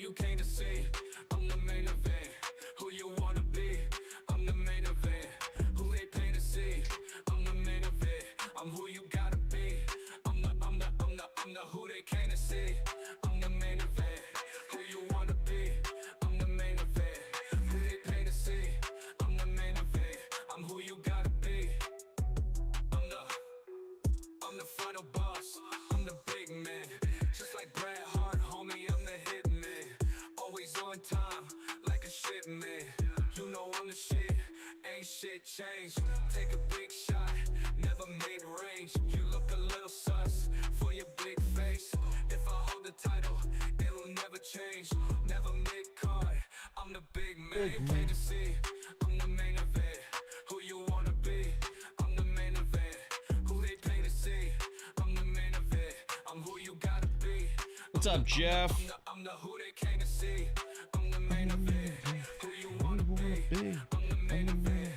you came to see. I'm the main event. Who you wanna be? I'm the main event. Who they pay to see? I'm the main event. I'm who you gotta be. I'm the who they came to see. I'm the main event. Who you wanna be? I'm the main event. Who they pay to see? I'm the main event. I'm who you gotta be. I'm the final boss. I'm the big man. Just like Bret Hart, homie, I'm the hit man. Always on time, like a shipment. You know I'm the shit, ain't shit changed. Take a big shot, never made range. You look a little sus for your big face. If I hold the title, it'll never change. Never mid-card, I'm the big man. Pay to see, I'm the main event. Who you wanna be? I'm the main event. Who they pay to see? I'm the main event. I'm who you gotta be. What's up, Jeff? I'm the who they came to see. I'm the main event. Who you wanna be? I'm the main event.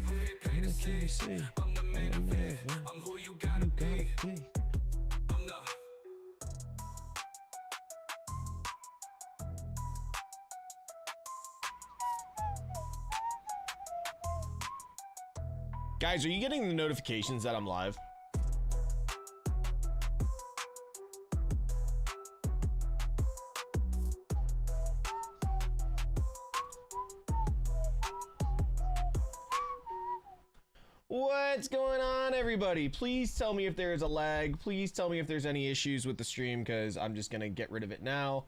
Who they pay to see? I'm the main event. I'm who you gotta be. I'm the Guys, are you getting the notifications that I'm live? What's going on, everybody? Please tell me if there's a lag. Please tell me if there's any issues with the stream, because I'm just gonna get rid of it now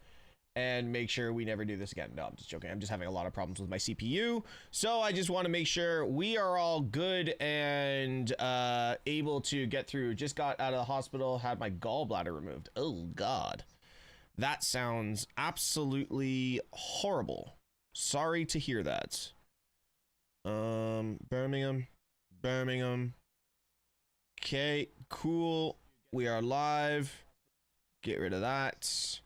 and make sure we never do this again. No, I'm just joking. I'm just having a lot of problems with my CPU, so I just want to make sure we are all good and able to get through. Just got out of the hospital, had my gallbladder removed. Oh God, that sounds absolutely horrible. Sorry to hear that. Birmingham. Okay, cool. We are live. Get rid of that.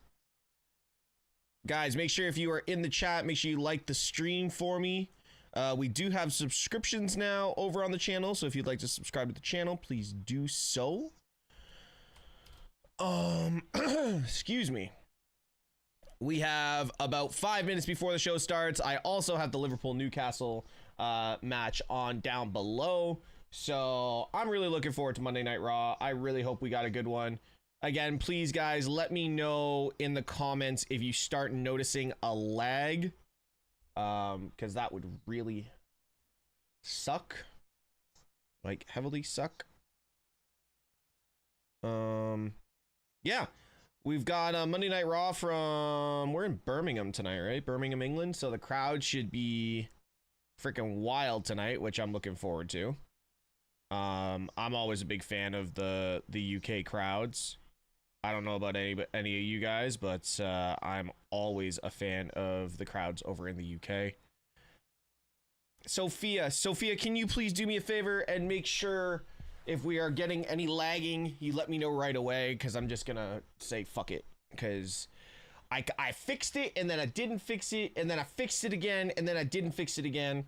Guys, make sure if you are in the chat, make sure you like the stream for me. We do have subscriptions now over on the channel, so if you'd like to subscribe to the channel, please do so. Excuse me. We have about 5 minutes before the show starts. I also have the Liverpool-Newcastle match on down below, so I'm really looking forward to Monday Night Raw. I really hope we got a good one. Again, please guys, let me know in the comments if you start noticing a lag, because that would really suck, like heavily suck. Yeah, we've got Monday Night Raw from, we're in Birmingham tonight, right? Birmingham, England, so the crowd should be freaking wild tonight, which I'm looking forward to. I'm always a big fan of the UK crowds. I don't know about any of you guys, but I'm always a fan of the crowds over in the UK. Sophia, can you please do me a favor and make sure if we are getting any lagging, you let me know right away, because I'm just gonna say fuck it, because I fixed it and then I didn't fix it and then I fixed it again and then I didn't fix it again.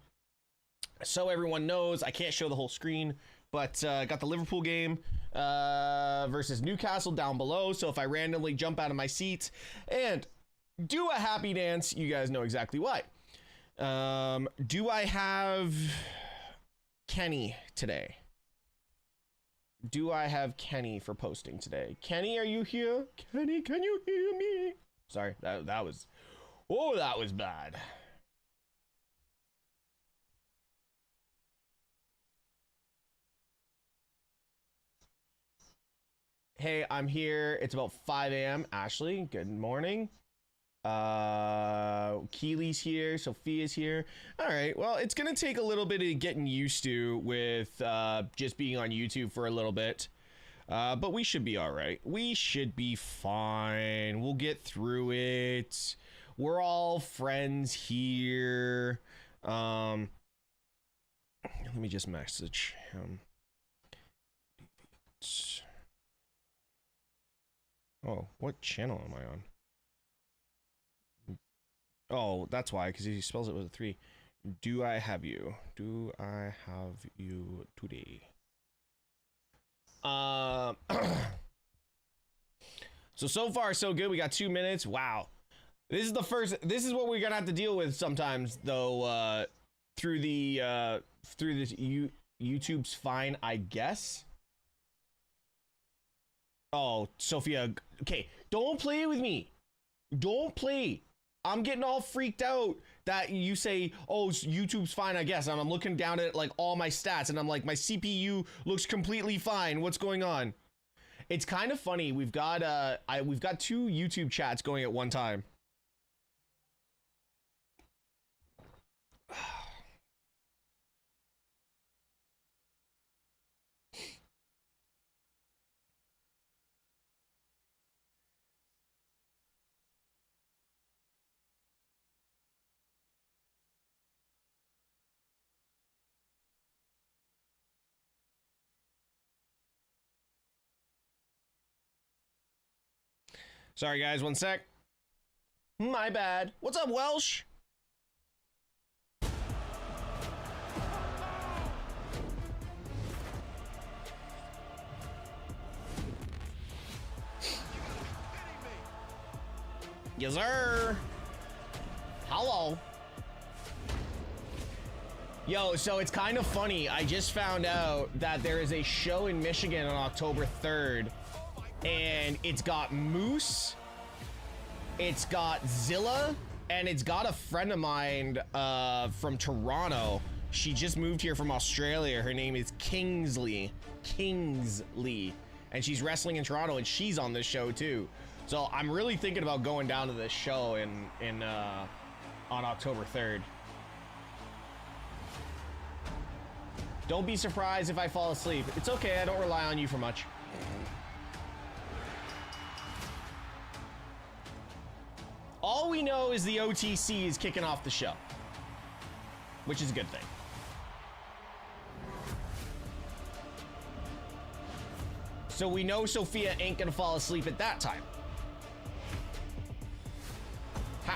So everyone knows, I can't show the whole screen, but got the Liverpool game versus Newcastle down below. So if I randomly jump out of my seat and do a happy dance, you guys know exactly why. Do I have Kenny today? Do I have Kenny for posting today? Kenny, are you here? Kenny, can you hear me? Sorry, that was, oh, that was bad. Hey, I'm here. It's about 5 a.m. Ashley, good morning. Keely's here. Sophia's here. All right. Well, it's going to take a little bit of getting used to with just being on YouTube for a little bit. But we should be all right. We should be fine. We'll get through it. We're all friends here. Let me just message him. Oh, what channel am I on? Oh, that's why, because he spells it with a 3. Do I have you? Do I have you today? So far, so good. We got 2 minutes. Wow. This is the first. This is what we're gonna have to deal with sometimes, though. Through the through this YouTube's fine, I guess. Oh, Sophia. Okay, don't play with me. Don't play. I'm getting all freaked out that you say, oh, YouTube's fine, I guess. And I'm looking down at like all my stats and I'm like, my CPU looks completely fine. What's going on? It's kind of funny. We've got we've got 2 YouTube chats going at one time. Sorry, guys. One sec. My bad. What's up, Welsh? Yes, sir. Hello. Yo, so it's kind of funny. I just found out that there is a show in Michigan on October 3rd. And it's got Moose, it's got Zilla, and it's got a friend of mine from Toronto. She just moved here from Australia. Her name is Kingsley. And she's wrestling in Toronto, and she's on this show too. So I'm really thinking about going down to this show on October 3rd. Don't be surprised if I fall asleep. It's okay, I don't rely on you for much. All we know is the OTC is kicking off the show, which is a good thing. So we know Sophia ain't gonna fall asleep at that time.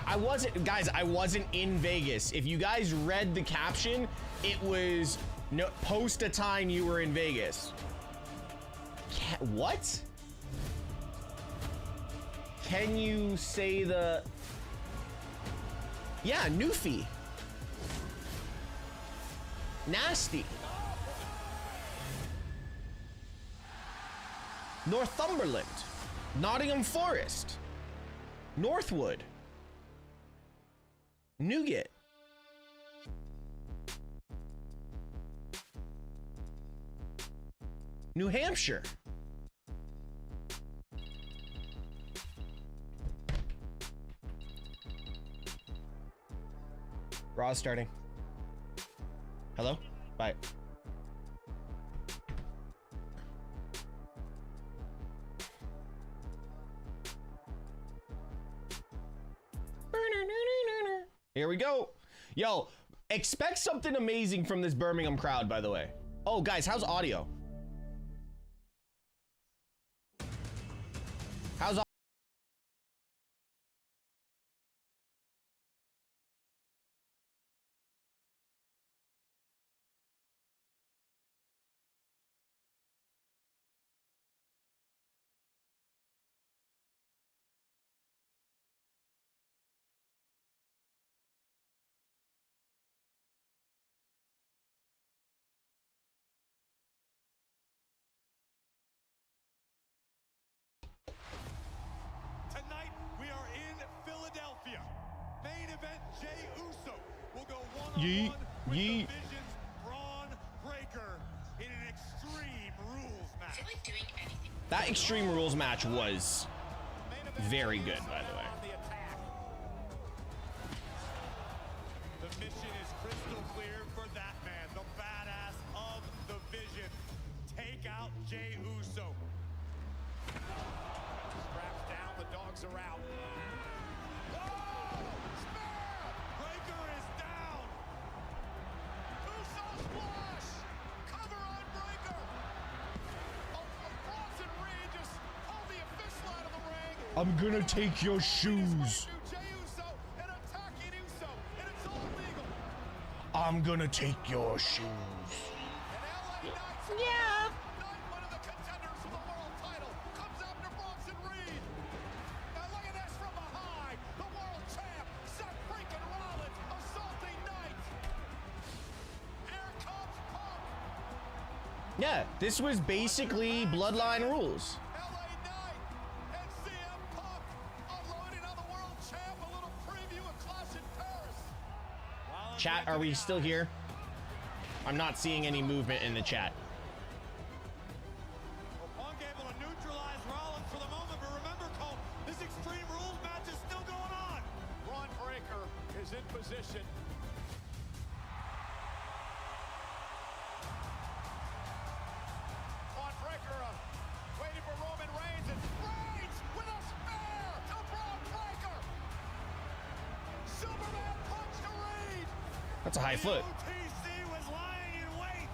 I wasn't in Vegas. If you guys read the caption, it was no, post a time you were in Vegas. What? Can you say the... Yeah, Newfie. Nasty. Northumberland. Nottingham Forest. Northwood. Newgate. New Hampshire. Raw's starting. Hello? Bye. Here we go. Yo, expect something amazing from this Birmingham crowd, by the way. Oh, guys, how's audio? How's audio? Yeet, yeet. That Extreme Rules match was very good, by the way. The mission is crystal clear for that man, the badass of the Vision. Take out Jey Uso. Straps down, the dogs are out. Breaker is down. Uso splash. Cover on Breaker. Bronson Reed just pulled the official out of the ring. I'm gonna take your shoes. I'm gonna take your shoes. Yeah. One of the contenders for the world title comes after Bronson Reed. Now look at this from behind. The world Yeah, this was basically Bloodline rules. LA Knight and CM Punk unloading on the world champ. A little preview of Clash in Paris. Chat, are we still here? I'm not seeing any movement in the chat. Punk able to neutralize Rollins for the moment, but remember, Cole, this Extreme Rules match is still going on. Braun Breaker is in position. Braun Breaker waiting for Roman Reigns, and Reigns with a spear to Braun Breaker. Superman punch to Reed. That's a high foot. OTC was lying in wait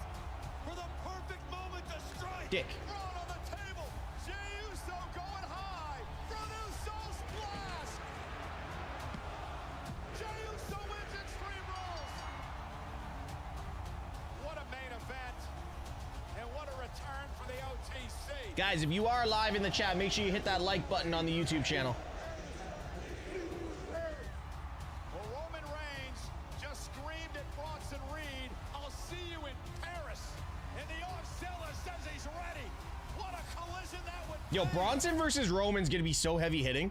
for the perfect moment to strike. Dick. Braun on the table. Jey Uso going high. Front Uso splash. Jey Uso wins Extreme Rules. What a main event. And what a return for the OTC. Guys, if you are live in the chat, make sure you hit that like button on the YouTube channel. Well, Roman Reigns just screamed at Bronson Reed, "I'll see you in Paris." And the Auxilla says he's ready. What a collision that would Yo, be. Bronson versus Roman's gonna be so heavy hitting.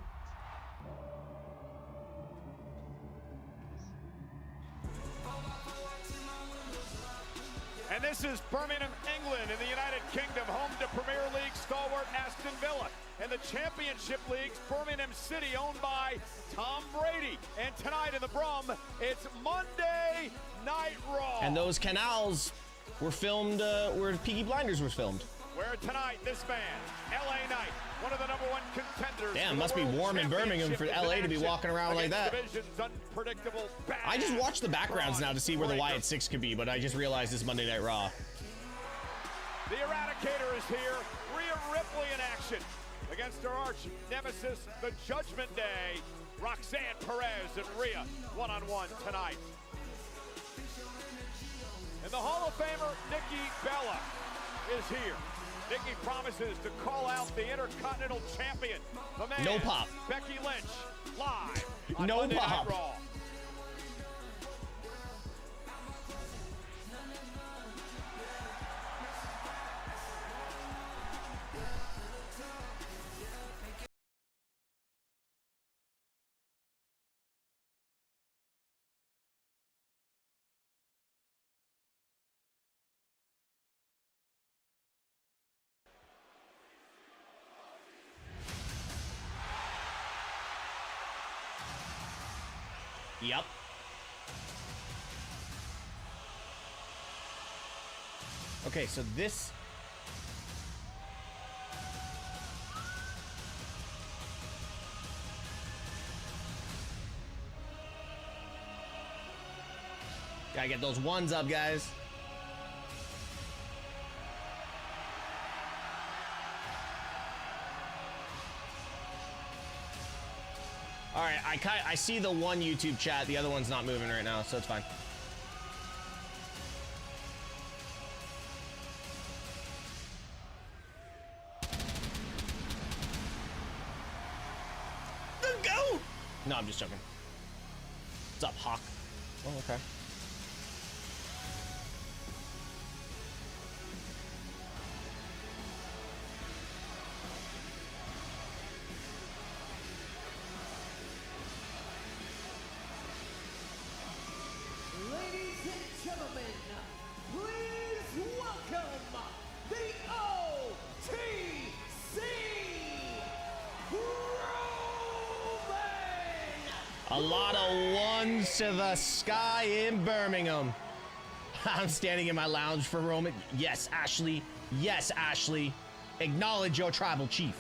And this is Birmingham, England, in the United Kingdom, home to Premier League stalwart Aston Villa. And the Championship League's Birmingham City, owned by Tom Brady. And tonight in the Brum, it's Monday Night Raw. And those canals were filmed where Peaky Blinders was filmed. Where tonight, this man, LA Knight, one of the #1 contenders. Damn, for the must be World warm in Birmingham for Championship, LA is in to be action walking around like against that. Division's unpredictable I just badass watched the backgrounds now to see where the Breaker. Wyatt 6 could be, but I just realized it's Monday Night Raw. The Eradicator is here. Rhea Ripley in action against her arch nemesis, the Judgment Day. Roxanne, Perez, and Rhea one-on-one tonight. And the Hall of Famer, Nikki Bella, is here. Nikki promises to call out the Intercontinental Champion, the man, No pop. Becky Lynch, live on No Monday pop. Night Raw. Yep. Okay, so this... Gotta get those ones up, guys. All right, I see the one YouTube chat. The other one's not moving right now, so it's fine. Go! No, I'm just joking. What's up, Hawk? Oh, okay. Ladies and gentlemen, please welcome the OTC Roman. A lot of ones to the sky in Birmingham. I'm standing in my lounge for Roman. Yes, Ashley. Yes, Ashley. Acknowledge your tribal chief.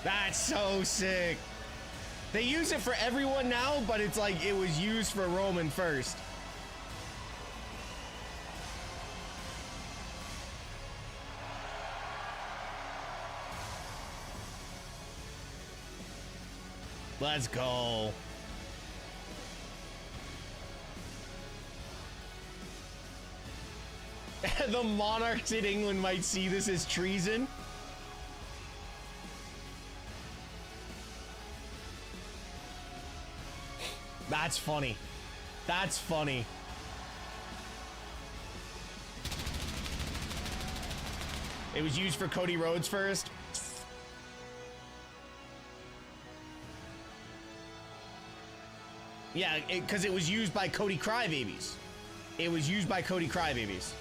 That's so sick. They use it for everyone now, but it's like it was used for Roman first. Let's go. The monarchs in England might see this as treason. That's funny. That's funny. It was used for Cody Rhodes first. Yeah, because it was used by Cody Crybabies. It was used by Cody Crybabies.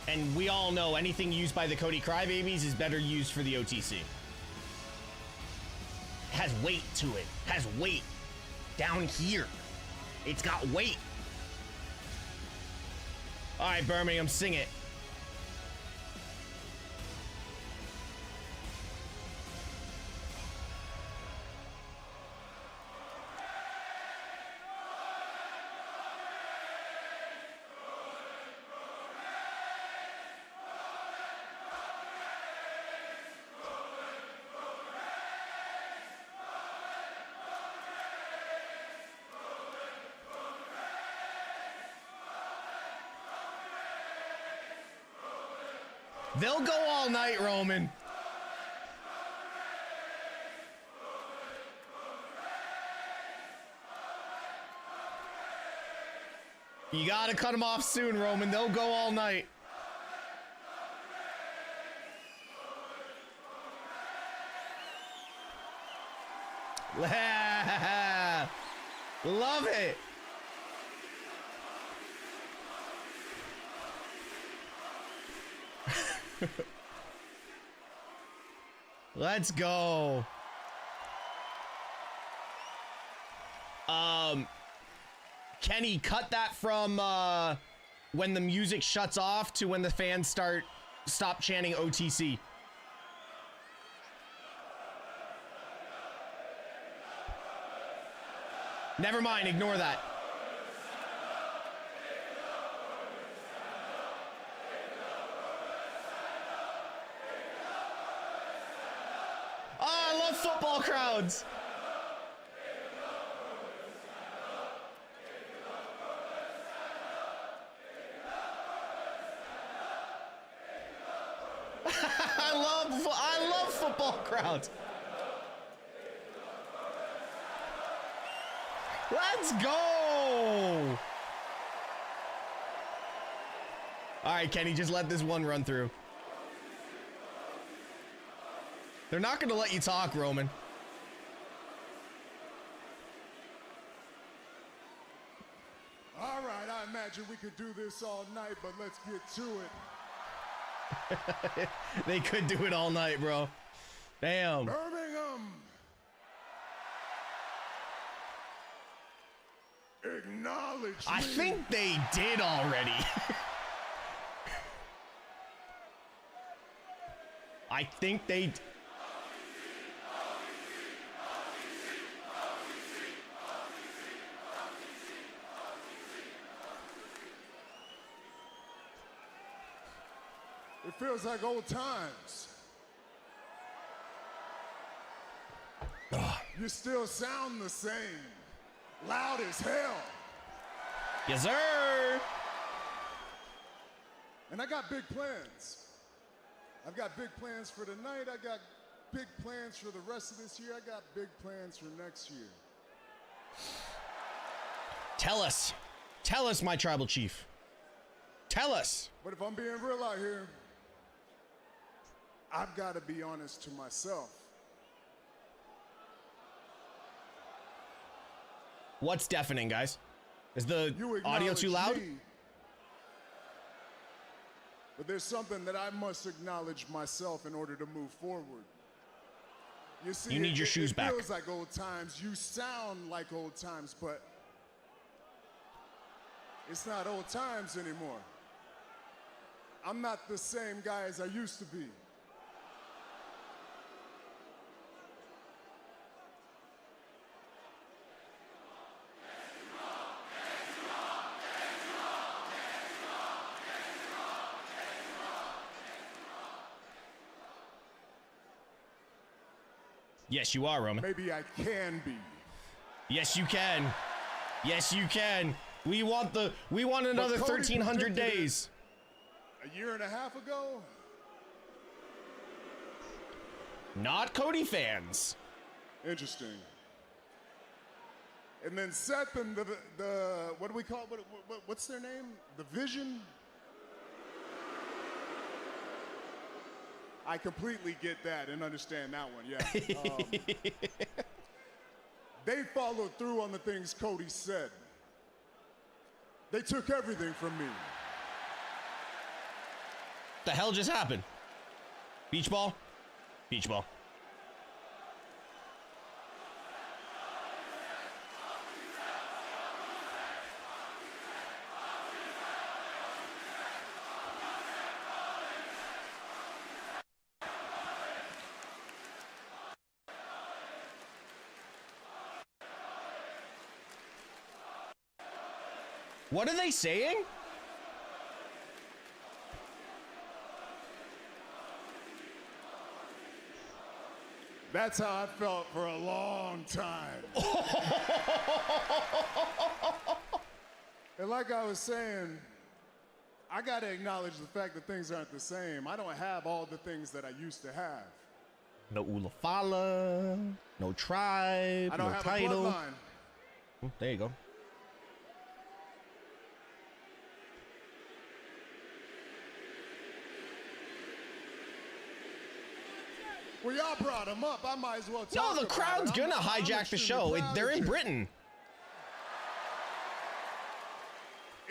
And we all know anything used by the Cody Crybabies is better used for the OTC. Has weight to it. Has weight down here. It's got weight. All right, Birmingham, sing it. They'll go all night, Roman. You gotta cut them off soon, Roman. They'll go all night. Love it. Let's go. Kenny, cut that from when the music shuts off to when the fans stop chanting OTC. Never mind, ignore that. Oh, I love football crowds. I love football crowds. Let's go. All right, Kenny, just let this one run through. They're not going to let you talk, Roman. All right, I imagine we could do this all night, but let's get to it. They could do it all night, bro. Damn. Birmingham. Acknowledge I me. think they did already. I think they... It feels like old times. You still sound the same. Loud as hell. Yes, sir. And I got big plans. I've got big plans for tonight. I got big plans for the rest of this year. I got big plans for next year. Tell us. Tell us, my tribal chief. Tell us. But if I'm being real out here, I've got to be honest to myself. What's deafening, guys? Is the You audio too acknowledge loud? me, but there's something that I must acknowledge myself in order to move forward. You see, You need your shoes back. It feels like old times. You sound like old times, but it's not old times anymore. I'm not the same guy as I used to be. Yes, you are, Roman. Maybe I can be. Yes, you can. Yes, you can. We want another Cody 1,300 predicted it days. A year and a half ago? Not Cody fans. Interesting. And then Seth and the what do we call what's their name? The Vision? I completely get that and understand that one, yeah. They followed through on the things Cody said. They took everything from me. The hell just happened? Beach ball? Beach ball. What are they saying? That's how I felt for a long time. And like I was saying, I gotta acknowledge the fact that things aren't the same. I don't have all the things that I used to have. No Ulafala, no tribe, I don't no have title. a bloodline. There you go. Well, y'all brought him up. I might as well talk No, the about crowd's it. gonna I'm hijack the extremely show. proud They're of in you. Britain.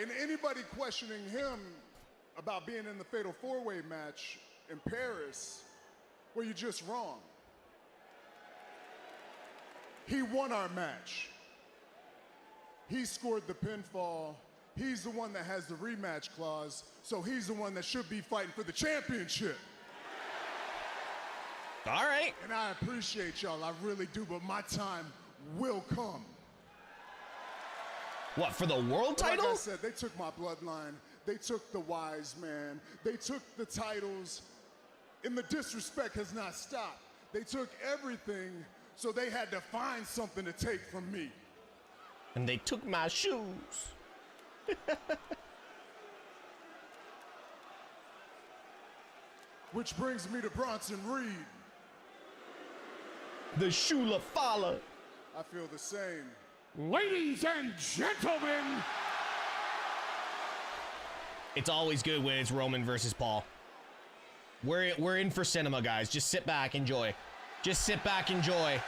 And anybody questioning him about being in the Fatal 4-Way match in Paris, well, you're just wrong. He won our match. He scored the pinfall. He's the one that has the rematch clause, so he's the one that should be fighting for the championship. All right. And I appreciate y'all, I really do, but my time will come. What, for the world title? Like I said, they took my bloodline. They took the wise man. They took the titles. And the disrespect has not stopped. They took everything, so they had to find something to take from me. And they took my shoes. Which brings me to Bronson Reed. The Shula Fala. I feel the same. Ladies and gentlemen, It's always good when it's Roman versus Paul. We're in for cinema, guys. Just sit back, enjoy. Just sit back, enjoy.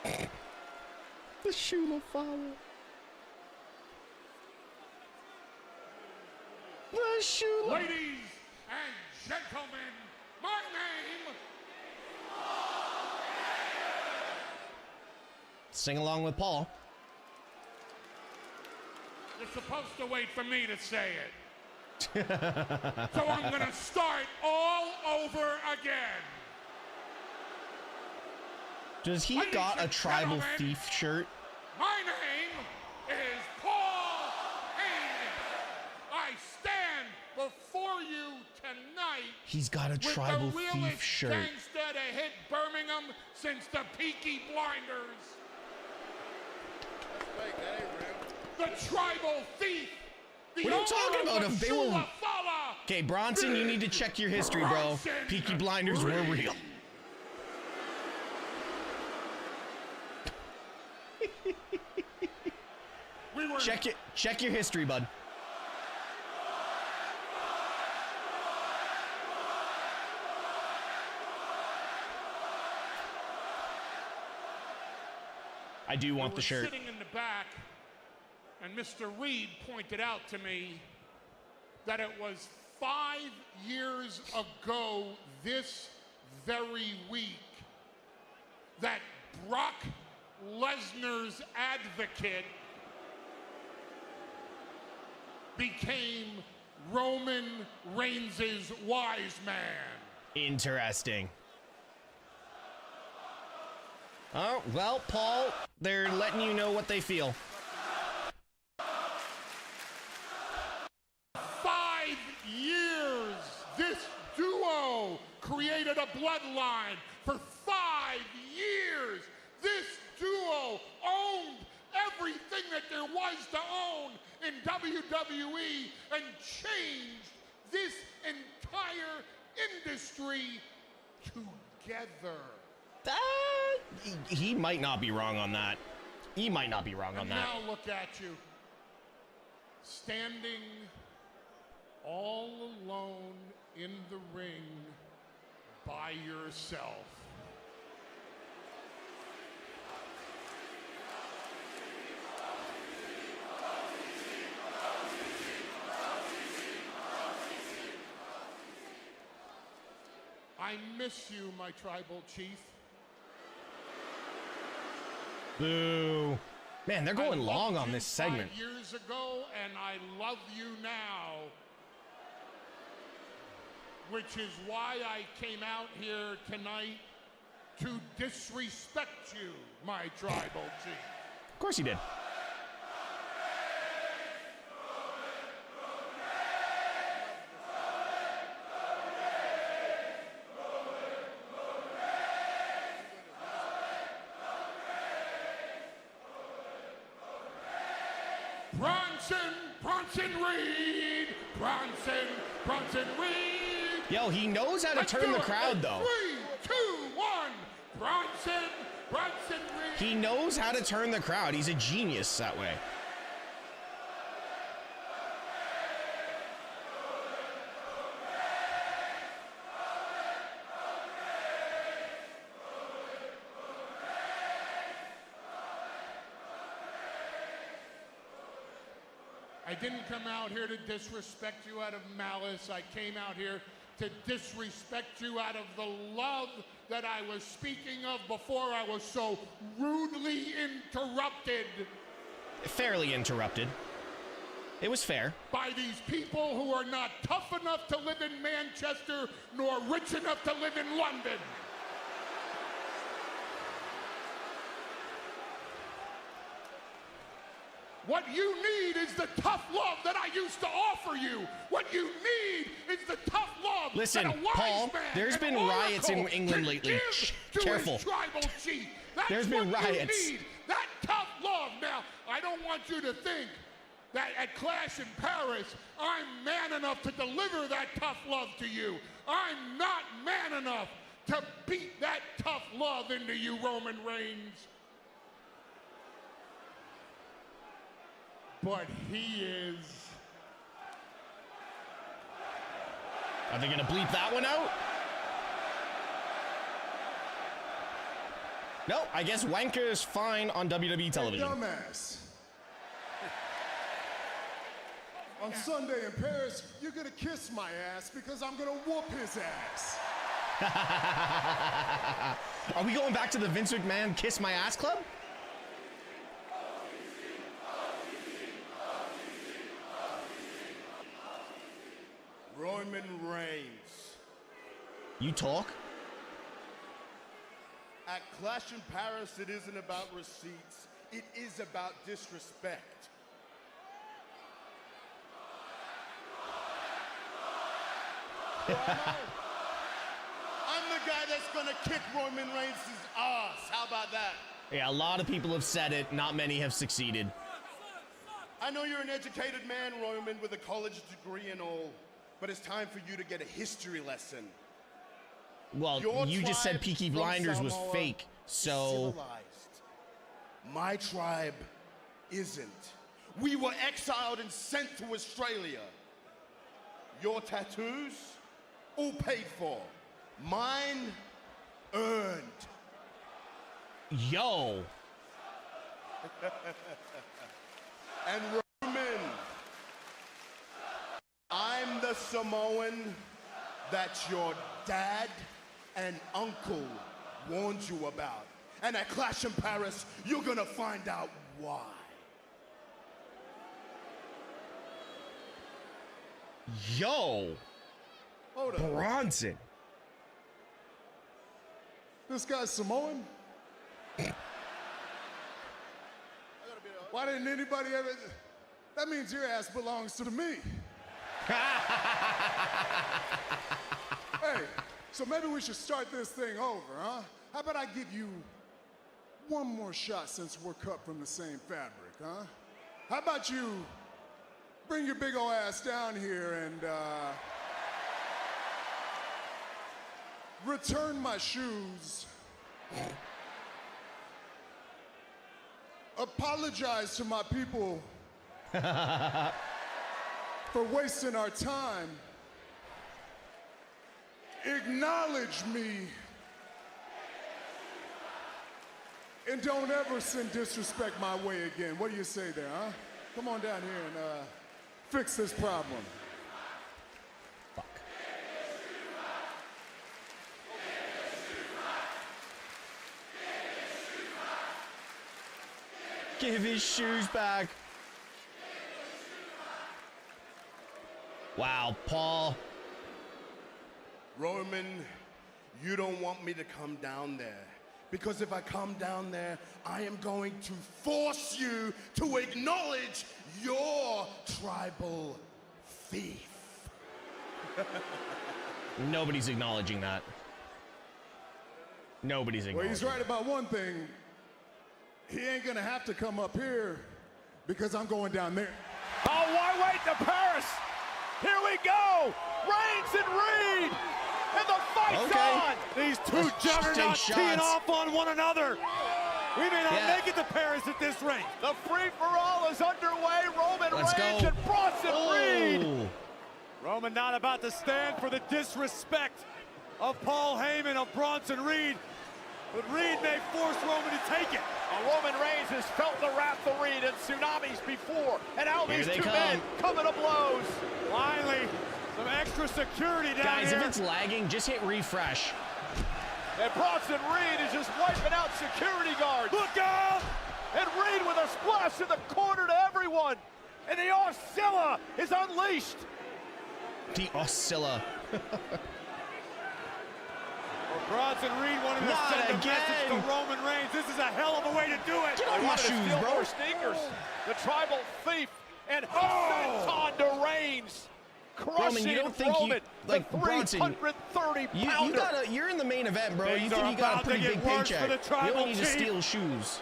The Shula Fala. The Shula. ladies and gentlemen, my name Sing along with Paul. You're supposed to wait for me to say it. So I'm gonna start all over again. Does he Ladies got a and tribal gentlemen, thief shirt? My name is Paul Heyman. I stand before you tonight He's got a with tribal the thief realest shirt. gangsta to hit Birmingham since the Peaky Blinders. The tribal thief. The What are you talking owner about? of If they were- Shula Fala, Okay, Bronson, you need to check your history, bro. Bronson Peaky Blinders were Reed. real. We were Check your history, bud. I do want the shirt. Sitting in the back, and Mr. Reed pointed out to me that it was 5 years ago this very week that Brock Lesnar's advocate became Roman Reigns' wise man. Interesting. Oh, well, Paul, they're letting you know what they feel. 5 years this duo created a bloodline for 5 years. This duo owned everything that there was to own in WWE and changed this entire industry together. He might not be wrong on that. He might not be wrong on that. Now look at you, standing all alone in the ring by yourself. I miss you, my tribal chief. Boo. Man, they're going long on this segment. 5 years ago, and I love you now. Which is why I came out here tonight to disrespect you, my tribal chief. Of course he did. Bronson Reed! Bronson Reed! Yo, he knows how to turn the crowd, though. 3, 2, 1! Bronson Reed! He knows how to turn the crowd. He's a genius that way. I didn't come out here to disrespect you out of malice. I came out here to disrespect you out of the love that I was speaking of before I was so rudely interrupted. Fairly interrupted. It was fair. By these people who are not tough enough to live in Manchester nor rich enough to live in London. What you need is the tough love that I used to offer you. What you need is the tough love. Listen, that a wise Paul, man there's been riots in England lately. Careful. There's been riots. You need, that tough love. Now, I don't want you to think that at Clash in Paris, I'm man enough to deliver that tough love to you. I'm not man enough to beat that tough love into you, Roman Reigns. But he is. Are they gonna bleep that one out? No, I guess wanker is fine on WWE television. Hey, dumbass. On Sunday in Paris, you're gonna kiss my ass because I'm gonna whoop his ass. Are we going back to the Vince McMahon Kiss My Ass Club? Roman Reigns. You talk? At Clash in Paris, it isn't about receipts. It is about disrespect. I'm the guy that's gonna kick Roman Reigns' ass. How about that? Yeah, a lot of people have said it. Not many have succeeded. I know you're an educated man, Roman, with a college degree and all, but it's time for you to get a history lesson. Well, you just said Peaky Blinders was fake, so... Civilized. My tribe isn't. We were exiled and sent to Australia. Your tattoos, all paid for. Mine, earned. Yo. And Roman, I'm the Samoan that your dad and uncle warned you about. And at Clash in Paris, you're gonna find out why. Yo. Hold up. Bronson. This guy's Samoan? Why didn't anybody ever... That means your ass belongs to me. Hey, So maybe we should start this thing over, huh? How about I give you one more shot since we're cut from the same fabric, huh? How about you bring your big ol' ass down here and return my shoes. Apologize to my people for wasting our time. Acknowledge me. And don't ever send disrespect my way again. What do you say there, huh? Come on down here and fix this problem. Fuck. Give his shoes back. Wow, Paul. Roman, you don't want me to come down there. Because if I come down there, I am going to force you to acknowledge your tribal thief. Nobody's acknowledging that. Nobody's acknowledging. Well, he's right about one thing. He ain't gonna have to come up here because I'm going down there. Oh, why wait to Paris? Here we go! Reigns and Reed! And the fight's on! These two juggernauts teeing off on one another. We may not make it to Paris at this rate. The free-for-all is underway. Roman Reigns and Bronson Reed. Roman not about to stand for the disrespect of Paul Heyman of Bronson Reed. But Reed may force Roman to take it. Roman Reigns has felt the wrath of Reed and tsunamis before. And now these two men coming to blows. Finally, some extra security down here. Guys, if it's lagging, just hit refresh. And Bronson Reed is just wiping out security guards. Look out! And Reed with a splash in the corner to everyone. And the Oscilla is unleashed. The Oscilla. Bronson Reed wanted to send a message to Roman Reigns. This is a hell of a way to do it. Get off my shoes, bro. More sneakers. The tribal thief and senton to Reigns. Roman, you don't think you, like Bronson, you're in the main event, bro. You think you got a pretty big paycheck. You don't need to steal shoes.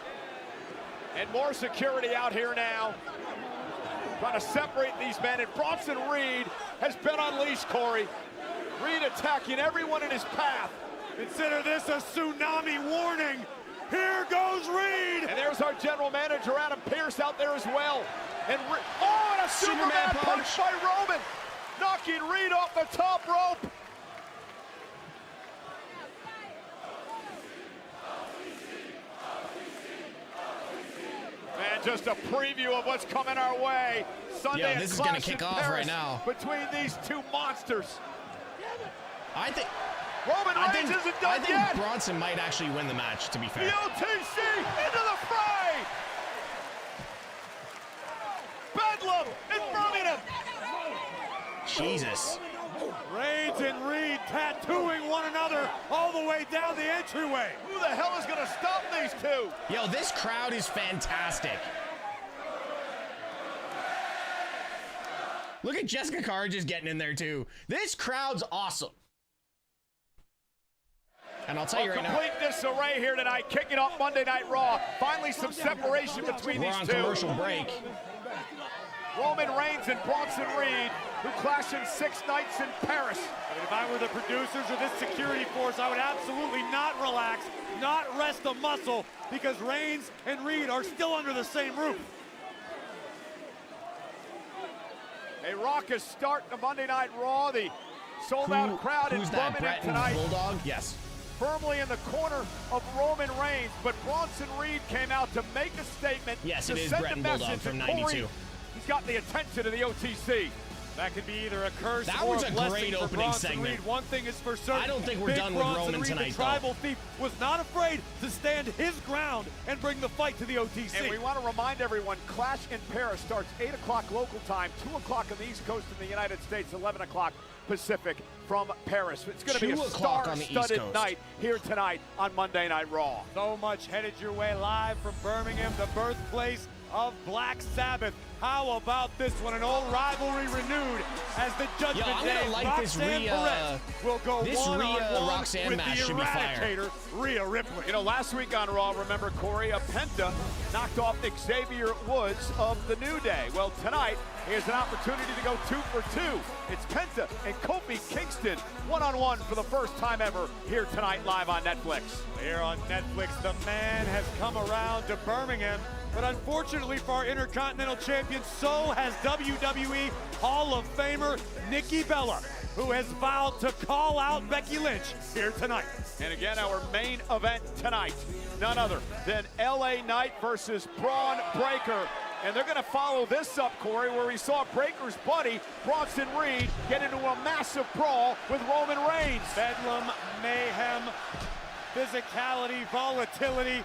And more security out here now. Trying to separate these men, and Bronson Reed has been unleashed, Corey. Reed attacking everyone in his path. Consider this a tsunami warning. Here goes Reed. And there's our general manager, Adam Pearce, out there as well. And and a Superman punch by Roman, knocking Reed off the top rope. And just a preview of what's coming our way. Sunday, this is going to kick off right now. Between these two monsters. I think Roman Reigns isn't done yet. I think Bronson might actually win the match, to be fair. The OTC into the fray. Bedlam in Birmingham. Jesus. Reigns and Reed tattooing one another all the way down the entryway. Who the hell is going to stop these two? Yo, this crowd is fantastic. Look at Jessica Carr just getting in there, too. This crowd's awesome. And I'll tell you right now. Complete disarray here tonight, kicking off Monday Night Raw. Finally, some separation between these two. We're on commercial break. Roman Reigns and Bronson Reed, who clashed in 6 nights in Paris. I mean, if I were the producers or this security force, I would absolutely not relax, not rest a muscle, because Reigns and Reed are still under the same roof. A raucous start to Monday Night Raw. The sold-out crowd in Birmingham tonight. Bulldog? Yes. Firmly in the corner of Roman Reigns, but Bronson Reed came out to make a statement. Yes, to it is send Bretton a message Bulldog from to Corey. 92. He's got the attention of the OTC. That could be either a curse that or was a a blessing great for opening Bronson segment. Reed. One thing is for certain. I don't think we're Big done with Bronson Roman Reed, tonight, the tribal thief, was not afraid to stand his ground and bring the fight to the OTC. And we want to remind everyone, Clash in Paris starts 8 o'clock local time, 2 o'clock on the East Coast in the United States, 11 o'clock Pacific from Paris. It's going to be a star-studded night here tonight on Monday Night Raw. So much headed your way live from Birmingham, the birthplace of Black Sabbath. How about this one? An old rivalry renewed as the Judgment I'm Day. gonna like Roxanne this Perez will go one-on-one Roxanne with match the should be fire. Eradicator, Rhea Ripley. You know, last week on Raw, remember Corey, Penta knocked off Xavier Woods of the New Day. Well, tonight, here's an opportunity to go 2 for 2. It's Penta and Kofi Kingston one-on-one for the first time ever here tonight live on Netflix. Here on Netflix, the man has come around to Birmingham, but unfortunately for our Intercontinental Champion, so has WWE Hall of Famer Nikki Bella, who has vowed to call out Becky Lynch here tonight. And again, our main event tonight, none other than LA Knight versus Braun Breaker. And they're going to follow this up, Corey, where we saw Breaker's buddy, Bronson Reed, get into a massive brawl with Roman Reigns. Bedlam, mayhem, physicality, volatility.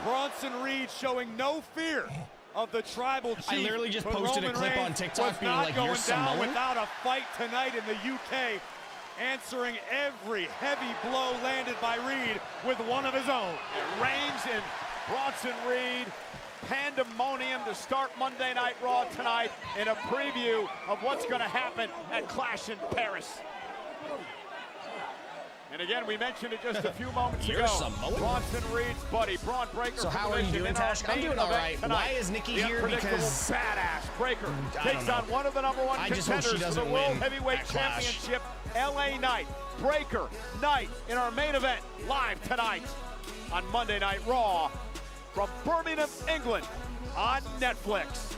Bronson Reed showing no fear of the tribal chief. I literally just but posted Roman a clip Reigns on TikTok was being not like, going "You're down Samoan?" without a fight tonight in the UK, answering every heavy blow landed by Reed with one of his own. And Reigns and Bronson Reed, pandemonium to start Monday Night Raw tonight in a preview of what's going to happen at Clash in Paris. And again, we mentioned it just a few moments You're ago. Samoan? Bronson Reed's buddy, Braun Breaker. So how are you doing, Tash? I'm doing all right. Why is Nikki here? Because badass Breaker I takes don't on know. one of the #1 I just hope she contenders for the doesn't World win Heavyweight at Clash. Championship, LA Knight. Breaker, Knight in our main event live tonight on Monday Night Raw from Birmingham, England on Netflix.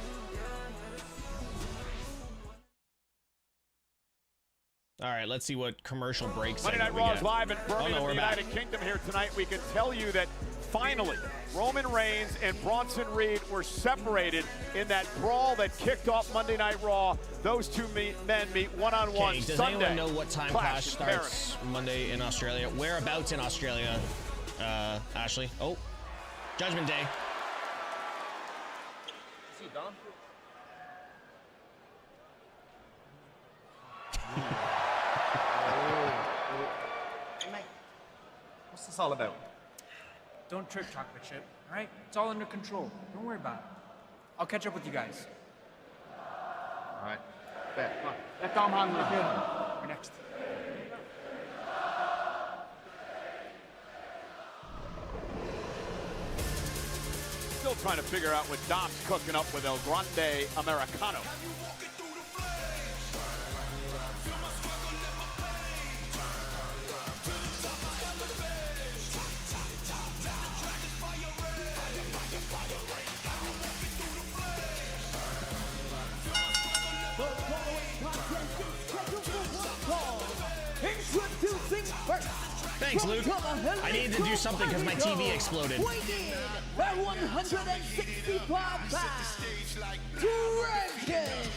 All right, let's see what commercial breaks. Monday Night Raw is live in Birmingham, we're the back. United Kingdom here tonight. We can tell you that finally Roman Reigns and Bronson Reed were separated in that brawl that kicked off Monday Night Raw. Those two men meet one-on-one Okay, does Sunday. anyone know what time Clash starts Monday in Australia? Whereabouts in Australia, Ashley? Oh, Judgment Day. See you, Dom. Hey, mate. What's this all about? Don't trip, chocolate chip, all right? It's all under control. Don't worry about it. I'll catch up with you guys. All right. Bet. Come on. Let Dom handle it. We're next. Still trying to figure out what Dom's cooking up with El Grande Americano. The following contest is scheduled for one fall. Introducing first. Thanks, from Luke. Tomahawk, I needed to do something because my TV exploded. weighing in at 165 pounds, Dragon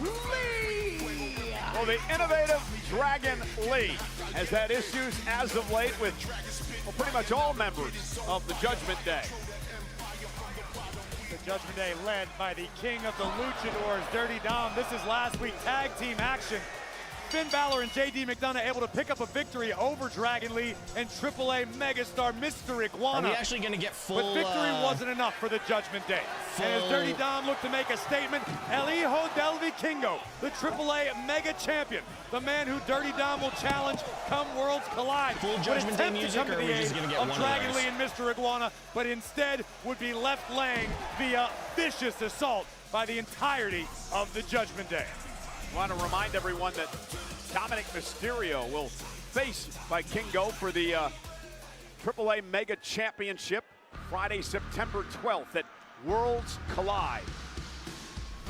Lee. Well, the innovative Dragon Lee has had issues as of late with pretty much all members of the Judgment Day. The Judgment Day led by the king of the luchadors, Dirty Dom. This is last week's tag team action. Finn Balor and JD McDonagh able to pick up a victory over Dragon Lee and AAA megastar Mr. Iguana. Are we actually going to get full? But victory wasn't enough for the Judgment Day. And as Dirty Dom looked to make a statement, El Hijo del Vikingo, the AAA mega champion, the man who Dirty Dom will challenge come Worlds Collide. Full would Judgment Day attempt to music, come to or are the we just aid gonna get of one of Dragon those? Lee and Mr. Iguana, but instead would be left laying via vicious assault by the entirety of the Judgment Day. I want to remind everyone that Dominic Mysterio will face by Kingo for the AAA Mega Championship Friday, September 12th at Worlds Collide.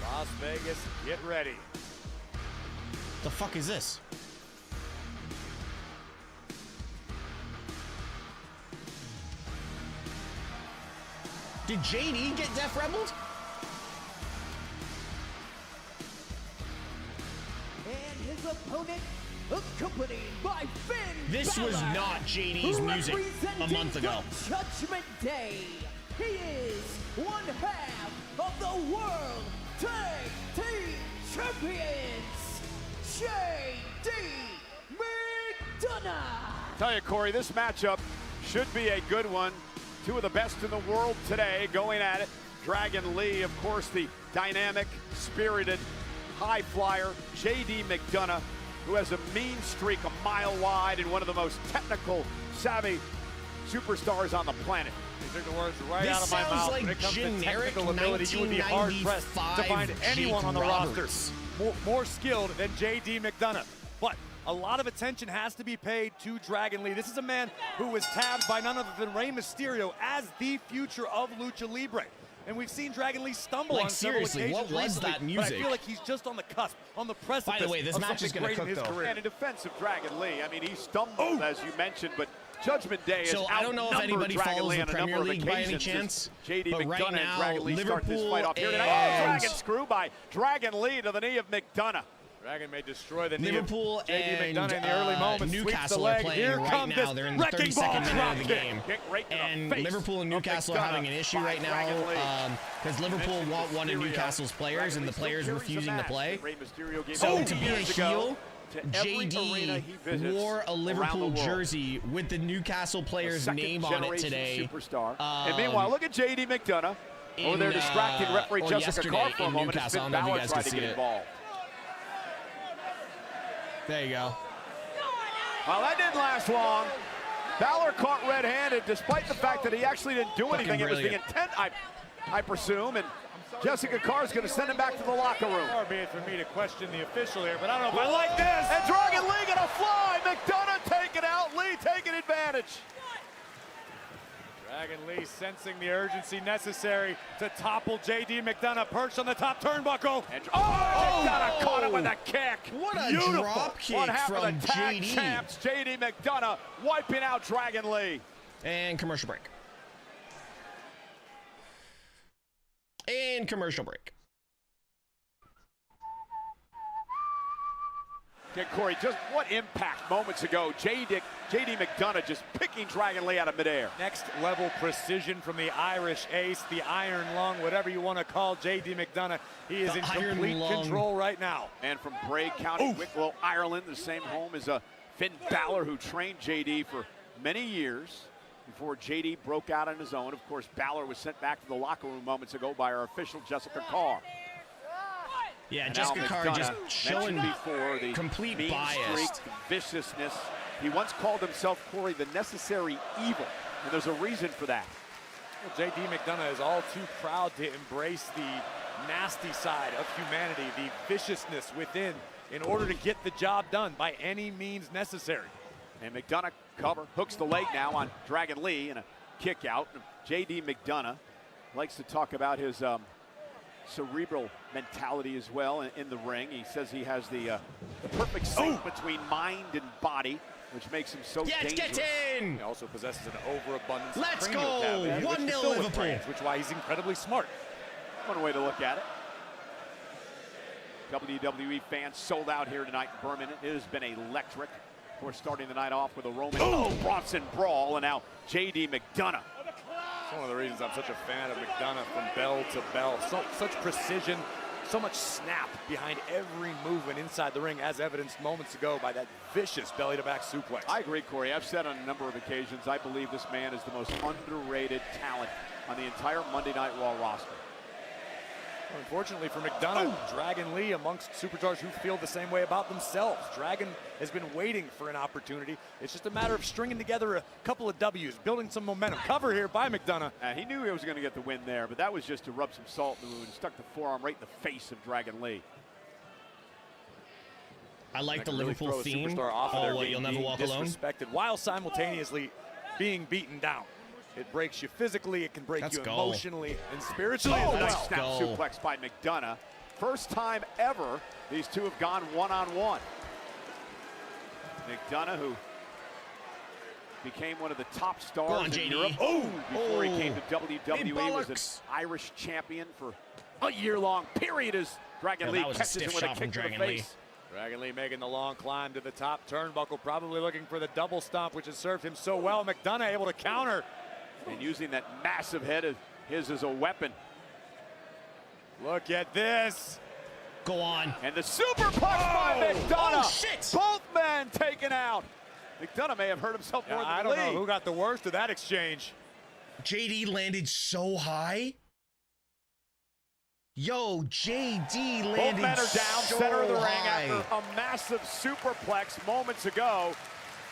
Las Vegas, get ready. The fuck is this? Did JD get Def Rebelled? And his opponent, accompanied by Finn This was Balor, not JD's music a month ago. representing the Judgment Day. He is one half of the World Tag Team Champions, JD McDonagh. Tell you, Corey, this matchup should be a good one. Two of the best in the world today going at it. Dragon Lee, of course, the dynamic, spirited, high flyer, JD McDonagh, who has a mean streak a mile wide and one of the most technical, savvy superstars on the planet. These are the words right This out of my sounds mouth. like When it comes to generic technical ability, you would be hard-pressed to find 1995 anyone on the Jake roster Roberts. more skilled than JD McDonagh. But a lot of attention has to be paid to Dragon Lee. This is a man who was tabbed by none other than Rey Mysterio as the future of Lucha Libre. And we've seen Dragon Lee stumble Like, on several seriously, occasions what was recently, that But music? I feel like he's just on the cusp, on the precipice. By the way, this of match is something gonna great in cook, his though. career. And in defense of Dragon Lee, I mean, he stumbled, as you mentioned, but Judgment Day is So I don't know if anybody follows the Premier League by any chance, JD but McDonagh right and now, Dragon Lee start this Liverpool fight off here tonight. and- Oh, Dragon screw by Dragon Lee to the knee of McDonagh. Dragon may destroy the knee Liverpool of JD and McDonagh in the early moments. Sweeps the Newcastle are leg. playing Here right comes now. this They're in the wrecking 32nd ball minute drop of the kick. game. Kick right to the And face Liverpool and of Newcastle are McDonagh having an issue by right Dragon Lee. now because Liverpool Mentioned want one of Mysterio. Newcastle's players, and the Dragon Lee players still carries the refusing to match. play. Rey Mysterio gave So it to be a years ago heel, to every arena JD he visits wore a around the Liverpool world. jersey with the Newcastle player's name on it Second-generation today. Superstar. And meanwhile, look at JD McDonagh over there distracting referee or Jessica yesterday Carr for a in moment. Newcastle. I Finn don't know if you Balor guys tried can to see get it. involved. There you go. Well, that didn't last long. Balor caught red-handed, despite the fact that he actually didn't do anything. It was the intent, I presume, and Jessica Carr's going to send him back to the locker room. Far be it for me to question the official here, but I don't know if I like this. And Dragon Lee going to fly. McDonagh taking out. Lee taking advantage. Dragon Lee sensing the urgency necessary to topple JD McDonagh, perched on the top turnbuckle. And McDonagh caught him with a kick. What a Beautiful. drop kick One half from of the tag JD. champs, JD McDonagh, wiping out Dragon Lee. And commercial break. And commercial break. Okay, Corey, just what impact moments ago. JD McDonagh just picking Dragon Lee out of midair. Next level precision from the Irish ace, the Iron Lung, whatever you want to call JD McDonagh. He is The in Iron complete Lung. control right now. And from Bray County, Wicklow, Ireland, the same home as Finn Balor, who trained JD for many years before JD broke out on his own. Of course, Balor was sent back to the locker room moments ago by our official Jessica Carr. Yeah, And Jessica now Carr McDonagh just showing mentioned before the complete mean bias. streak, viciousness. He once called himself, Corey, the necessary evil, and there's a reason for that. Well, JD McDonagh is all too proud to embrace the nasty side of humanity, the viciousness within, in order to get the job done by any means necessary. And McDonagh cover, hooks the leg now on Dragon Lee and a kick out. JD McDonagh likes to talk about his cerebral mentality as well in the ring. He says he has the perfect sync between mind and body, which makes him so dangerous. Get in! He also possesses an overabundance Let's of go! cranial cavity, which 1-0 is filled with Liverpool. brains, which is why he's incredibly smart. One way to look at it. WWE fans sold out here tonight in Birmingham. It has been electric. Of course, starting the night off with a Roman Bronson brawl, and now JD McDonagh. It's one of the reasons I'm such a fan of McDonagh from bell to bell. Such precision, so much snap behind every movement inside the ring, as evidenced moments ago by that vicious belly-to-back suplex. I agree, Corey. I've said on a number of occasions, I believe this man is the most underrated talent on the entire Monday Night Raw roster. Unfortunately for McDonagh, Dragon Lee amongst superstars who feel the same way about themselves. Dragon has been waiting for an opportunity. It's just a matter of stringing together a couple of W's, building some momentum. Cover here by McDonagh. He knew he was going to get the win there, but that was just to rub some salt in the wound. Stuck the forearm right in the face of Dragon Lee. I like the Really Liverpool throw a theme. superstar off of their Oh, game, you'll never being walk alone. disrespected while simultaneously being beaten down. It breaks you physically, it can break Let's you go. emotionally and spiritually as Nice well. snap go. suplex by McDonagh. First time ever these two have gone one-on-one. McDonagh, who became one of the top stars Go on, in JD. Europe before he came to WWE, was an bollocks. Irish champion for a year-long period as Dragon Yeah, Lee that was a catches stiff him with a shot from kick to the Dragon Lee. face. Dragon Lee making the long climb to the top turnbuckle, probably looking for the double stomp, which has served him so well. McDonagh able to counter. And using that massive head of his as a weapon. Look at this. Go on. And the super punch by McDonagh. Oh, shit. Both men taken out. McDonagh may have hurt himself more I than don't Lee. know who got the worst of that exchange. JD landed so high. Yo, JD Both landed men are down, so center of the ring high. after a massive superplex moments ago.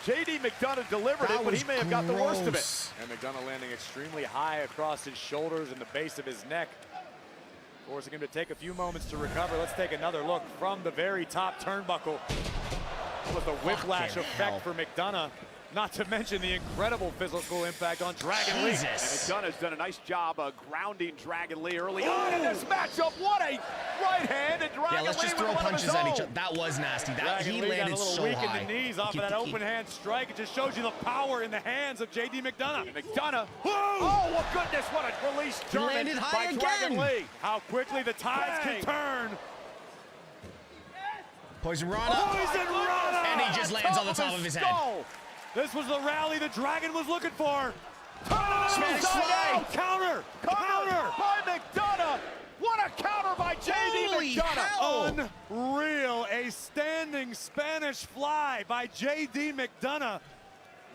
JD McDonagh delivered That it, but he was may have got the worst of it. gross. And McDonagh landing extremely high across his shoulders and the base of his neck, forcing him to take a few moments to recover. Let's take another look from the very top turnbuckle. With the whiplash Fucking effect hell. for McDonagh, not to mention the incredible physical impact on Dragon Lee. Jesus. And McDonagh's done a nice job of grounding Dragon Lee early on in this matchup. What a right hand, and Dragon Yeah, let's Lee just with throw one of punches his at each own. other. That was nasty. That Dragon he Lee got a landed little so weak high. in the knees off of that open hand strike. It just shows you the power in the hands of JD McDonagh. And McDonagh, oh, well, goodness, what a release German landed high by Dragon again. Lee. How quickly the tides can turn. Poison Rana. Poison Rana! And he just lands on the top of his head. skull. This was the rally the Dragon was looking for. Spanish fly. Counter! Counter by McDonagh. What a counter by JD Holy McDonagh. hell. Unreal. A standing Spanish fly by JD McDonagh.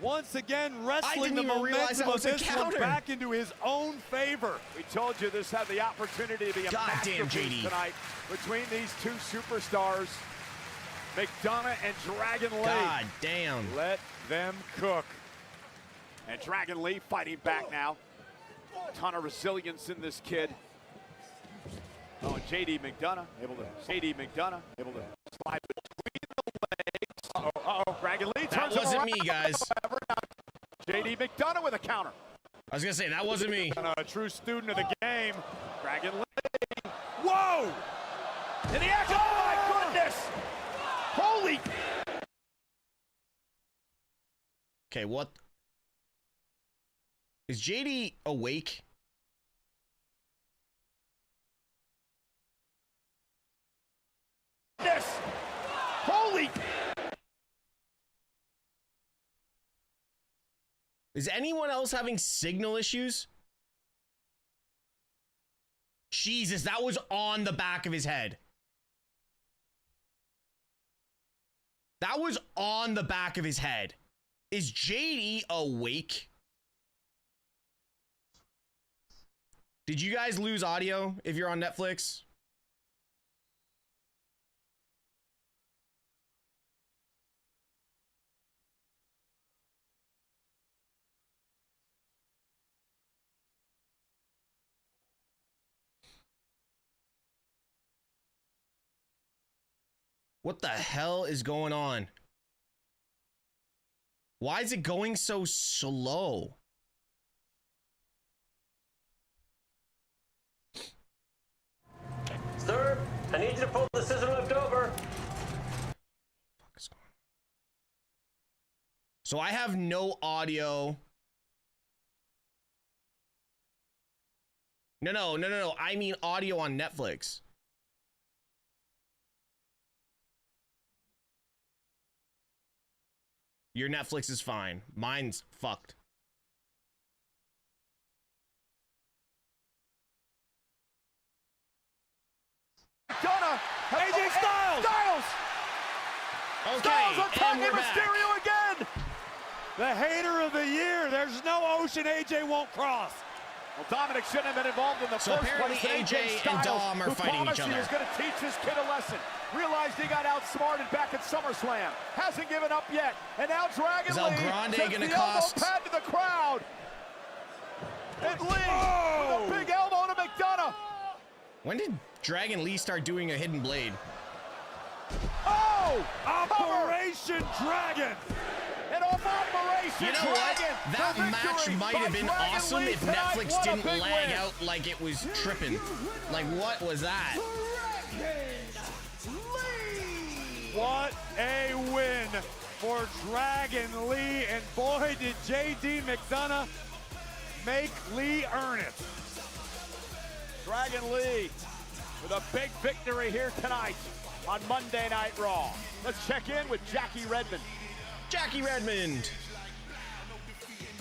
Once again, wrestling the didn't even realize momentum that of was a this one counter. back into his own favor. We told you this had the opportunity to be a Goddamn, masterpiece JD. tonight between these two superstars, McDonagh and Dragon Lee. God damn. Let them cook. And Dragon Lee fighting back now. Ton of resilience in this kid. Oh, and JD McDonagh able to slide between the legs. Uh-oh. Dragon Lee That turns him wasn't around. me, guys. JD McDonagh with a counter. I was gonna say, that wasn't me. A true student of the game. Dragon Lee. Whoa! In the action. Oh my goodness! Holy. Okay, what? Is JD awake? Goodness! Holy. Is anyone else having signal issues? Jesus, that was on the back of his head. That was on the back of his head. Is JD awake? Did you guys lose audio if you're on Netflix? What the hell is going on? Why is it going so slow? Sir, I need you to pull the scissor lift over. So I have no audio. No. I mean audio on Netflix. Your Netflix is fine. Mine's fucked. McDonagh. AJ Styles. Okay, Styles and attacking we're back. Mysterio again. The hater of the year. There's no ocean AJ won't cross. Well, Dominic shouldn't have been involved in the So first apparently place. AJ and Dom are who fighting each promised he other. was going to teach this kid a lesson. Realized he got outsmarted back at SummerSlam. Hasn't given up yet. And now Dragon Is Lee El Grande sends gonna the cost- elbow pad to the crowd. And Lee with a big elbow to McDonagh. When did Dragon Lee start doing a hidden blade? Oh! Operation Dragon. And off Operation You know what? Dragon. That The match victory might by have been Dragon awesome Lee if tonight. Netflix What a didn't big lag win. out like it was tripping. Like, what was that? What a win for Dragon Lee. And boy, did JD McDonagh make Lee earn it. Dragon Lee with a big victory here tonight on Monday Night Raw. Let's check in with Jackie Redmond. Jackie Redmond.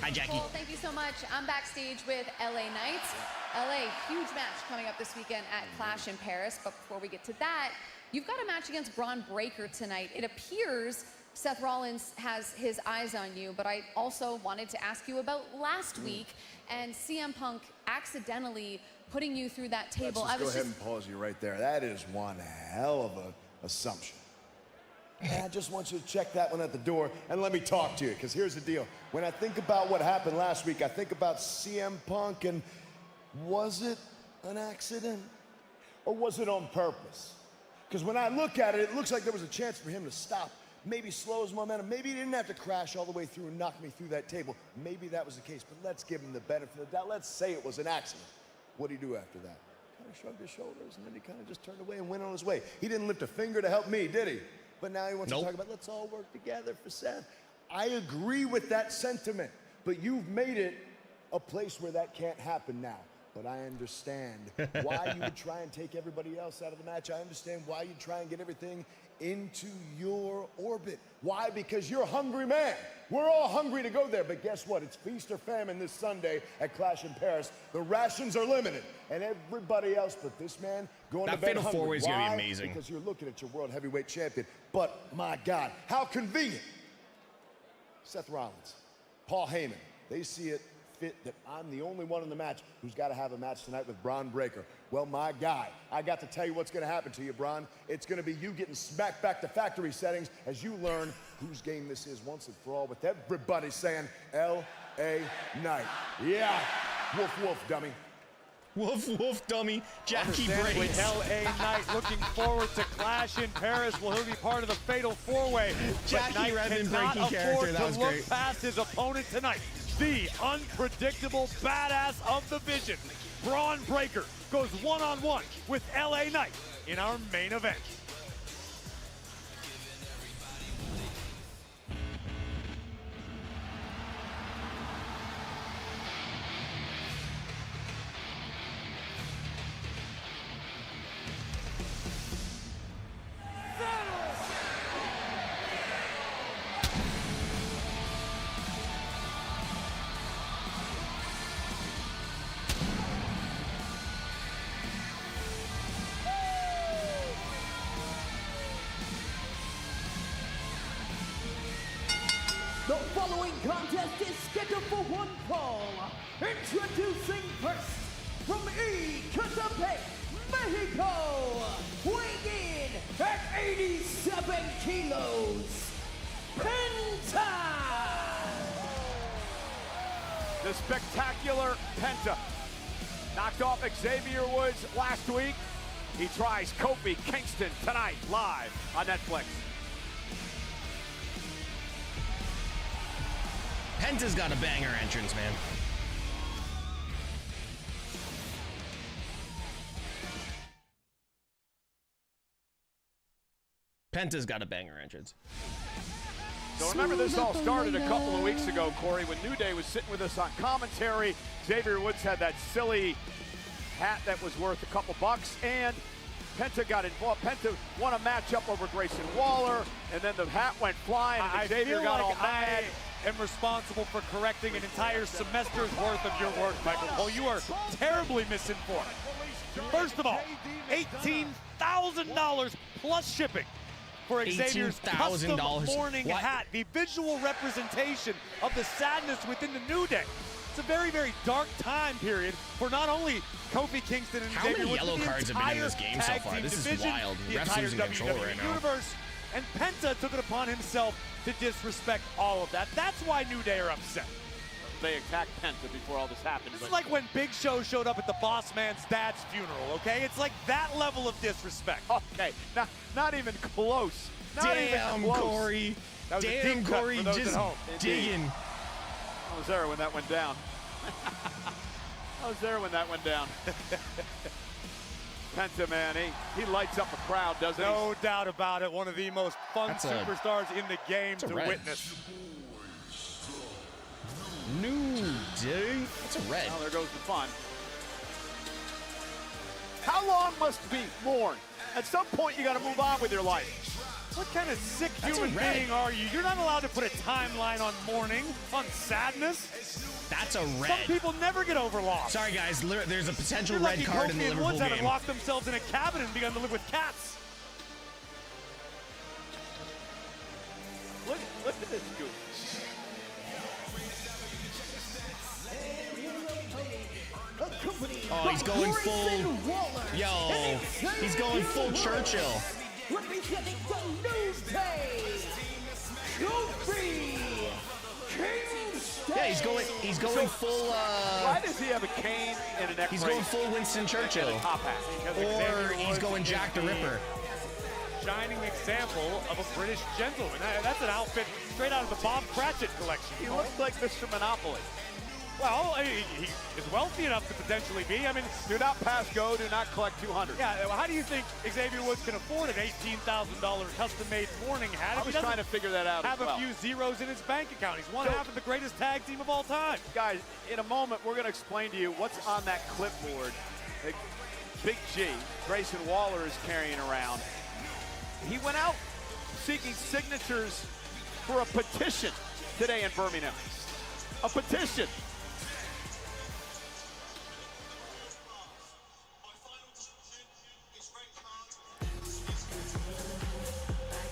Hi, Jackie. Well, thank you so much. I'm backstage with LA Knights. LA, huge match coming up this weekend at Clash in Paris. But before we get to that, you've got a match against Braun Breaker tonight. It appears Seth Rollins has his eyes on you, but I also wanted to ask you about last week and CM Punk accidentally putting you through that table. Let's just go ahead and pause you right there. That is one hell of an assumption. And I just want you to check that one at the door and let me talk to you, because here's the deal. When I think about what happened last week, I think about CM Punk, and was it an accident or was it on purpose? Because when I look at it, it looks like there was a chance for him to stop, maybe slow his momentum, maybe he didn't have to crash all the way through and knock me through that table. Maybe that was the case, but let's give him the benefit of the doubt. Let's say it was an accident. What did he do after that? Kind of shrugged his shoulders, and then he kind of just turned away and went on his way. He didn't lift a finger to help me, did he? But now he wants to talk about, let's all work together for Seth. I agree with that sentiment, but you've made it a place where that can't happen now. But I understand why you would try and take everybody else out of the match. I understand why you try and get everything into your orbit. Why? Because you're a hungry man. We're all hungry to go there, but guess what? It's feast or famine this Sunday at Clash in Paris. The rations are limited, and everybody else but this man going to bed hungry. That fatal four-way is going to be amazing. Because you're looking at your world heavyweight champion. But my God, how convenient. Seth Rollins, Paul Heyman, they see it fit that I'm the only one in the match who's got to have a match tonight with Braun Breaker. Well, my guy, I got to tell you what's going to happen to you, Braun. It's going to be you getting smacked back to factory settings as you learn whose game this is once and for all, with everybody saying L.A. Knight. Yeah, woof, woof, dummy. Woof, woof, dummy. Jackie Understandably, Brace. L.A. Knight looking forward to Clash in Paris. Will he be part of the fatal four-way? Jackie Redmond breaking afford character. That was to look great. past his opponent tonight. The unpredictable badass of the Vision, Braun Breaker, goes one-on-one with L.A. Knight in our main event. The following contest is scheduled for one fall. Introducing first, from Ecatepec, Mexico, weighing in at 87 kilos, Penta! The spectacular Penta knocked off Xavier Woods last week. He tries Kofi Kingston tonight, live on Netflix. Penta's got a banger entrance, man. Penta's got a banger entrance. So remember, this all started a couple of weeks ago, Corey, when New Day was sitting with us on commentary. Xavier Woods had that silly hat that was worth a couple bucks, and Penta got involved. Penta won a matchup over Grayson Waller, and then the hat went flying, and Xavier got all mad. I am responsible for correcting an entire semester's worth of your work, Michael Cole. You are terribly misinformed. First of all, $18,000 plus shipping for Xavier's custom morning hat. The visual representation of the sadness within the New Day. It's a very, very dark time period for not only Kofi Kingston and How Xavier many Woods, yellow cards have been in this game so far? This is wild. The Ref's entire losing control WWE right now. universe. And Penta took it upon himself to disrespect all of that. That's why New Day are upset. They attacked Penta before all this happened. This is like when Big Show showed up at the boss man's dad's funeral, okay? It's like that level of disrespect. Okay, not even close. Not even close. Corey. That was a Damn, deep cut Corey, for those just at home. digging. I was there when that went down. I was there when that went down. Penta, man, he lights up a crowd, doesn't he? No doubt about it. One of the most fun superstars in the game to witness. New Day. That's a red. Well, there goes the fun. How long must be mourn? At some point, you got to move on with your life. What kind of sick human being are you? You're not allowed to put a timeline on mourning, on sadness. That's a red. Some people never get over loss. Sorry, guys. There's a potential You're red lucky card Kofi in the and Liverpool Woods had game. to lock themselves in a cabin and begun to live with cats. Oh, he's going full. Yo, he's going full Churchill. Representing the New Day, Kofi Kingston. Yeah, he's going full. Why does he have a cane and an neck He's brace? going full Winston Churchill. Top hat. Or he's going Jack the Ripper. Shining example of a British gentleman. That's an outfit straight out of the Bob Cratchit collection. He looks like Mr. Monopoly. Well, he is wealthy enough to potentially be. I mean, Do not pass go, do not collect 200. yeah, how do you think Xavier Woods can afford an $18,000 custom-made morning hat? I was trying to figure that out Have as well. a few zeros in his bank account. He's one half of the greatest tag team of all time. Guys, in a moment, we're going to explain to you what's on that clipboard that Big G, Grayson Waller, is carrying around. He went out seeking signatures for a petition today in Birmingham. A petition.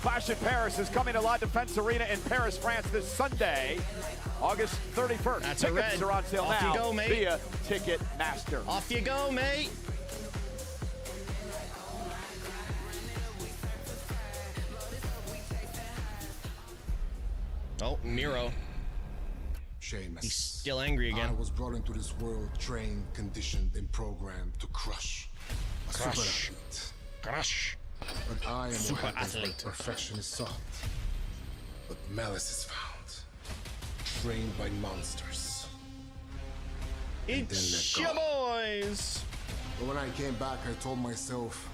Clash in Paris is coming to La Defense Arena in Paris, France this Sunday, August 31st. That's Tickets a red. are on sale Off now you go, mate. via Ticketmaster. Off you go, mate. Oh, Miro. Sheamus. He's still angry again. I was brought into this world trained, conditioned, and programmed to crush. A super athlete. Crush. But I am Super what happens when athlete. perfection is sought. But malice is found. Trained by monsters. It's then your let go. boys. But when I came back, I told myself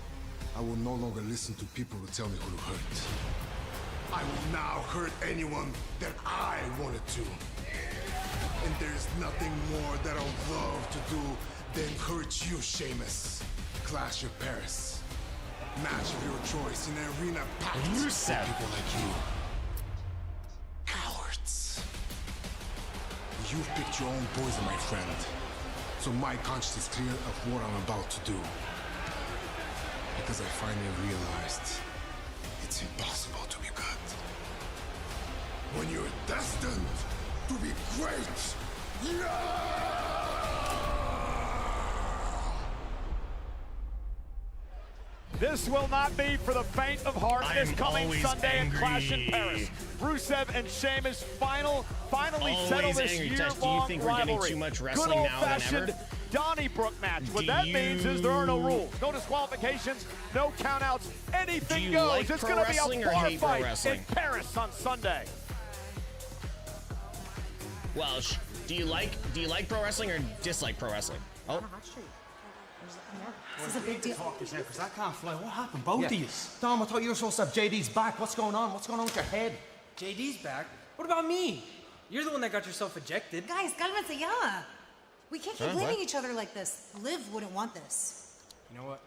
I will no longer listen to people who tell me who to hurt. I will now hurt anyone that I wanted to. And there's nothing more that I would love to do than hurt you, Sheamus. Clash of Paris. Match of your choice in an arena packed with Rusev. people like you. Cowards. You've picked your own poison, my friend. So my conscience is clear of what I'm about to do. Because I finally realized it's impossible to be good. When you're destined to be great. Yeah! This will not be for the faint of heart this coming always Sunday angry. in Clash in Paris. Rusev and Sheamus finally settle this angry. year-long Do you think we're getting rivalry. too much Good wrestling now than ever? old-fashioned Donnybrook match. What Do that means is there are no you- rules, no disqualifications, no countouts. Anything Do you goes. like It's pro going to be wrestling a or bar hate pro fight in wrestling? Paris on Sunday. Well, do you like pro wrestling or dislike pro wrestling? Oh, This is a big deal. I can't fly. What happened? Both of you. Dom, I thought you were supposed to have JD's back. What's going on? What's going on with your head? JD's back. What about me? You're the one that got yourself ejected. Guys, cálmense ya. We can't keep Huh? blaming What? each other like this. Liv wouldn't want this. You know what?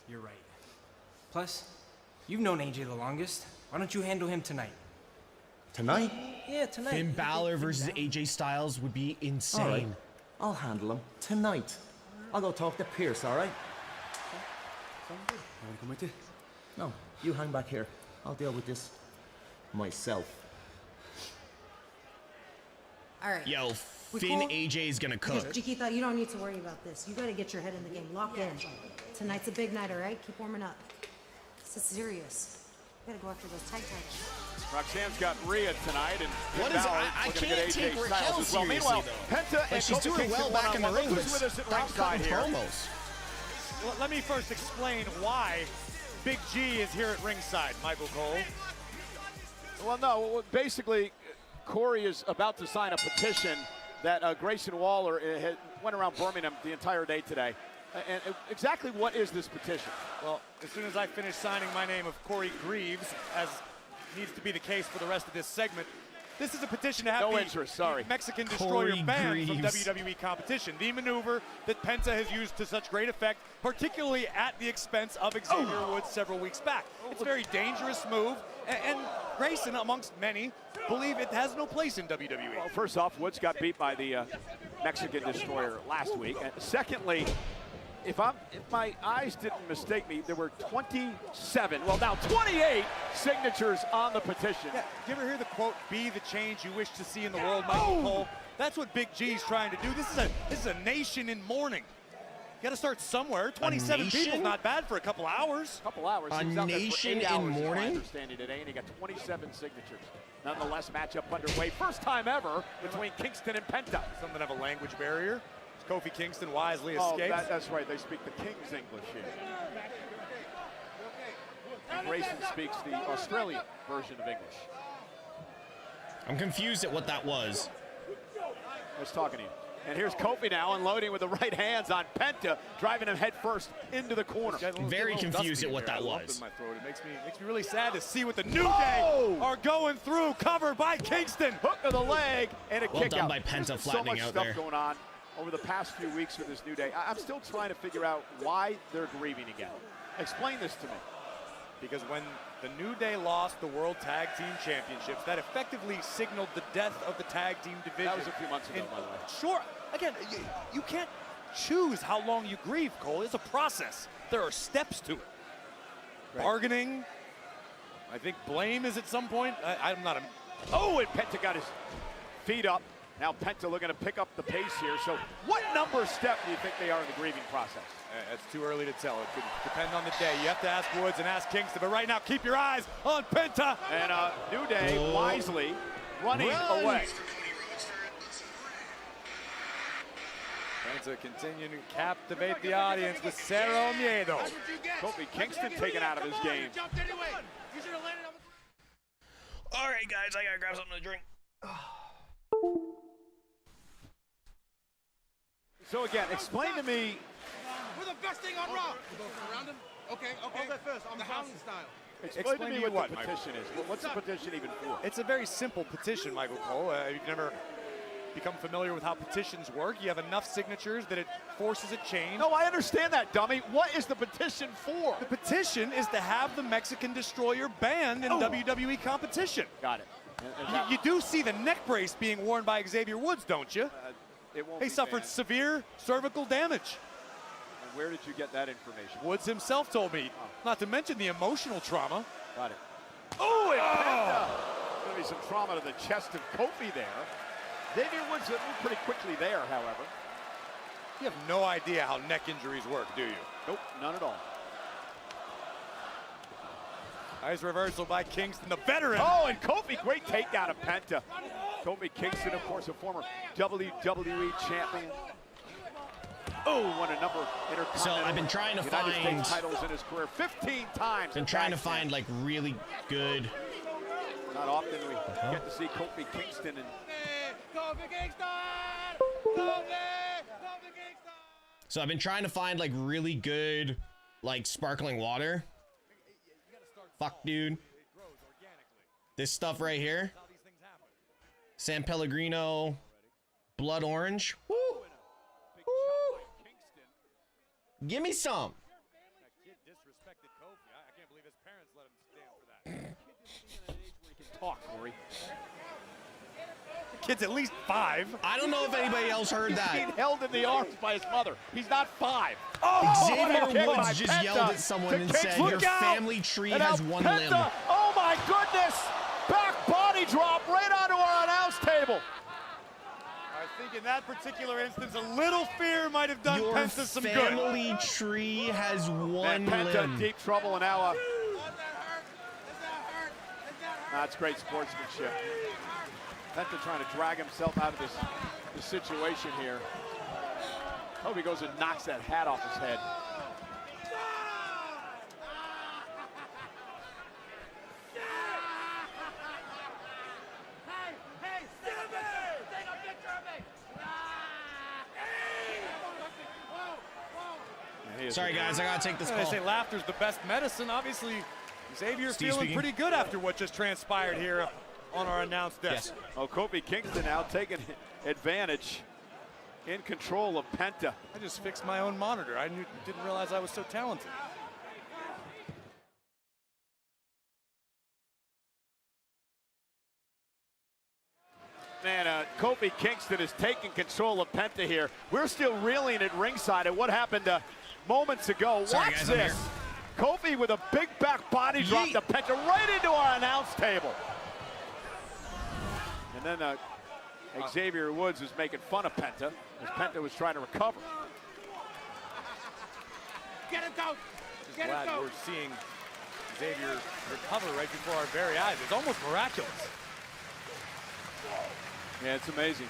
You're right. Plus, you've known AJ the longest. Why don't you handle him tonight? Tonight? Yeah, tonight. Finn Balor versus AJ Styles would be insane. All right. I'll handle him tonight. I'll go talk to Pierce, all right? Sounds good. You wanna come with you? No, you hang back here. I'll deal with this myself. All right. Yo, We Finn cool? AJ is gonna cook. Chiquita, you don't need to worry about this. You gotta get your head in the game. Lock in. Tonight's a big night, all right? Keep warming up. This is serious. You gotta go after those tight titles. Roxanne's got Rhea tonight, and What is- Balor I looking to can't get AJ take Styles Raquel as well. seriously, Meanwhile, though. Penta Like, and she's Kofi doing Kingston well back in the one-on-one. ring, Look but who's with us at stop ringside cutting here. promos. Well, let me first explain why Big G is here at ringside, Michael Cole. Well, no, basically, Corey is about to sign a petition that Grayson Waller went around Birmingham the entire day today. And exactly what is this petition? Well, as soon as I finish signing my name of Corey Greaves, as needs to be the case for the rest of this segment, this is a petition to have No the interest, sorry. Mexican Corey Destroyer banned from Greaves. WWE competition. The maneuver that Penta has used to such great effect, particularly at the expense of Xavier Woods several weeks back. It's a very dangerous move, and Grayson, amongst many, believe it has no place in WWE. Well, first off, Woods got beat by the Mexican Destroyer last week. And secondly, if my eyes didn't mistake me, there were 27, well now 28 signatures on the petition. Yeah, you ever hear the quote, "Be the change you wish to see in the world," Michael Cole? That's what Big G's trying to do. This is a nation in mourning. You got to start somewhere. 27 people, not bad for a couple hours. Couple hours. A nation in mourning? Understanding today, and he got 27 signatures. Nonetheless, matchup underway. First time ever between Kingston and Penta. Something of a language barrier. Kofi Kingston wisely escapes. Oh, that's right. They speak the King's English here. And Grayson speaks the Australian version of English. I'm confused at what that was. Let's talk to you. And here's Kofi now unloading with the right hands on Penta, driving him head first into the corner. Very confused at what that was. My throat. It makes me really sad to see what the New Day are going through. Covered by Kingston. Hook to the leg and a kick out. Well done by Penta, flattening out there. So much stuff going on over the past few weeks with this New Day. I'm still trying to figure out why they're grieving again. Explain this to me. Because when the New Day lost the World Tag Team Championships, that effectively signaled the death of the tag team division. That was a few months ago, by the way. Sure. Again, you can't choose how long you grieve, Cole. It's a process. There are steps to it. Right. Bargaining. I think blame is at some point. I'm not a... Oh, and Penta got his feet up. Now Penta looking to pick up the pace here. So what number step do you think they are in the grieving process? It's too early to tell. It could depend on the day. You have to ask Woods and ask Kingston, but right now, keep your eyes on Penta. And New Day wisely running away. Penta continuing to captivate the audience with Cero Miedo. Kofi Kingston taken out of his game. All right, guys, I gotta grab something to drink. So again, explain to me. We're the best thing on Raw. Around him. Okay. I'll go first. I'm the Hound style. Explain to me what the petition is. What's the petition even for? It's a very simple petition, Michael Cole. You've never become familiar with how petitions work. You have enough signatures that it forces a change. No, I understand that, dummy. What is the petition for? The petition is to have the Mexican Destroyer banned in WWE competition. Got it. You do see the neck brace being worn by Xavier Woods, don't you? He suffered severe cervical damage. And where did you get that information? Woods himself told me, not to mention the emotional trauma. Got it. Oh, Penta! Going to be some trauma to the chest of Kofi there. Xavier Woods moved pretty quickly there, however. You have no idea how neck injuries work, do you? Nope, none at all. Nice reversal by Kingston, the veteran. Oh, and Kofi, great takedown of Penta. Kofi Kingston, of course, a former WWE champion. Oh, won a number of intercontinental So I've been trying to United find States titles in his career 15 times. Been trying to find like really good. Not often we get to see Kofi Kingston and So I've been trying to find like really good like sparkling water. Fuck, dude. This stuff right here. San Pellegrino Blood Orange. Woo! Woo! Give me some. That kid disrespected Kofi. I can't believe his parents let him stand for that. Talk, Corey. The kid's at least 5. I don't know if anybody else heard that. He's being held in the arms by his mother. He's not 5. Xavier Woods just yelled at someone and said, "Your family tree has one limb." Oh my goodness! Back body drop right onto our announce table. I think in that particular instance, a little fear might have done Your Penta some good. family tree has one Penta limb. in deep trouble, and now that's great sportsmanship. Penta trying to drag himself out of this situation here. Kofi goes and knocks that hat off his head. Sorry, guys, I gotta take this call. They say laughter's the best medicine. Obviously, Xavier's feeling pretty good after what just transpired here on our announced desk. Yes. Oh, Kofi Kingston now taking advantage, in control of Penta. I just fixed my own monitor. I didn't realize I was so talented. Man, Kofi Kingston is taking control of Penta here. We're still reeling at ringside at what happened to moments ago. Sorry, Watch guys, I'm this. Kofi with a big back body drop to Penta right into our announce table. And then Xavier Woods was making fun of Penta as Penta was trying to recover. Get him, coach. Just Get him, glad coach. we're seeing Xavier recover right before our very eyes. It's almost miraculous. Yeah, it's amazing.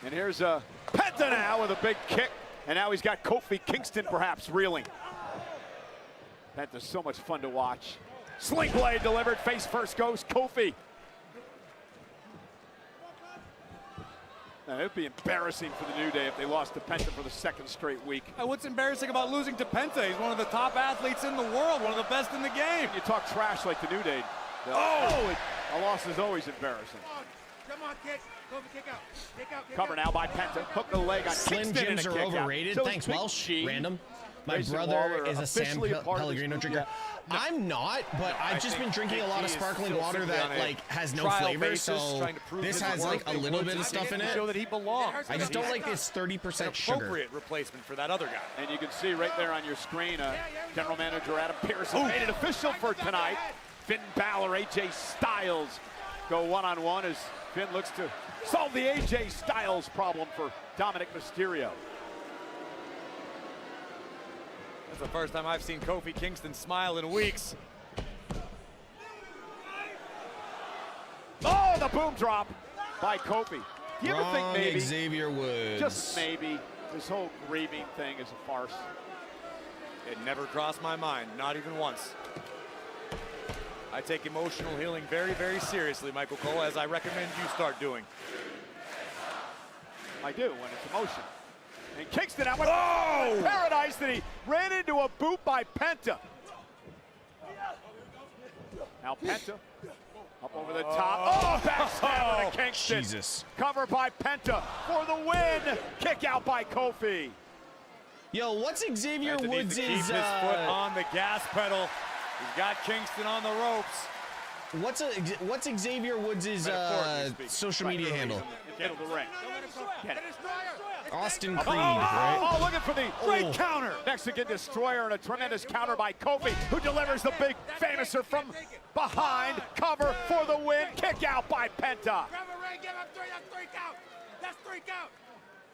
And here's Penta now with a big kick. And now he's got Kofi Kingston perhaps reeling. Penta's so much fun to watch. Sling blade delivered, face first goes Kofi. Now, it would be embarrassing for the New Day if they lost to Penta for the second straight week. What's embarrassing about losing to Penta? He's one of the top athletes in the world, one of the best in the game. You talk trash like the New Day. A loss is always embarrassing. Come on, kid. Kofi, kick out. Kick out, kick Cover out. now by Penta. Hook the leg on Slim Kingston and Jims a are kick out. overrated. So Thanks, Big Welsh. G, Random. My Grayson brother Waller is a San officially a part of this Pellegrino group. drinker. I'm not, but I've just been drinking a lot of sparkling water that like has no flavor. So this has like a little bit of stuff in it. Show that he belongs. I just don't like this 30% sugar. Appropriate replacement for that other guy. And you can see right there on your screen, General Manager Adam Pearson made it official for tonight. Finn Balor, AJ Styles go one-on-one as Finn looks to solve the AJ Styles problem for Dominic Mysterio. That's the first time I've seen Kofi Kingston smile in weeks. Oh, the boom drop by Kofi. Do you ever think Wrong maybe, Xavier Woods. just maybe, this whole grieving thing is a farce? It never crossed my mind, not even once. I take emotional healing very, very seriously, Michael Cole, as I recommend you start doing. I do when it's emotion. And Kingston out with Paradise that he ran into a boot by Penta. Now Penta up over the top. Oh, backstab to Kingston. Jesus. Cover by Penta for the win. Kick out by Kofi. Yo, what's Xavier Penta needs Woods' to keep his foot on the gas pedal. He's got Kingston on the ropes. What's Xavier Woods' social media handle? Middle of the ring. Get it. Austin Creed, right? Oh, looking for the great counter. Mexican Destroyer and a tremendous counter by Kofi, who delivers the big famouser from behind. Cover for the win. Kick out by Penta. Grab a ring, give him three. That's three count. That's three count.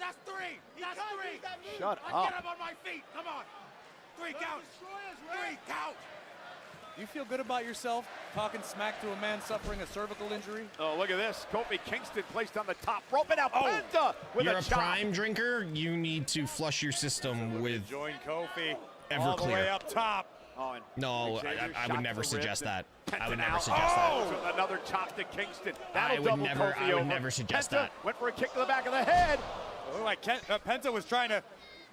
That's three. That's three. Shut I'll up. get him on my feet. Come on. Three count. Three count. Do you feel good about yourself talking smack to a man suffering a cervical injury? Oh, look at this. Kofi Kingston placed on the top rope, and now Penta with You're a a chop. prime drinker. You need to flush your system with Join Kofi all the Everclear. way up top. Oh, and No, Xavier I shot would never to the suggest ribs, that. and I would Penta never now- suggest that. Oh, another chop to Kingston. I That'll would double never- Kofi I would over. never suggest Penta that. went for a kick to the back of the head. Oh, Penta was trying to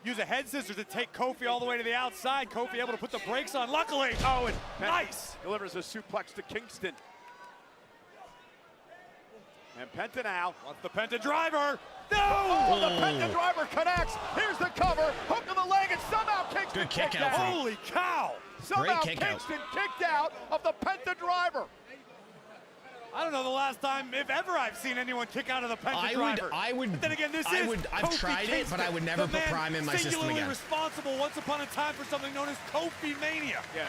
use a head scissors to take Kofi all the way to the outside. Kofi able to put the brakes on. Luckily, and Penta nice. delivers a suplex to Kingston. And Penta now wants the Penta driver. No! Oh, the Penta driver connects. Here's the cover. Hook of the leg, and somehow Kingston Good kick kicked out. Holy cow! Somehow Great kick out. Kingston kicked out of the Penta driver. I don't know the last time, if ever, I've seen anyone kick out of the Penta driver. But then again, this I've Kofi tried it, Kingston, but I would never the put man Prime in my system singularly again. responsible once upon a time for something known as Kofi Mania. Yeah,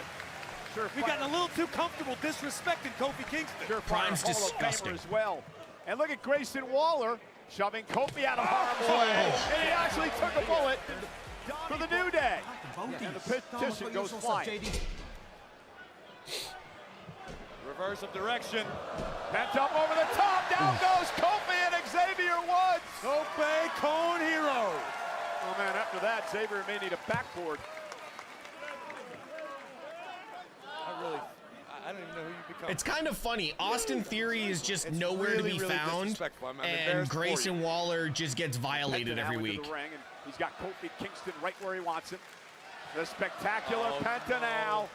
sure. We've gotten a little too comfortable disrespecting Kofi Kingston. Surefire Prime's Hall of Famer disgusting. as well. And look at Grayson Waller shoving Kofi out of harm's way. And he actually took a bullet for the New Day. And the petition goes flying. Reverse of direction. Pent up over the top. Down goes Kofi and Xavier Woods. Kofi Cone Hero. Oh man, after that, Xavier may need a backboard. I don't even know who you become. It's kind of funny. Austin Theory is just It's nowhere really, to be really found, disrespectful. I'm and embarrassed for Grayson you. Waller just gets violated Penta now every into week. the ring, and he's got Kofi Kingston right where he wants him. The spectacular Penta now.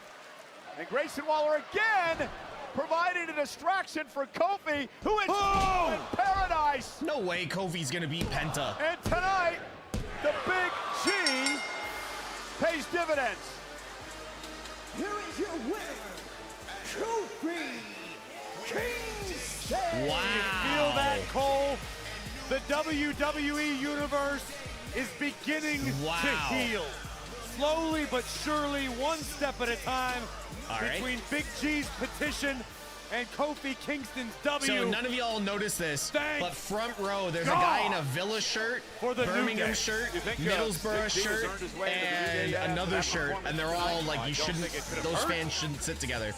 And Grayson Waller again providing a distraction for Kofi, who is in paradise. No way Kofi's gonna beat Penta. And tonight, the Big G pays dividends. Here is your winner, Kofi Kingston. Wow. Feel that, Cole? The WWE Universe is beginning Wow. to heal. Slowly but surely, one step at a time, between Big G's petition and Kofi Kingston's W. So none of y'all noticed this, but front row, there's God. a guy in a Villa shirt, For the New Birmingham Day. shirt, You think, Middlesbrough Big G has shirt, earned his way into the New and Day another that shirt, and they're performance all tonight? like, I you don't shouldn't, think it could have those hurt. fans shouldn't sit together.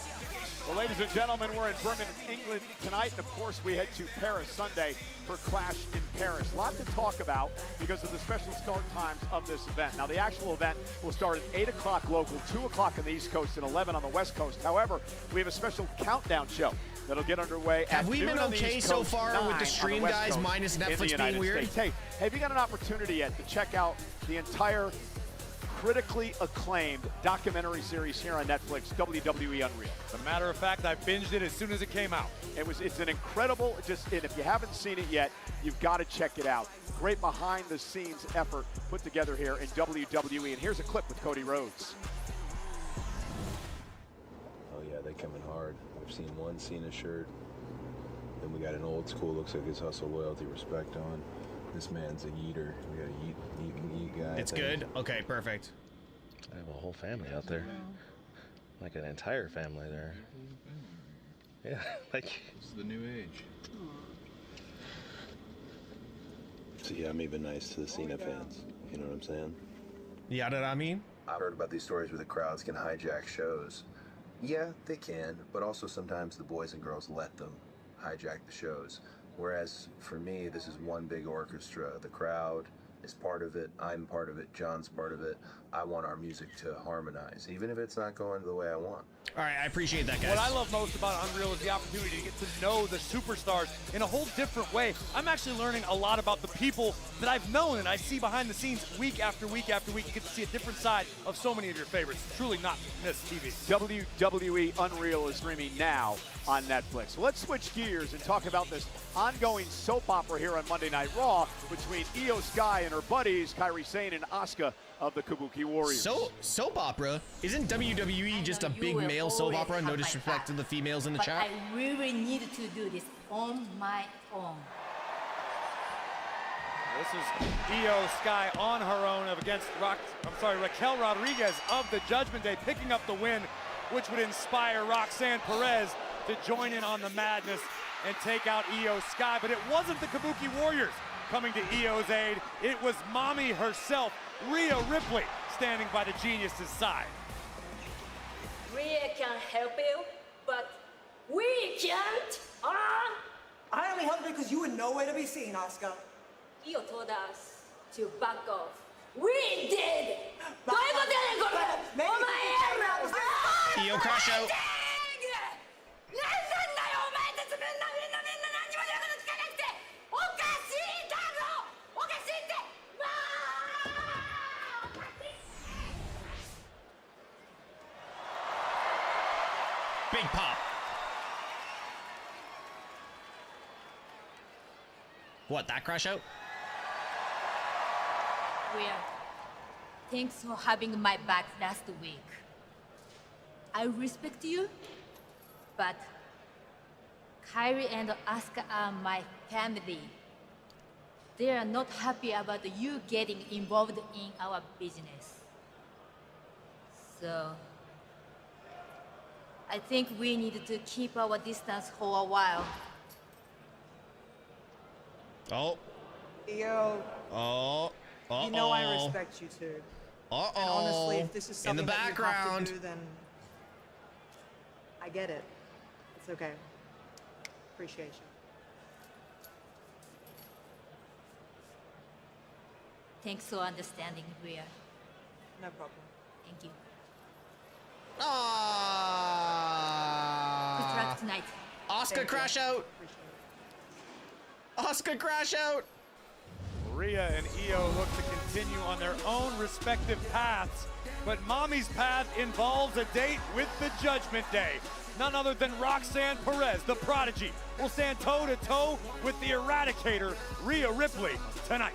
Well, ladies and gentlemen, we're in Birmingham, England tonight, and of course we head to Paris Sunday for Clash in Paris. A lot to talk about because of the special start times of this event. Now, the actual event will start at 8 o'clock local, 2 o'clock on the East Coast, and 11 on the West Coast. However, we have a special countdown show that'll get underway Have at we noon been on the okay East so Coast, far 9 with the on stream, West guys, Coast minus in the Netflix United being weird? States. Hey, have you got an opportunity yet to check out the entire critically acclaimed documentary series here on Netflix, WWE Unreal? As a matter of fact, I binged it as soon as it came out. It's an incredible, and if you haven't seen it yet, you've got to check it out. Great behind the scenes effort put together here in WWE. And here's a clip with Cody Rhodes. Oh yeah, they coming hard. We've seen one Cena shirt. Then we got an old school, looks like his hustle, loyalty, respect on. This man's a yeeter. We got a yeet guy. It's good? Okay, perfect. I have a whole family out there. Like an entire family there. Yeah, like... It's the new age. See, I'm even nice to the Cena fans. You know what I'm saying? Yeah, know what I mean? I've heard about these stories where the crowds can hijack shows. Yeah, they can, but also sometimes the boys and girls let them hijack the shows. Whereas for me, this is one big orchestra. The crowd is part of it. I'm part of it. John's part of it. I want our music to harmonize, even if it's not going the way I want. All right, I appreciate that, guys. What I love most about Unreal is the opportunity to get to know the superstars in a whole different way. I'm actually learning a lot about the people that I've known and I see behind the scenes week after week after week. You get to see a different side of so many of your favorites. Truly not miss TV. WWE Unreal is streaming now on Netflix. Let's switch gears and talk about this ongoing soap opera here on Monday Night Raw between Io Sky and her buddies, Kairi Sane and Asuka of the Kabuki Warriors. Soap opera? Isn't WWE just a big male soap opera? No disrespect to the females in the chat. I really need to do this on my own. This is Io Sky on her own against Raquel Rodriguez of the Judgment Day, picking up the win, which would inspire Roxanne Perez to join in on the madness and take out Io Sky. But it wasn't the Kabuki Warriors coming to Io's aid. It was mommy herself, Rhea Ripley, standing by the genius's side. Rhea can help you, but we can't. I only helped because you were nowhere to be seen, Asuka. Io told us to back off. We did. Io crash out. Big pop. What, that crash out? Rhea, thanks for having my back last week. I respect you, but Kairi and Asuka are my family. They are not happy about you getting involved in our business. So, I think we need to keep our distance for a while. Oh. Io. Oh. Uh-oh. You know I respect you too. Uh-oh. And honestly, if this is In the something that you have background. to do, then I get it. It's okay. Appreciate you. Thanks for understanding, Rhea. No problem. Thank you. Ah. Good luck tonight. Asuka crash out. Asuka crash out. Rhea and Io look to continue on their own respective paths, but Mommy's path involves a date with the Judgment Day. None other than Roxanne Perez, the prodigy, will stand toe-to-toe with the Eradicator, Rhea Ripley, tonight.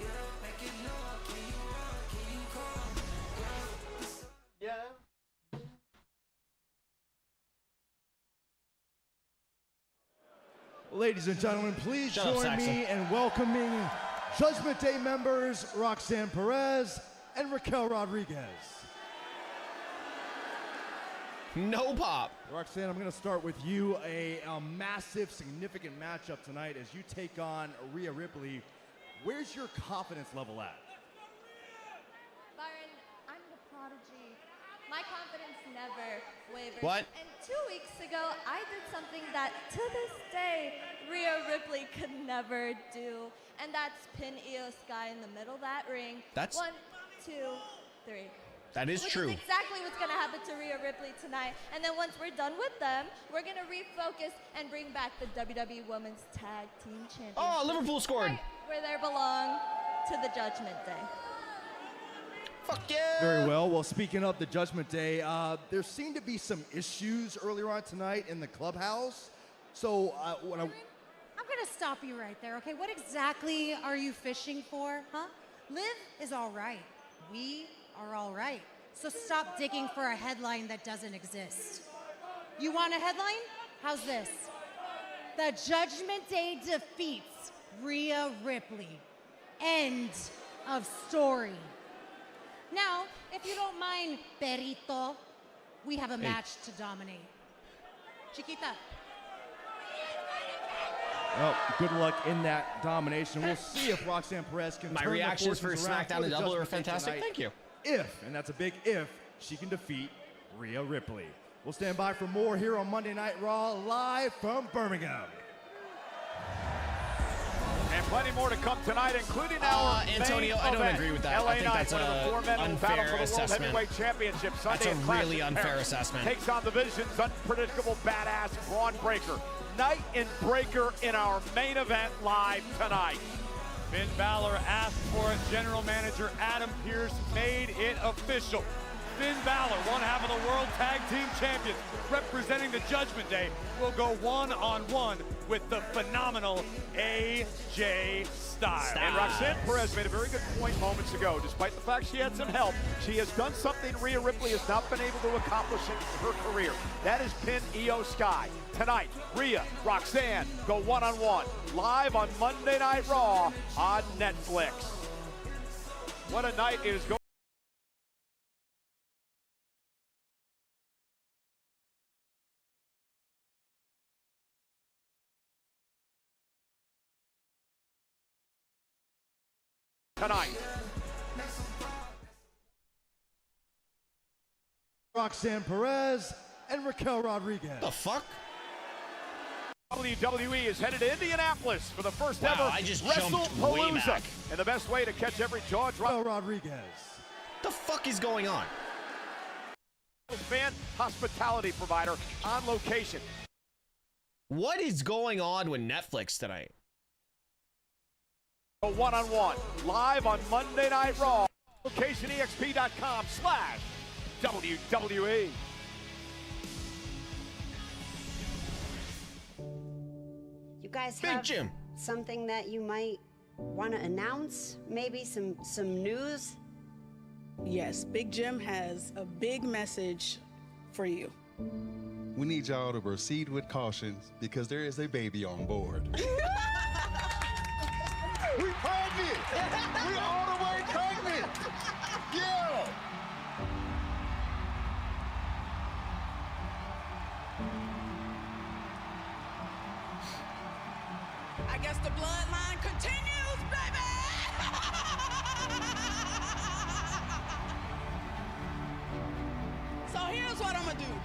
Ladies and gentlemen, please Shut up, join Saxon. me in welcoming Judgment Day members Roxanne Perez and Raquel Rodriguez. No pop. Roxanne, I'm going to start with you. A massive, significant matchup tonight as you take on Rhea Ripley. Where's your confidence level at? Byron, I'm the prodigy. My confidence never wavers. What? And 2 weeks ago, I did something that, to this day, Rhea Ripley could never do. And that's pin Io Sky in the middle of that ring. That's... 1, 2, 3. That is true. Which is exactly what's going to happen to Rhea Ripley tonight. And then once we're done with them, we're going to refocus and bring back the WWE Women's Tag Team Championship. Oh, Liverpool scored. Right where they belong, to the Judgment Day. Fuck yeah. Very well. Well, speaking of the Judgment Day, there seemed to be some issues earlier on tonight in the clubhouse. So when I'm going to stop you right there, okay? What exactly are you fishing for, huh? Liv is all right. We are all right. So stop digging for a headline that doesn't exist. You want a headline? How's this? The Judgment Day defeats Rhea Ripley. End of story. Now, if you don't mind, Perito, we have a match to dominate. Chiquita. Well, good luck in that domination. We'll see if Roxanne Perez can My turn the reactions for fortunes around SmackDown and the Double are Judgment Day fantastic. tonight. Thank you. If, and that's a big if, she can defeat Rhea Ripley. We'll stand by for more here on Monday Night Raw, live from Birmingham. And plenty more to come tonight, including our Antonio, main I don't event. agree with that. LA I think Knight, that's one of the 4 men who unfair battle for the World assessment. Heavyweight Championship Sunday That's a at Clash really of unfair Paris. assessment. Takes on the Vision's unpredictable badass Braun Breaker. Knight and Breaker in our main event live tonight. Finn Balor asked for it. General Manager Adam Pearce made it official. Finn Balor, one half of the World Tag Team Champions, representing the Judgment Day, will go one-on-one with the phenomenal AJ Styles. And Roxanne Perez made a very good point moments ago. Despite the fact she had some help, she has done something Rhea Ripley has not been able to accomplish in her career. That is pin Io Sky. Tonight, Rhea, Roxanne go one-on-one. Live on Monday Night Raw on Netflix. What a night it is going. Tonight. Roxanne Perez and Raquel Rodriguez. The fuck? WWE is headed to Indianapolis for the first Wow, ever I just jumped way WrestlePalooza. back. And the best way to catch every jaw drop. Rodriguez. The fuck is going on? Fan hospitality provider on location. What is going on with Netflix tonight? One-on-one, live on Monday Night Raw. LocationEXP.com/WWE. You guys Big have Jim. something that you might want to announce? Maybe some news? Yes, Big Jim has a big message for you. We need y'all to proceed with caution because there is a baby on board. We pregnant! We all the way pregnant! Yeah! I guess the bloodline continues, baby! So here's what I'm gonna do.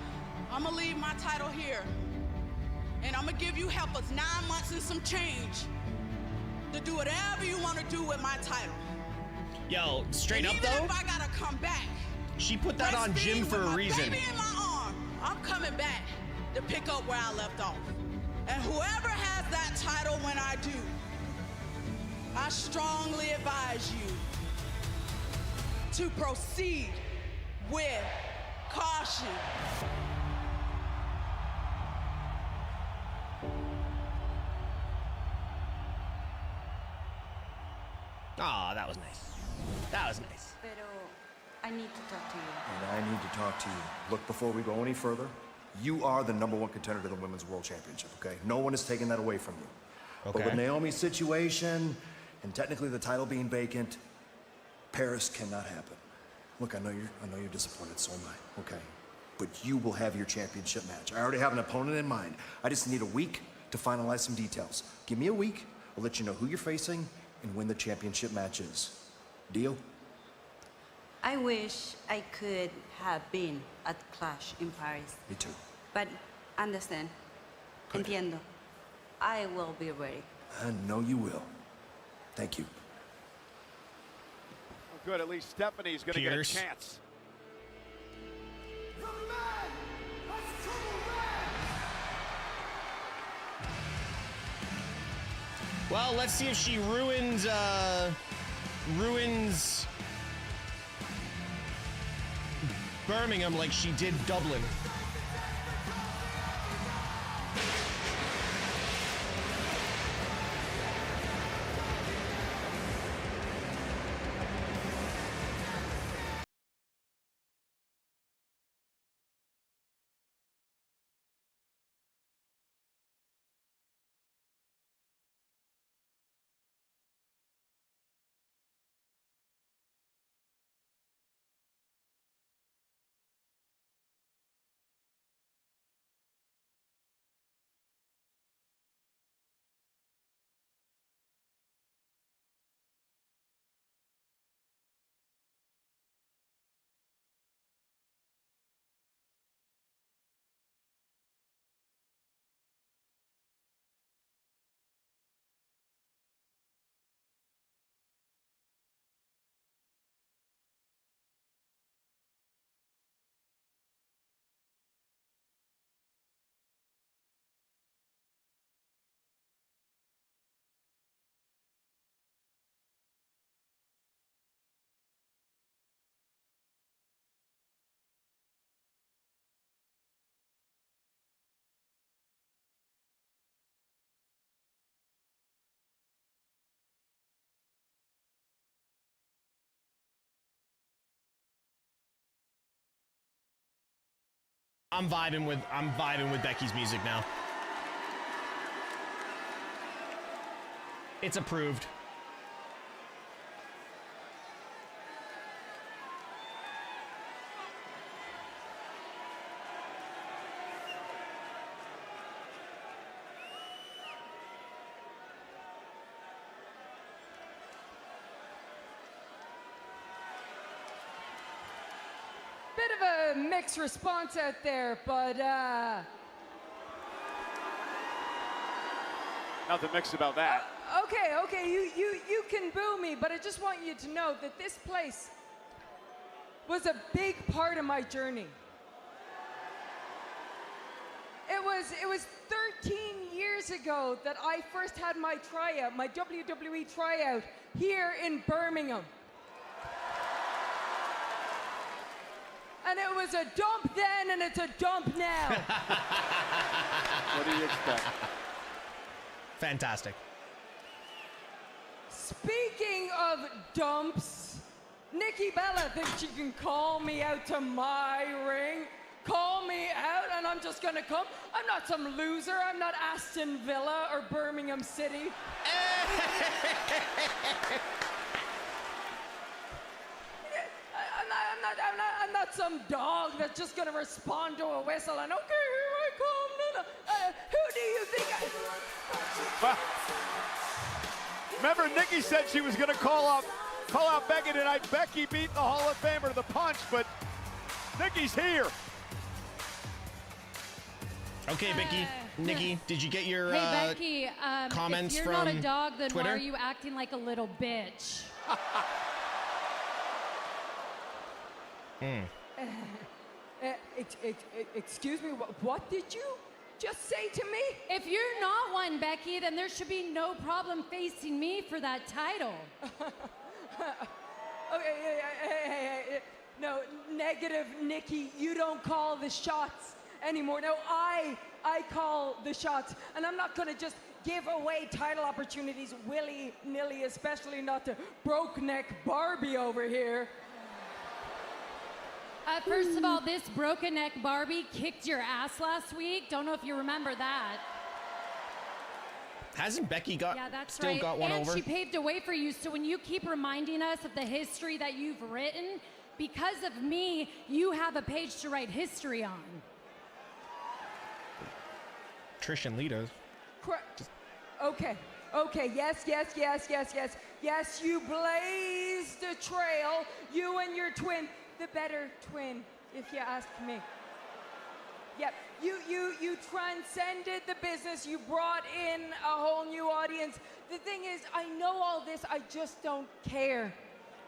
I'm gonna leave my title here. And I'm gonna give you helpers 9 months and some change to do whatever you want to do with my title. Yo, straight and up even though, if I gotta come back, she put that on Jim for a reason. baby in my arm, I'm coming back to pick up where I left off. And whoever has that title when I do, I strongly advise you to proceed with caution. Aw, that was nice. That was nice. Pero I need to talk to you. And I need to talk to you. Look, before we go any further, you are the #1 contender to the Women's World Championship, okay? No one is taking that away from you. Okay. But with Naomi's situation, And technically the title being vacant, Perez cannot happen. Look, I know you're disappointed, so am I, okay? But you will have your championship match. I already have an opponent in mind. I just need a week to finalize some details. Give me a week, I'll let you know who you're facing and when the championship match is. Deal? I wish I could have been at Clash in Paris. Me too. But understand. Good. Entiendo. I will be ready. I know you will. Thank you. Well, good, at least Stephanie's going to get a chance. Well, let's see if she ruins Birmingham like she did Dublin. I'm vibing with Becky's music now. It's approved. Bit of a mixed response out there, but Nothing mixed about that. okay, you can boo me, but I just want you to know that this place was a big part of my journey. It was 13 years ago that I first had my tryout, my WWE tryout here in Birmingham. And it was a dump then, and it's a dump now. What do you expect? Fantastic. Speaking of dumps, Nikki Bella thinks she can call me out to my ring. Call me out, and I'm just gonna come. I'm not some loser. I'm not Aston Villa or Birmingham City. I'm not some dog that's just gonna respond to a whistle and okay, here I come. No. Who do you think Well, remember, Nikki said she was gonna call out Becky tonight. Becky beat the Hall of Famer to the punch, but Nikki's here. Okay, Becky, Nikki, did you get your Hey, Becky, comments if from you're not a dog, then Twitter? why are you acting like a little bitch? Excuse me, what did you just say to me? If you're not one, Becky, then there should be no problem facing me for that title. Okay, hey, no, negative, Nikki, you don't call the shots anymore. No, I call the shots, and I'm not gonna just give away title opportunities willy-nilly, especially not to broke-neck Barbie over here. First of all, this broken neck Barbie kicked your ass last week. Don't know if you remember that. Hasn't Becky got Yeah, that's still right. got one and over? she paved a way for you. So when you keep reminding us of the history that you've written, because of me, you have a page to write history on. Trish and Lita. Okay. Yes. Yes, you blazed a trail. You and your twin, the better twin, if you ask me. Yep. You transcended the business. You brought in a whole new audience. The thing is, I know all this. I just don't care.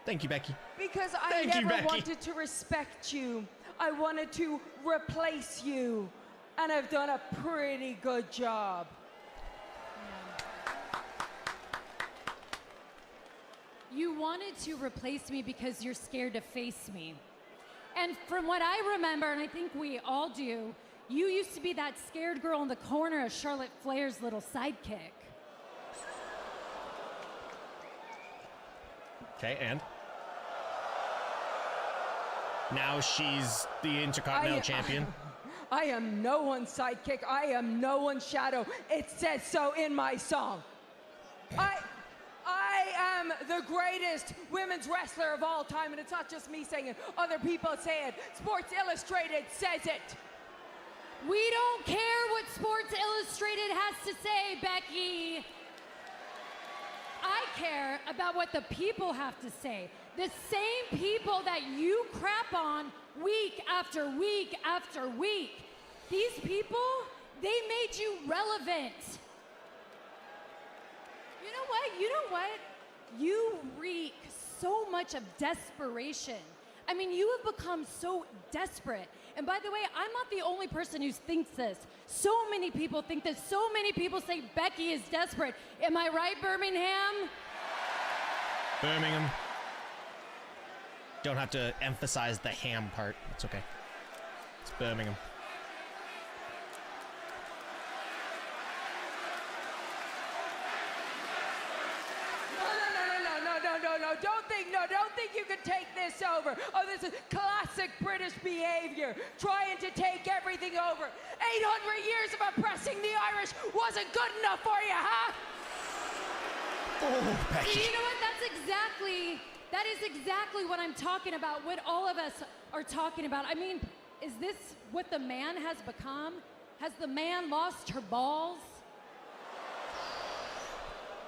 Thank you, Becky. Because I never wanted to respect you. I wanted to replace you. And I've done a pretty good job. You wanted to replace me because you're scared to face me. And from what I remember, and I think we all do, you used to be that scared girl in the corner of Charlotte Flair's little sidekick. Okay, and? Now she's the Intercontinental Champion. I am no one's sidekick. I am no one's shadow. It says so in my song. I am the greatest women's wrestler of all time, and it's not just me saying it. Other people say it. Sports Illustrated says it. We don't care what Sports Illustrated has to say, Becky. I care about what the people have to say. The same people that you crap on week after week after week. These people, they made you relevant. You know what? You reek so much of desperation. I mean, you have become so desperate. And by the way, I'm not the only person who thinks this. So many people think this. So many people say Becky is desperate. Am I right, Birmingham? Birmingham. Don't have to emphasize the ham part. It's okay. It's Birmingham. No, don't think you can take this over. Oh, this is classic British behavior, trying to take everything over. 800 years of oppressing the Irish wasn't good enough for you, huh? Oh, Becky. You know what? That is exactly what I'm talking about, what all of us are talking about. I mean, is this what the man has become? Has the man lost her balls?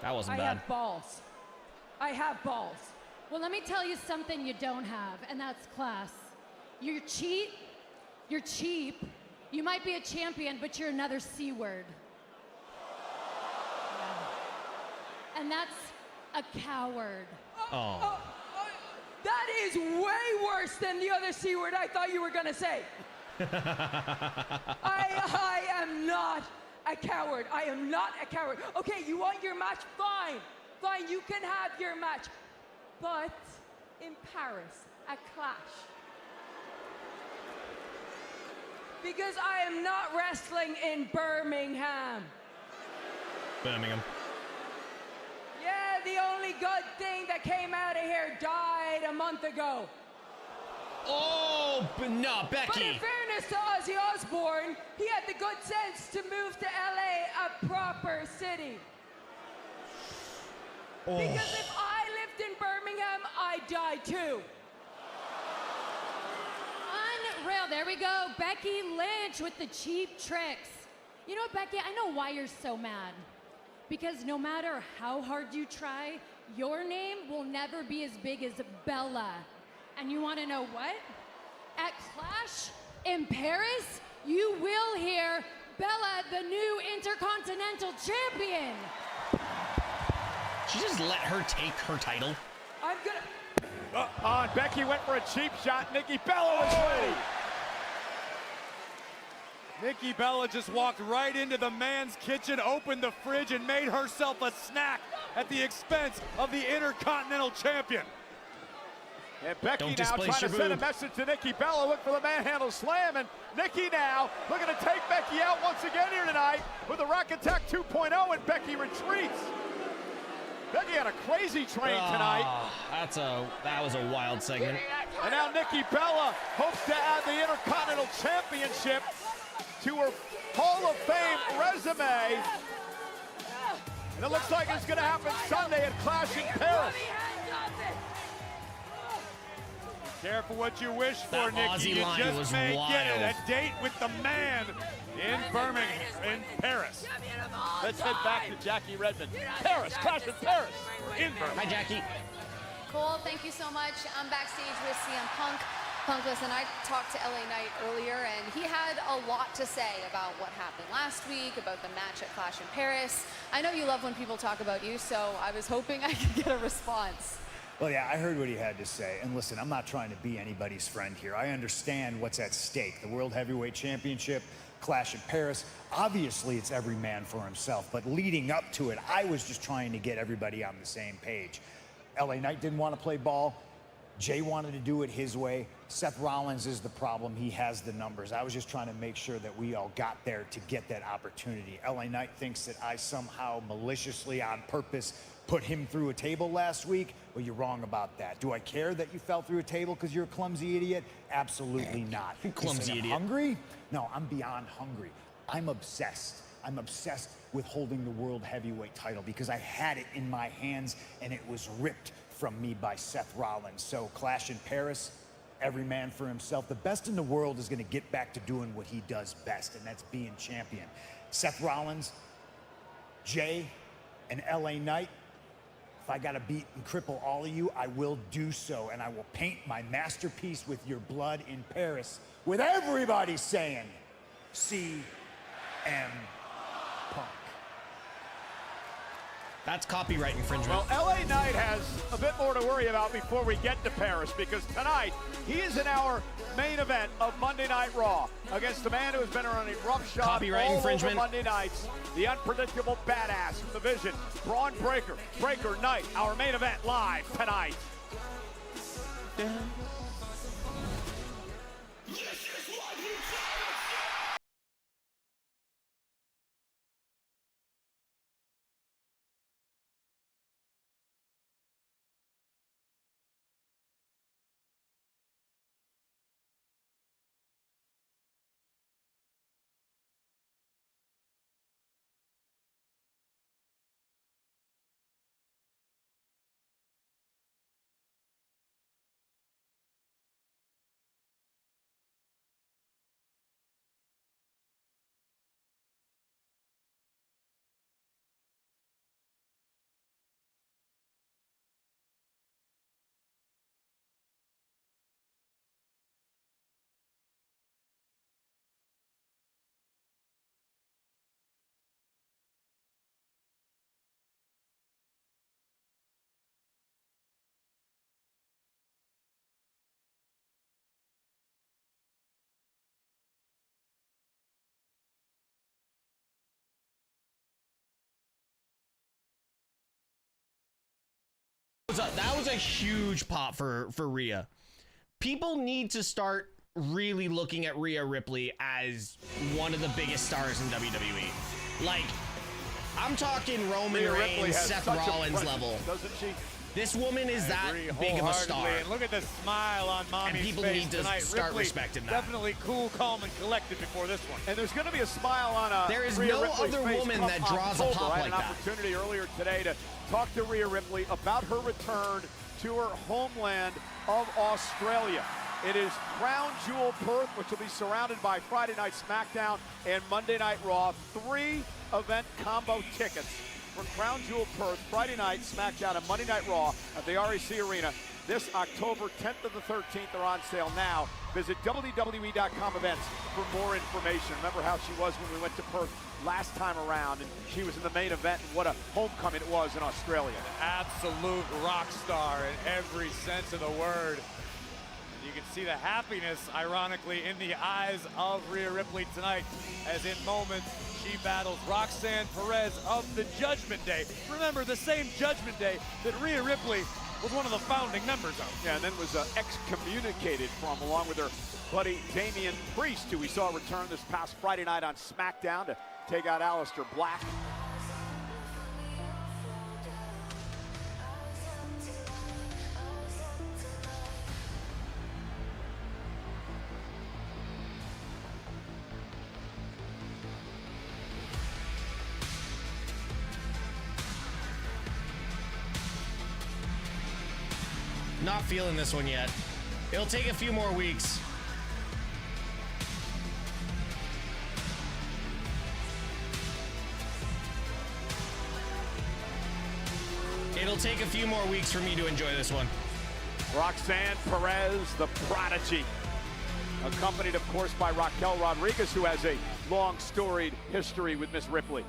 That wasn't bad. I have balls. Well, let me tell you something you don't have, and that's class. You're cheap. You might be a champion, but you're another C word. Yeah. And that's a coward. Oh. That is way worse than the other C word I thought you were gonna say. I am not a coward. I am not a coward. Okay, you want your match? Fine, you can have your match. But in Paris, at Clash. Because I am not wrestling in Birmingham. Birmingham. Yeah, the only good thing that came out of here died a month ago. Oh, but no, Becky. But in fairness to Ozzy Osbourne, he had the good sense to move to LA, a proper city. Oh. Because if I lived in Birmingham, I'd die too. Unreal. There we go. Becky Lynch with the cheap tricks. You know what, Becky? I know why you're so mad. Because no matter how hard you try, your name will never be as big as Bella. And you want to know what? At Clash in Paris, you will hear Bella, the new Intercontinental Champion. She just let her take her title. I'm gonna... Becky went for a cheap shot. Nikki Bella was ready. Nikki Bella just walked right into the man's kitchen, opened the fridge, and made herself a snack at the expense of the Intercontinental Champion. And Becky now trying to send a message to Nikki Bella. Look for the manhandle slam. And Nikki now looking to take Becky out once again here tonight with a Rack Attack 2.0, and Becky retreats. Becky had a crazy train tonight. That was a wild segment. And now Nikki Bella hopes to add the Intercontinental Championship to her Hall of Fame resume. And it looks like it's going to happen Sunday at Clash in Paris. Careful what you wish for, Nikki. You just may get it. A date with the man in Birmingham, in Paris. Let's head back to Jackie Redmond. Paris, Clash in Paris. In Birmingham. Hi, Jackie. Cole, thank you so much. I'm backstage with CM Punk. Punk, listen, I talked to LA Knight earlier, and he had a lot to say about what happened last week, about the match at Clash in Paris. I know you love when people talk about you, so I was hoping I could get a response. Well, yeah, I heard what he had to say. And listen, I'm not trying to be anybody's friend here. I understand what's at stake. The World Heavyweight Championship, Clash in Paris. Obviously, it's every man for himself. But leading up to it, I was just trying to get everybody on the same page. LA Knight didn't want to play ball. Jay wanted to do it his way. Seth Rollins is the problem. He has the numbers. I was just trying to make sure that we all got there to get that opportunity. LA Knight thinks that I somehow maliciously, on purpose, put him through a table last week. Well, you're wrong about that. Do I care that you fell through a table because you're a clumsy idiot? Absolutely not. Clumsy idiot. Hungry? No, I'm beyond hungry. I'm obsessed. I'm obsessed with holding the World Heavyweight title because I had it in my hands and it was ripped from me by Seth Rollins. So Clash in Paris, every man for himself. The best in the world is going to get back to doing what he does best, and that's being champion. Seth Rollins, Jay, and LA Knight, if I got to beat and cripple all of you, I will do so, and I will paint my masterpiece with your blood in Paris, with everybody saying, CM Punk. That's copyright infringement. Well, LA Knight has a bit more to worry about before we get to Paris, because tonight he is in our main event of Monday Night Raw against the man who has been running roughshod Copyright all infringement. over Monday nights, the unpredictable badass from the Vision, Braun Breaker, Breaker Knight, our main event live tonight. That was a huge pop for Rhea. People need to start really looking at Rhea Ripley as one of the biggest stars in WWE. Like, I'm talking Roman Reigns, Seth Rollins level. Doesn't she? This woman is that big of a star. And look at the smile on Mommy's and people face need to tonight. start Ripley respecting that. Definitely cool, calm, and collected before this one. And there's going to be a smile on There is Rhea no Ripley's other face woman come that draws a October. pop I had like an that. opportunity earlier today to talk to Rhea Ripley about her return to her homeland of Australia. It is Crown Jewel Perth, which will be surrounded by Friday Night SmackDown and Monday Night Raw. 3 event combo tickets for Crown Jewel Perth, Friday Night SmackDown and Monday Night Raw at the REC Arena. This October 10th to the 13th are on sale now. Visit WWE.com events for more information. Remember how she was when we went to Perth last time around, and she was in the main event, and what a homecoming it was in Australia. An absolute rock star in every sense of the word. And you can see the happiness, ironically, in the eyes of Rhea Ripley tonight, as in moments she battles Roxanne Perez of the Judgment Day. Remember, the same Judgment Day that Rhea Ripley was one of the founding members of. Yeah, and then was excommunicated from, along with her buddy Damian Priest, who we saw return this past Friday night on SmackDown to take out Aleister Black. Not feeling this one yet. It'll take a few more weeks. It'll take a few more weeks for me to enjoy this one. Roxanne Perez, the prodigy, accompanied, of course, by Raquel Rodriguez, who has a long, storied history with Miss Ripley.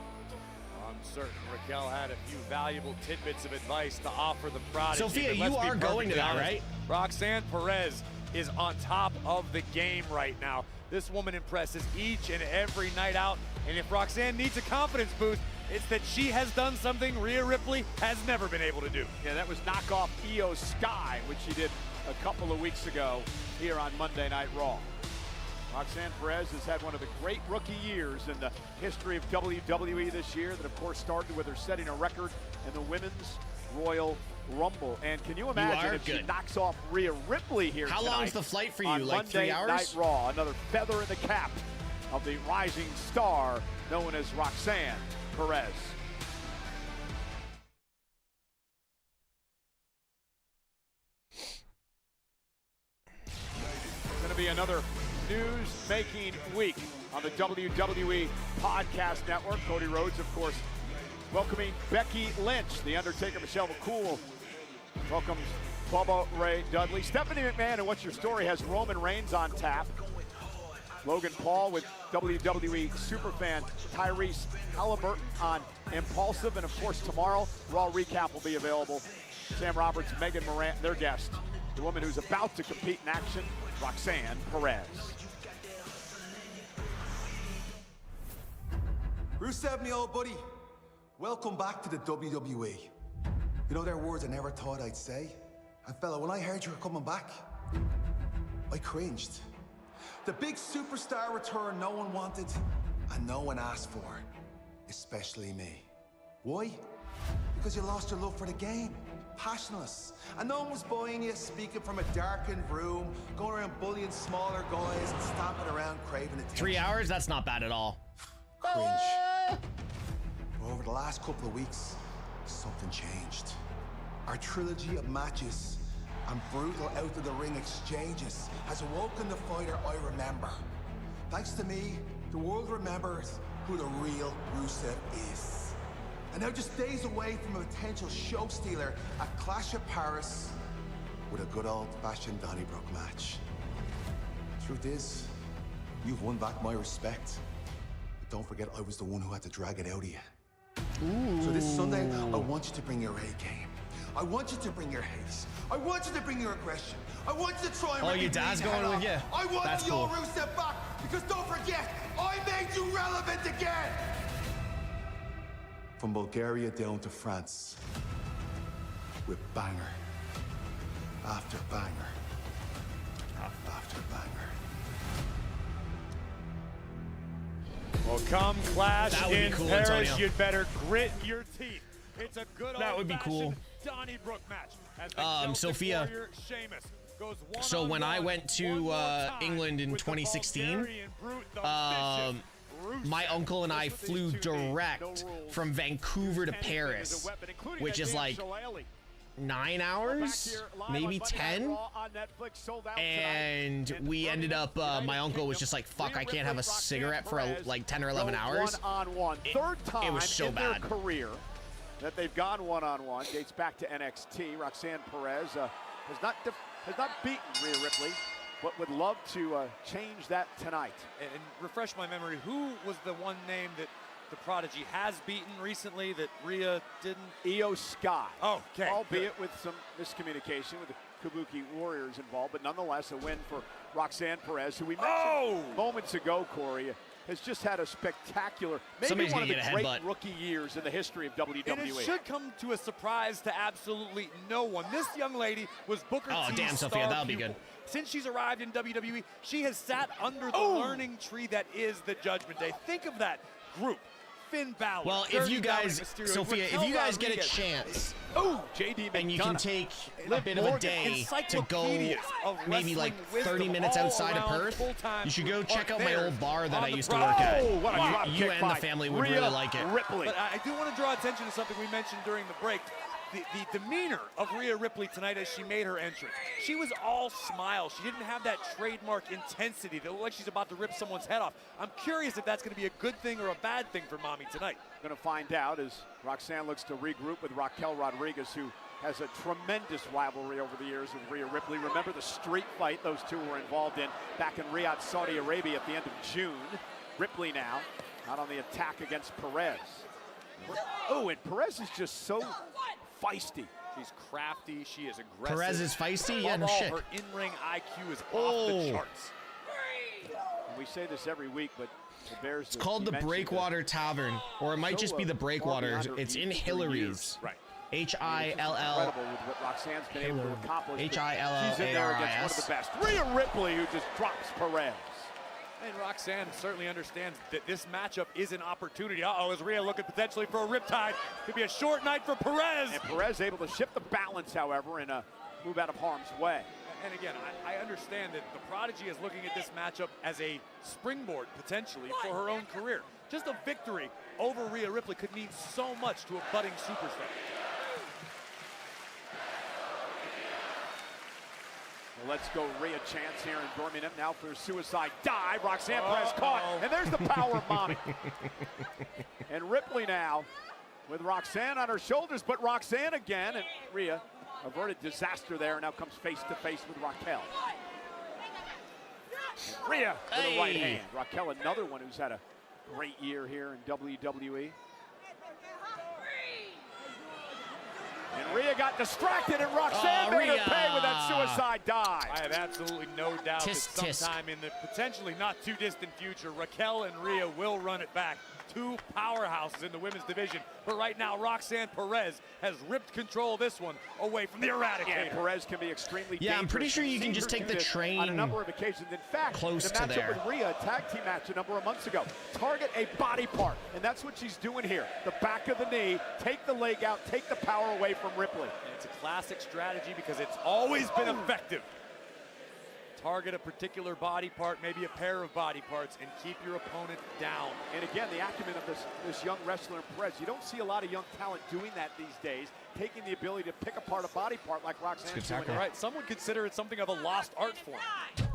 I'm certain Raquel had a few valuable tidbits of advice to offer the prodigy. Sophia, you are going to that, right? Roxanne Perez is on top of the game right now. This woman impresses each and every night out, and if Roxanne needs a confidence boost, it's that she has done something Rhea Ripley has never been able to do. Yeah, that was knockoff Io Sky, which she did a couple of weeks ago here on Monday Night Raw. Roxanne Perez has had one of the great rookie years in the history of WWE this year that, of course, started with her setting a record in the Women's Royal Rumble. And can you imagine if she knocks off Rhea Ripley here How tonight long's the flight for you? on Like 3 Monday hours? Night Raw, another feather in the cap of the rising star known as Roxanne Perez. It's going to be another news-making week on the WWE Podcast Network. Cody Rhodes, of course, welcoming Becky Lynch. The Undertaker, Michelle McCool, welcomes Bubba Ray Dudley. Stephanie McMahon, and What's Your Story, has Roman Reigns on tap. Logan Paul with WWE superfan Tyrese Halliburton on Impulsive. And, of course, tomorrow, Raw Recap will be available. Sam Roberts, Megan Morant, their guest, the woman who's about to compete in action, Roxanne Perez. Rusev, me old buddy, welcome back to the WWE. You know, there are words I never thought I'd say. And fella, when I heard you were coming back, I cringed. The big superstar return no one wanted and no one asked for, especially me. Why? Because you lost your love for the game. Passionless. And no one was buying you, speaking from a darkened room, going around bullying smaller guys and stamping around craving attention. 3 hours? That's not bad at all. Cringe. But over the last couple of weeks, something changed. Our trilogy of matches and brutal out-of-the-ring exchanges has awoken the fighter I remember. Thanks to me, the world remembers who the real Rusev is. And now just days away from a potential show stealer at Clash of Paris with a good old-fashioned Donnybrook match. Truth is, you've won back my respect. But don't forget I was the one who had to drag it out of you. Ooh. So this Sunday, I want you to bring your A game. I want you to bring your haste. I want you to bring your aggression. I want you to try and your dad's going with you? I want That's your cool. Rusev back, because don't forget, I made you relevant again! From Bulgaria down to France, with banger after banger after banger. Well, come Clash That would be in cool, Paris, Antonio. you'd better grit your teeth. It's a good That would be cool. old-fashioned Donnybrook match. As the Celtic Sophia, warrior Sheamus goes so when I one-on-one went to one more time England in with the 2016, Bulgarian brute, the vicious my Rusev. uncle and I That's what flew these two need. direct No rules. from Vancouver to Anything Paris, is a weapon, including which that is damn like shillelagh. 9 hours, maybe 10. And we ended up, my uncle was just like, fuck, I can't have a cigarette for like 10 or 11 hours. One-on-one. Third time it was so in bad. their career that they've gone one-on-one. Dates back to NXT. Roxanne Perez has not beaten Rhea Ripley, but would love to change that tonight. And refresh my memory, who was the one name that the Prodigy has beaten recently that Rhea didn't? Io Sky. Oh, okay. Albeit with some miscommunication with the Kabuki Warriors involved, but nonetheless a win for Roxanne Perez, who we mentioned moments ago, Corey, has just had a spectacular, maybe Somebody's one of the gonna get a great headbutt. rookie years in the history of WWE. And it should come to a surprise to absolutely no one. This young lady was Booker Oh, T's damn, star Sophia, that'll be pupil. good. Since she's arrived in WWE, she has sat under the learning tree that is the Judgment Day. Think of that group. Finn Balor. Well, if Dirty you guys, Dominic Mysterio, Sophia, if Raquel you guys get a Rodriguez. chance, JD and you can take a Liv bit of a Morgan, day to go encyclopedias of maybe like wrestling 30 wisdom minutes all outside of around Perth, full-time you should go check out are my there old bar that on I the used to Pride. work at. what a drop You kick and by the family would Rhea really like it. Ripley. But I do want to draw attention to something we mentioned during the break. the demeanor of Rhea Ripley tonight as she made her entrance. She was all smiles. She didn't have that trademark intensity that looked like she's about to rip someone's head off. I'm curious if that's going to be a good thing or a bad thing for Mommy tonight. Going to find out as Roxanne looks to regroup with Raquel Rodriguez, who has a tremendous rivalry over the years with Rhea Ripley. Remember the street fight those two were involved in back in Riyadh, Saudi Arabia at the end of June. Ripley now out on the attack against Perez. Oh, and Perez is just so feisty. She's crafty. She is aggressive. Perez is feisty? Yeah, no Above all, shit. her in-ring IQ is off the charts. And we say this every week, but the Bears... It's called the Breakwater Tavern, or it might just be the Breakwater. It's in Hillary's. Right. H-I-L-L. Incredible with what Roxanne's been able to accomplish. H-I-L-L-A-R-I-S. She's in there against one of the best. Rhea Ripley, who just drops Perez. And Roxanne certainly understands that this matchup is an opportunity. Uh-oh, is Rhea looking potentially for a riptide? Could be a short night for Perez. And Perez able to shift the balance, however, and move out of harm's way. And again, I understand that the Prodigy is looking at this matchup as a springboard, potentially, for her own career. Just a victory over Rhea Ripley could mean so much to a budding superstar. Well, let's go Rhea chance here in Birmingham. Now for a suicide dive. Roxanne Perez caught, and there's the power of Mommy. And Ripley now with Roxanne on her shoulders, but Roxanne again, and Rhea averted disaster there, and now comes face to face with Raquel. And Rhea with a right hand. Raquel, another one who's had a great year here in WWE. And Rhea got distracted, and Roxanne made her pay with that suicide dive. I have absolutely no doubt that sometime in the potentially not too distant future, Raquel and Rhea will run it back. Two powerhouses in the women's division. But right now, Roxanne Perez has ripped control of this one away from the Eradicator. Yeah, Perez can be extremely dangerous. Yeah, I'm pretty sure you can just take the train on a number of occasions. In fact, close the to matchup there. with Rhea, a tag team match a number of months ago, target a body part, and that's what she's doing here. The back of the knee, take the leg out, take the power away from Ripley. And it's a classic strategy because it's always been effective. Target a particular body part, maybe a pair of body parts, and keep your opponent down. And again, the acumen of this young wrestler in Perez. You don't see a lot of young talent doing that these days, taking the ability to pick apart a body part like Roxanne's doing. Right, some would consider it something of a lost art form.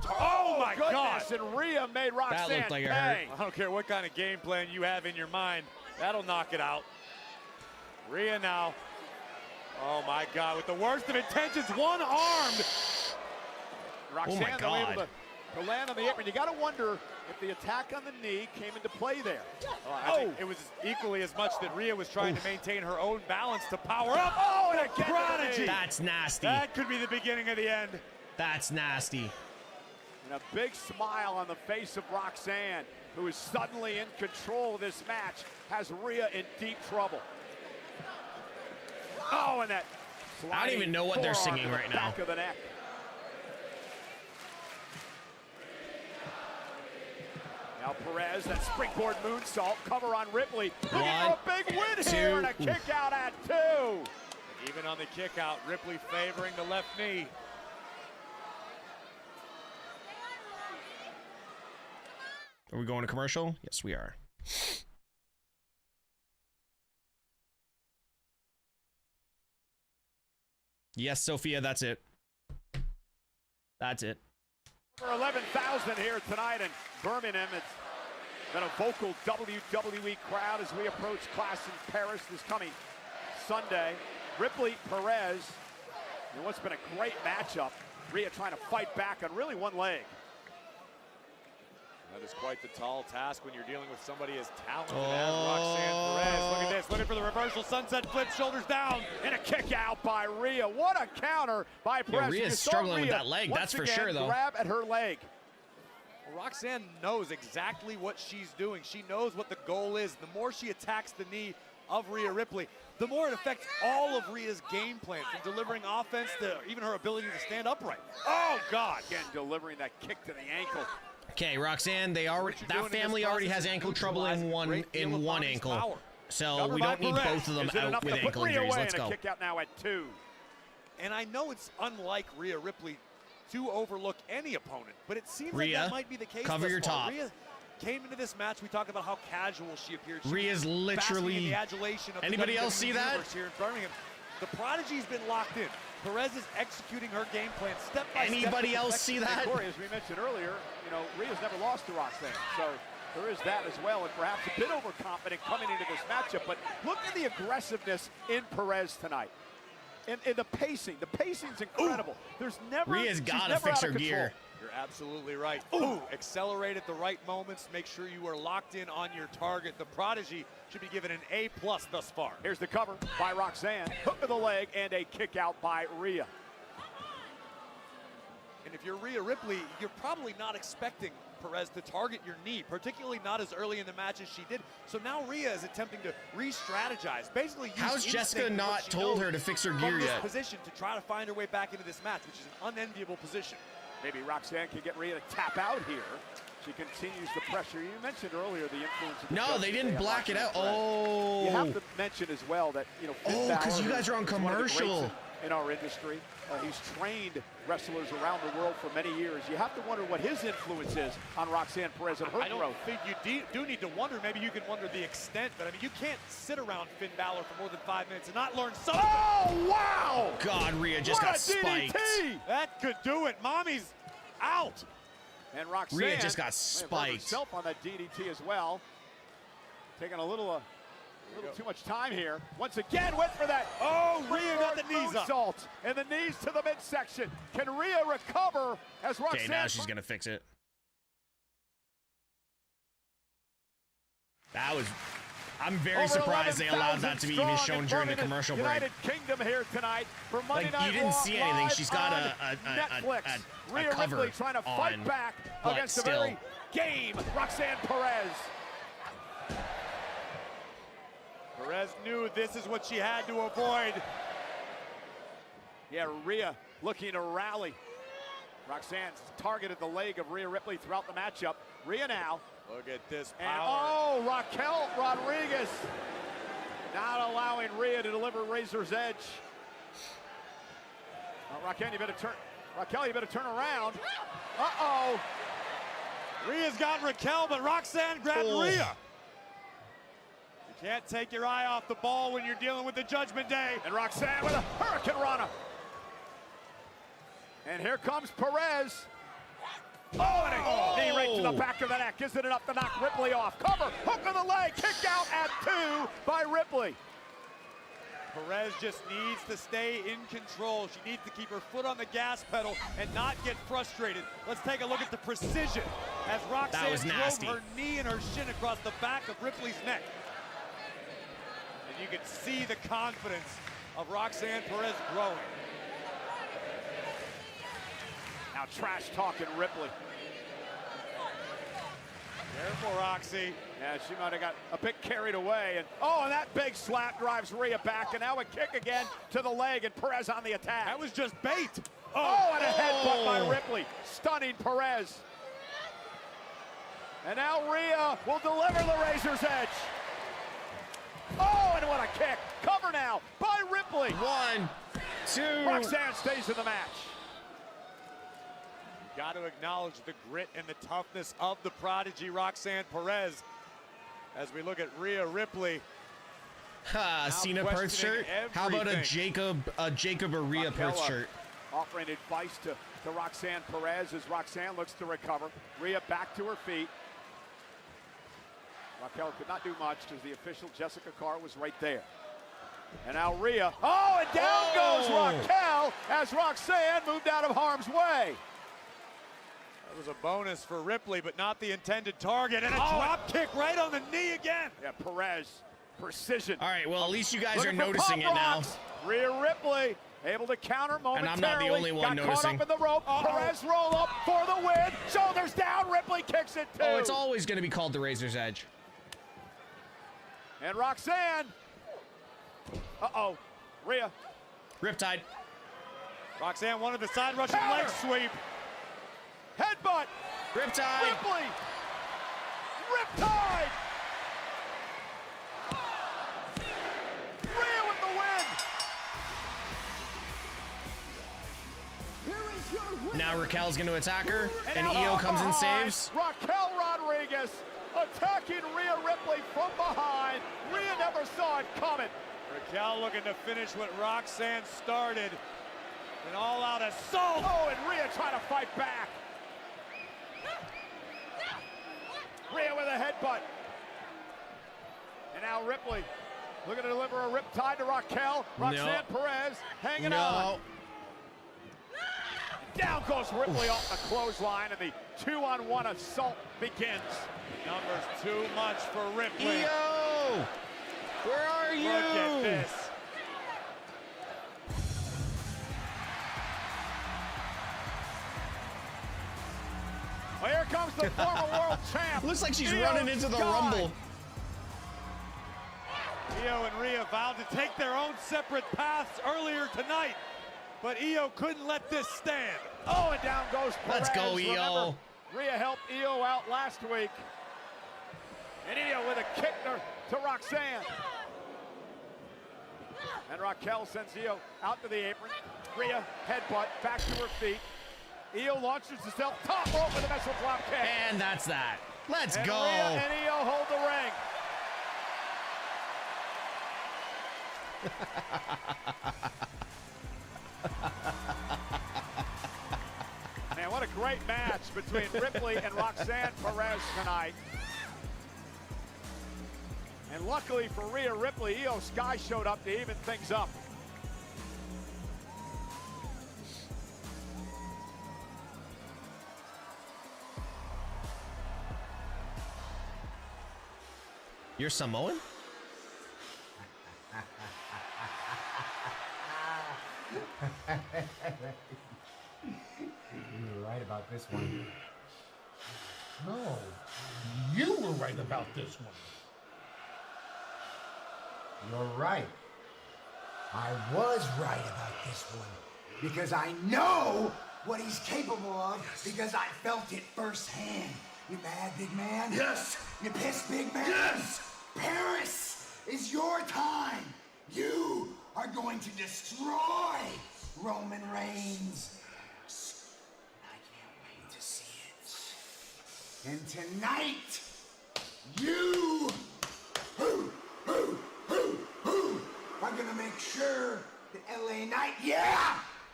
Oh my goodness, God! And Rhea made Roxanne That looked like it hurt. I don't care what kind of game plan you have in your mind, that'll knock it out. Rhea now, oh my God, with the worst of intentions, one-armed. Roxanne, oh my though, able God. to land on the apron. You got to wonder if the attack on the knee came into play there. I think it was equally as much that Rhea was trying to maintain her own balance to power up. Oh, and the again Prodigy. That's nasty. That could be the beginning of the end. That's nasty. And a big smile on the face of Roxanne, who is suddenly in control of this match, has Rhea in deep trouble. Oh, and that I don't even know what they're singing right now. Back of the neck. Now Perez, that springboard moonsault, cover on Ripley. Looking for a big win here and a kick out at 2. Even on the kick out, Ripley favoring the left knee. Are we going to commercial? Yes, we are. Yes, Sophia, that's it. That's it. For 11,000 here tonight in Birmingham. It's been a vocal WWE crowd as we approach Clash in Paris this coming Sunday. Ripley, Perez, and what's been a great matchup. Rhea trying to fight back on really one leg. That is quite the tall task when you're dealing with somebody as talented as Roxanne Perez. Look at this, looking for the reversal sunset flip, shoulders down. And a kick out by Rhea. What a counter by Perez. Yeah, Rhea's struggling with that leg, that's for sure, though. Grab at her leg. Roxanne knows exactly what she's doing. She knows what the goal is. The more she attacks the knee of Rhea Ripley, the more it affects all of Rhea's game plan, from delivering offense to even her ability to stand upright. Oh, God. Again, delivering that kick to the ankle. Okay, Roxanne, that family already has ankle trouble in one ankle. Power. So we don't need both of them out with ankle injuries. Let's go. Kick out now at 2. And I know it's unlike Rhea Ripley to overlook any opponent, but it seems Rhea, like that might be the case. cover your top. Rhea came into this match, we talked about how casual she appeared. She Rhea's literally. in the adulation of Anybody the else see that? Here in Birmingham. The Prodigy's been locked in. Perez is executing her game plan step by step. Anybody else see that? Corey, as we mentioned earlier, you know, Rhea's never lost to Roxanne, so there is that as well, and perhaps a bit overconfident coming into this matchup. But look at the aggressiveness in Perez tonight. And the pacing. The pacing's incredible. Ooh. There's never Rhea's gotta fix her gear. You're absolutely right. Ooh, accelerate at the right moments. Make sure you are locked in on your target. The Prodigy should be given an A+ thus far. Here's the cover by Roxanne. Hook of the leg and a kick out by Rhea. And if you're Rhea Ripley, you're probably not expecting Perez to target your knee, particularly not as early in the match as she did. So now Rhea is attempting to re-strategize. Basically, how's Jessica not told her to fix her gear yet? Position to try to find her way back into this match, which is an unenviable position. Maybe Roxanne can get Rhea to tap out here. She continues to pressure. You mentioned earlier the influence of the No, they didn't black it out. Oh. You have to mention as well that, you know, oh, because you guys are on commercial. In our industry. He's trained wrestlers around the world for many years. You have to wonder what his influence is on Roxanne Perez and her growth. I don't think you do need to wonder. Maybe you can wonder the extent, but I mean, you can't sit around Finn Balor for more than 5 minutes and not learn something. Oh, wow! God, Rhea just got spiked. That could do it. Mommy's out. And Roxanne Rhea just got spiked. Herself on that DDT as well. Taking a little too much time here. Once again, went for that. Oh, Rhea got the knees up. Salt and the knees to the midsection. Can Rhea recover as Roxanne? Okay, now she's gonna fix it. That was. I'm very surprised they allowed that to be even shown during the commercial break. United Kingdom here tonight for Monday Night you didn't see anything. She's got a cover Ripley trying to fight back against the very game Roxanne Perez. Perez knew this is what she had to avoid. Yeah, Rhea looking to rally. Roxanne's targeted the leg of Rhea Ripley throughout the matchup. Rhea now. Look at this power. And oh, Raquel Rodriguez not allowing Rhea to deliver Razor's Edge. Raquel, you better turn around. Uh-oh. Rhea's got Raquel, but Roxanne grabbed Rhea. You can't take your eye off the ball when you're dealing with the Judgment Day. And Roxanne with a Hurricane Rana. And here comes Perez. Oh, and a knee right to the back of the neck. Isn't it enough to knock Ripley off? Cover, hook of the leg, kicked out at 2 by Ripley. Perez just needs to stay in control. She needs to keep her foot on the gas pedal and not get frustrated. Let's take a look at the precision as Roxanne drove her knee and her shin across the back of Ripley's neck. And you can see the confidence of Roxanne Perez growing. Now trash talking Ripley. Careful, Roxy. Yeah, she might have got a bit carried away. And that big slap drives Rhea back. And now a kick again to the leg, and Perez on the attack. That was just bait. And a headbutt by Ripley, stunning Perez. And now Rhea will deliver the Razor's Edge. Oh, and what a kick. Cover now by Ripley. 1, 2. Roxanne stays in the match. Got to acknowledge the grit and the toughness of the prodigy Roxanne Perez as we look at Rhea Ripley. Cena Perth shirt? How about a Jacob or Rhea Perth shirt? Offering advice to Roxanne Perez as Roxanne looks to recover. Rhea back to her feet. Raquel could not do much because the official Jessica Carr was right there. And now Rhea. Oh, and down goes Raquel as Roxanne moved out of harm's way. That was a bonus for Ripley, but not the intended target. And a drop kick right on the knee again. Yeah, Perez, precision. All right, well, at least you guys are noticing it now. Rhea Ripley able to counter momentarily. And I'm not the only one noticing. Got caught up in the rope. Perez roll up for the win. Shoulders down. Ripley kicks it too. Oh, it's always going to be called the Razor's Edge. And Roxanne. Uh-oh. Rhea. Riptide. Roxanne wanted the side Russian leg sweep. Headbutt. Riptide. Ripley. Riptide. Rhea with the win. Now Raquel's going to attack her, and Io comes and saves. Raquel Rodriguez attacking Rhea Ripley from behind. Rhea never saw it coming. Raquel looking to finish what Roxanne started. An all-out assault. Oh, and Rhea trying to fight back. Rhea with a headbutt. And now Ripley looking to deliver a riptide to Raquel. Roxanne Perez hanging on. Down goes Ripley off the clothesline, and the 2-on-1 assault begins. Numbers too much for Ripley. Io! Where are you? Look at this. Well, here comes the former world champ. Looks like she's Io running into the Sky. Rumble. Io and Rhea vowed to take their own separate paths earlier tonight, but Io couldn't let this stand. Oh, and down goes Perez. Let's go, Io. Remember, Rhea helped Io out last week. And Io with a kick to Roxanne. And Raquel sends Io out to the apron. Rhea, headbutt, back to her feet. Io launches herself top rope with a missile drop kick. And that's that. Let's and go. Rhea and Io hold the ring. Man, what a great match between Ripley and Roxanne Perez tonight. And luckily for Rhea Ripley, Io Sky showed up to even things up. You're Samoan? You were right about this one. No, you were right about this one. You're right. I was right about this one. Because I know what he's capable of, because I felt it firsthand. You mad, big man? Yes! You pissed, big man? Yes! Paris, it's your time. You are going to destroy Roman Reigns. I can't wait to see it. And tonight, you are gonna make sure that LA Knight,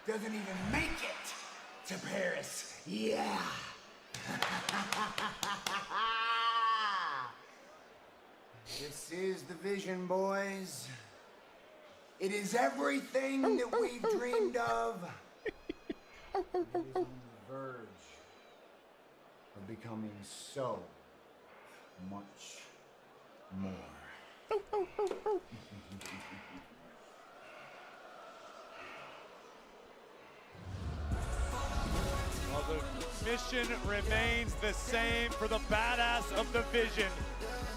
doesn't even make it to Paris. Yeah. This is the vision, boys. It is everything that we've dreamed of. It is on the verge of becoming so much more. Well, the mission remains the same for the badass of the Vision.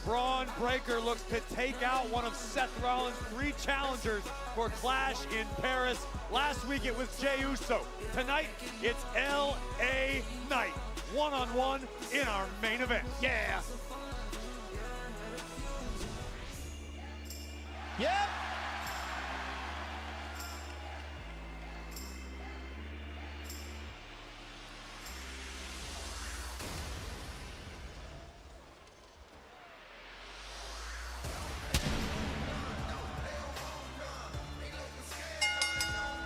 Braun Breaker looks to take out one of Seth Rollins' 3 challengers for Clash in Paris. Last week it was Jey Uso. Tonight it's LA Knight, one-on-one in our main event. Yeah. Yep.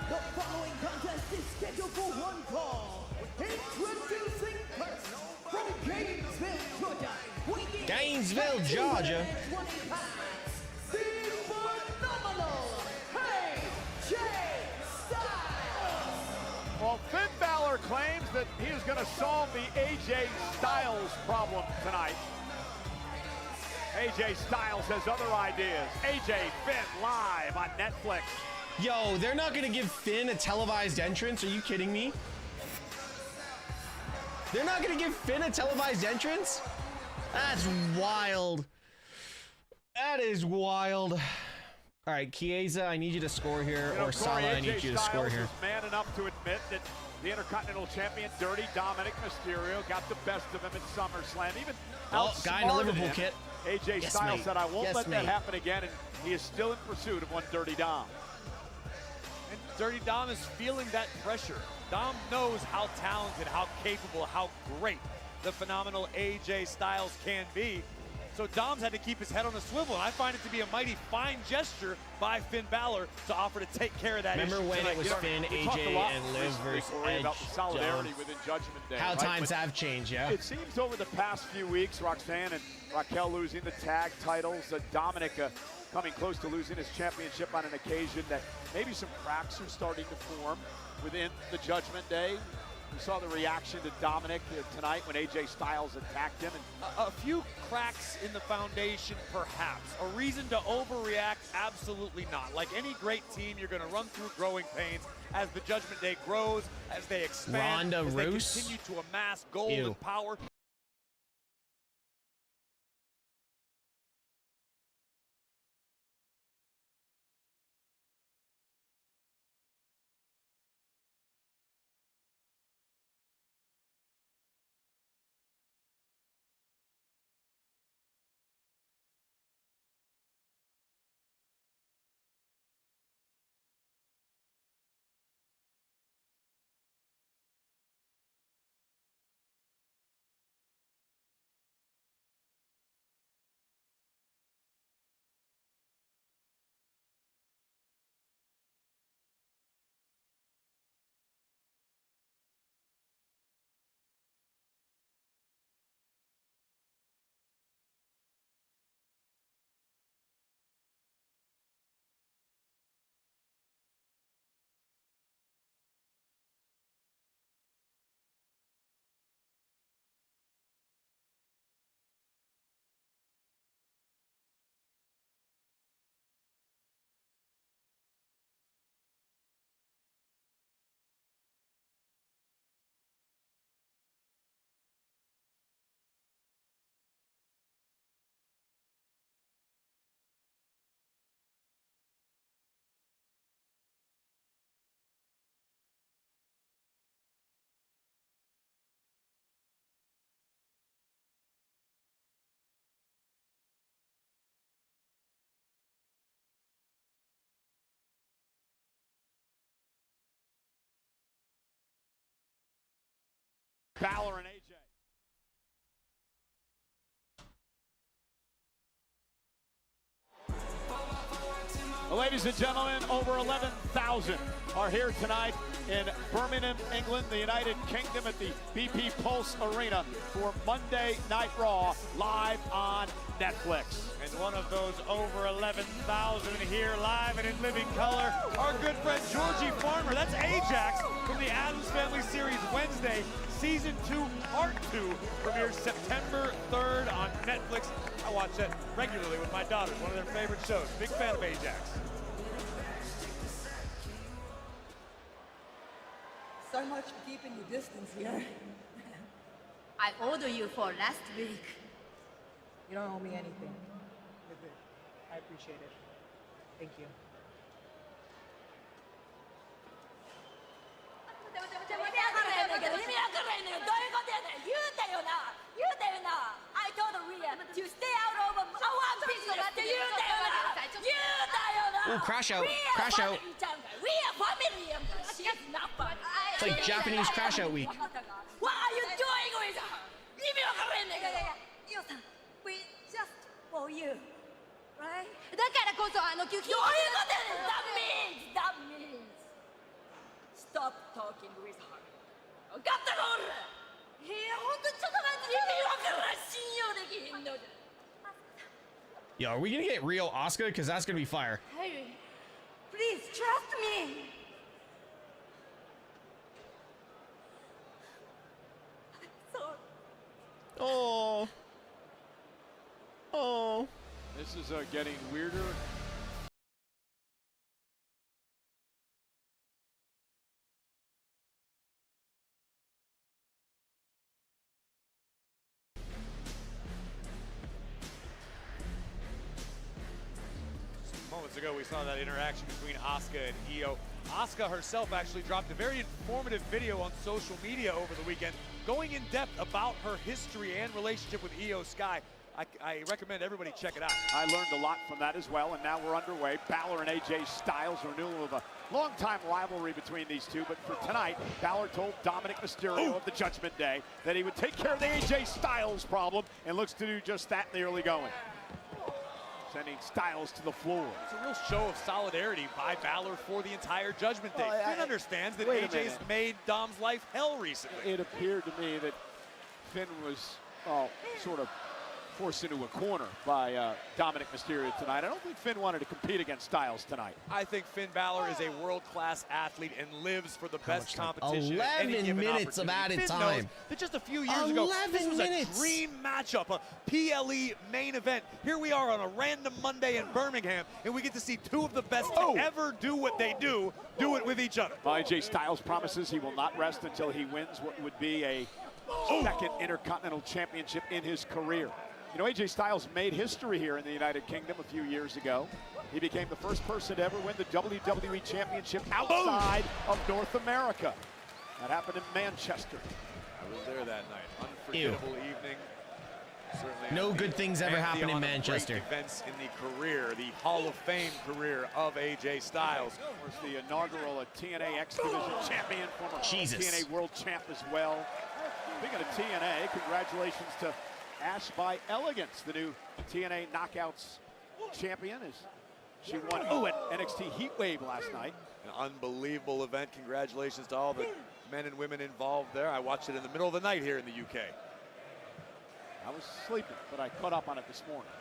The following contest is scheduled for one fall. Introducing first, from Gainesville, Georgia. the phenomenal AJ Styles. Well, Finn Balor claims that he is going to solve the AJ Styles problem tonight. AJ Styles has other ideas. AJ Finn live on Netflix. Yo, they're not gonna give Finn a televised entrance? Are you kidding me? They're not gonna give Finn a televised entrance? That's wild. That is wild. All right, Chiesa, I need you to score here, or Sala, I need you to score here. Is man enough to admit that the Intercontinental Champion, Dirty Dominic Mysterio, got the best of him at SummerSlam. Even Guy in a Liverpool him. kit. AJ Yes, Styles mate. said, I won't Yes, let that mate. happen again, and he is still in pursuit of one Dirty Dom. And Dirty Dom is feeling that pressure. Dom knows how talented, how capable, how great the phenomenal AJ Styles can be. So Dom's had to keep his head on a swivel, and I find it to be a mighty fine gesture by Finn Balor to offer to take care of that issue. Remember when tonight. it was Finn, AJ, and Liv versus Edge? About the solidarity within Judgment Day. How right? times have changed, yeah. It seems over the past few weeks, Roxanne and Raquel losing the tag titles, Dominic coming close to losing his championship on an occasion that maybe some cracks are starting to form within the Judgment Day. We saw the reaction to Dominic tonight when AJ Styles attacked him. And a few cracks in the foundation, perhaps. A reason to overreact? Absolutely not. Like any great team, you're going to run through growing pains as the Judgment Day grows, as they expand, Ronda as they Rousey? continue to amass gold Ew. and power. Balor and AJ. Well, ladies and gentlemen, over 11,000 are here tonight in Birmingham, England, the United Kingdom, at the BP Pulse Arena for Monday Night Raw, live on Netflix. And one of those over 11,000 here live and in living color, our good friend Georgie Farmer. That's Ajax from the Addams Family Series Wednesday. Season 2, Part 2, premieres September 3rd on Netflix. I watch that regularly with my daughters, one of their favorite shows. Big fan of Ajax. So much for keeping your distance here. I ordered you for last week. You don't owe me anything. You're good. I appreciate it. Thank you. I told Rhea to stay out of our business. Ooh, crash out, crash out. It's like Japanese crash out week. What are you doing with her? We just for you, right? That means stop talking with her. Got the order. Yo, are we gonna get real Asuka? Because that's gonna be fire. Hey, please trust me. Oh. Oh. This is getting weirder. Moments ago, we saw that interaction between Asuka and Io. Asuka herself actually dropped a very informative video on social media over the weekend, going in depth about her history and relationship with Io Sky. I recommend everybody check it out. I learned a lot from that as well, and now we're underway. Balor and AJ Styles, renewal of a long-time rivalry between these two, but for tonight, Balor told Dominic Mysterio of the Judgment Day that he would take care of the AJ Styles problem, and looks to do just that in the early going. Sending Styles to the floor. It's a real show of solidarity by Balor for the entire Judgment Day. Finn understands that AJ's made Dom's life hell recently. It appeared to me that Finn was sort of forced into a corner by Dominic Mysterio tonight. I don't think Finn wanted to compete against Styles tonight. I think Finn Balor is a world-class athlete and lives for the best competition. 11 minutes of added time. That just a few years ago, this was a dream matchup, a PLE main event. Here we are on a random Monday in Birmingham, and we get to see two of the best to ever do what they do it with each other. AJ Styles promises he will not rest until he wins what would be a second Intercontinental Championship in his career. You know, AJ Styles made history here in the United Kingdom a few years ago. He became the first person to ever win the WWE Championship outside of North America. That happened in Manchester. I was there that night. Unforgettable evening. Certainly no good things ever happen in Manchester. Great events in the career, the Hall of Fame career of AJ Styles. Of course, the inaugural TNA X Division champion, former TNA World Champ as well. Speaking of TNA, congratulations to Ash by Elegance, the new TNA Knockouts champion, as she won at NXT Heatwave last night. An unbelievable event. Congratulations to all the men and women involved there. I watched it in the middle of the night here in the UK. I was sleeping, but I caught up on it this morning.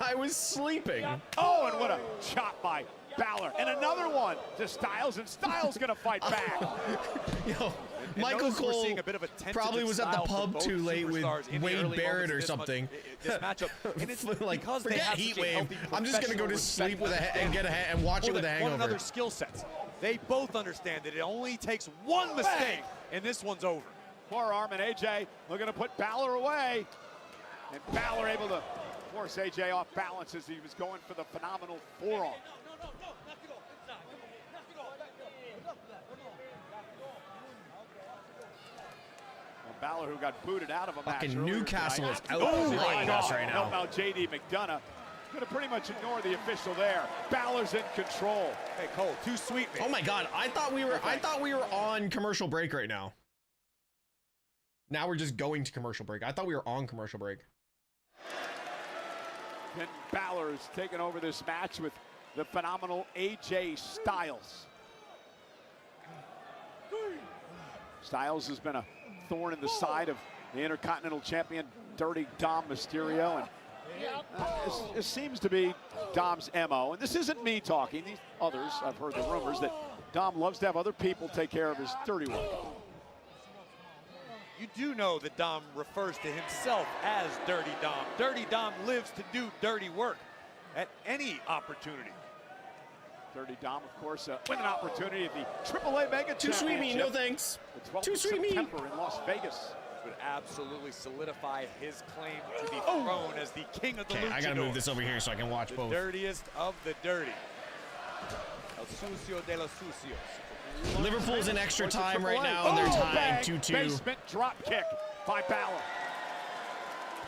I was sleeping. Oh, and what a chop by Balor. And another one to Styles, and Styles gonna fight back. Yo, Michael Cole probably was at the pub too late with Wade Barrett or something. This matchup, and it's like, because forget they have Heatwave. I'm just gonna go to sleep with and watch it with a hangover. One another skill sets. They both understand that it only takes one mistake, and this one's over. Forearm, and AJ looking to put Balor away. And Balor able to force AJ off balance as he was going for the phenomenal forearm. Balor, who got booted out of a match. Fucking Newcastle is out playing us right now. Now JD McDonagh going to pretty much ignore the official there. Balor's in control. Hey Cole, too sweet, man. Oh my God, I thought we were on commercial break right now. Now we're just going to commercial break. I thought we were on commercial break. Finn Balor is taking over this match with the phenomenal AJ Styles. Styles has been a thorn in the side of the Intercontinental Champion, Dirty Dom Mysterio. And this seems to be Dom's MO. And this isn't me talking. These others, I've heard the rumors that Dom loves to have other people take care of his dirty work. You do know that Dom refers to himself as Dirty Dom. Dirty Dom lives to do dirty work at any opportunity. Dirty Dom, of course, with an opportunity at the AAA Mega Too sweet me, no thanks. Too sweet me. In Las Vegas. Would absolutely solidify his claim to the throne as the king of the luchador. I gotta move this over here so I can watch both. Dirtiest of the dirty. El sucio de los sucios. Liverpool's in extra time right now, and they're tied 2-2. Basement drop kick by Balor.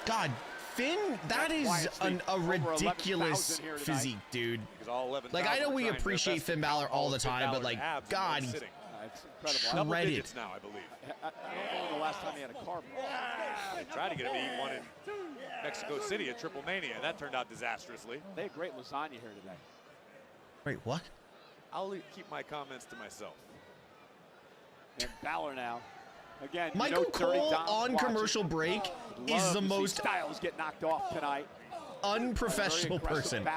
God, Finn, that is a ridiculous physique, dude. Like, I know we appreciate Finn Balor all the time, but like, God, he's shredded. Now, I believe. I don't know the last time he had a carb. They tried to get him to eat one in Mexico City at Triple Mania. That turned out disastrously. They had great lasagna here today. Wait, what? I'll keep my comments to myself. And Balor now. Again, Michael Cole on commercial break is the most Styles get knocked off tonight. Unprofessional person.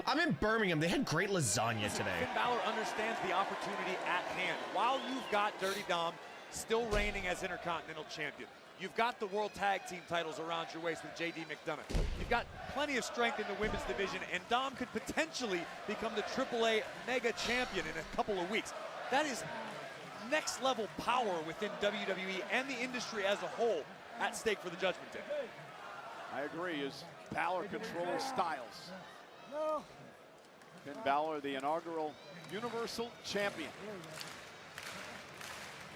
I'm in Birmingham. They had great lasagna today. Finn Balor understands the opportunity at hand. While you've got Dirty Dom still reigning as Intercontinental Champion, you've got the World Tag Team titles around your waist with JD McDonagh. You've got plenty of strength in the women's division, and Dom could potentially become the AAA Mega Champion in a couple of weeks. That is next level power within WWE and the industry as a whole at stake for the Judgment Day. I agree, as Balor controls Styles. Finn Balor, the inaugural Universal Champion.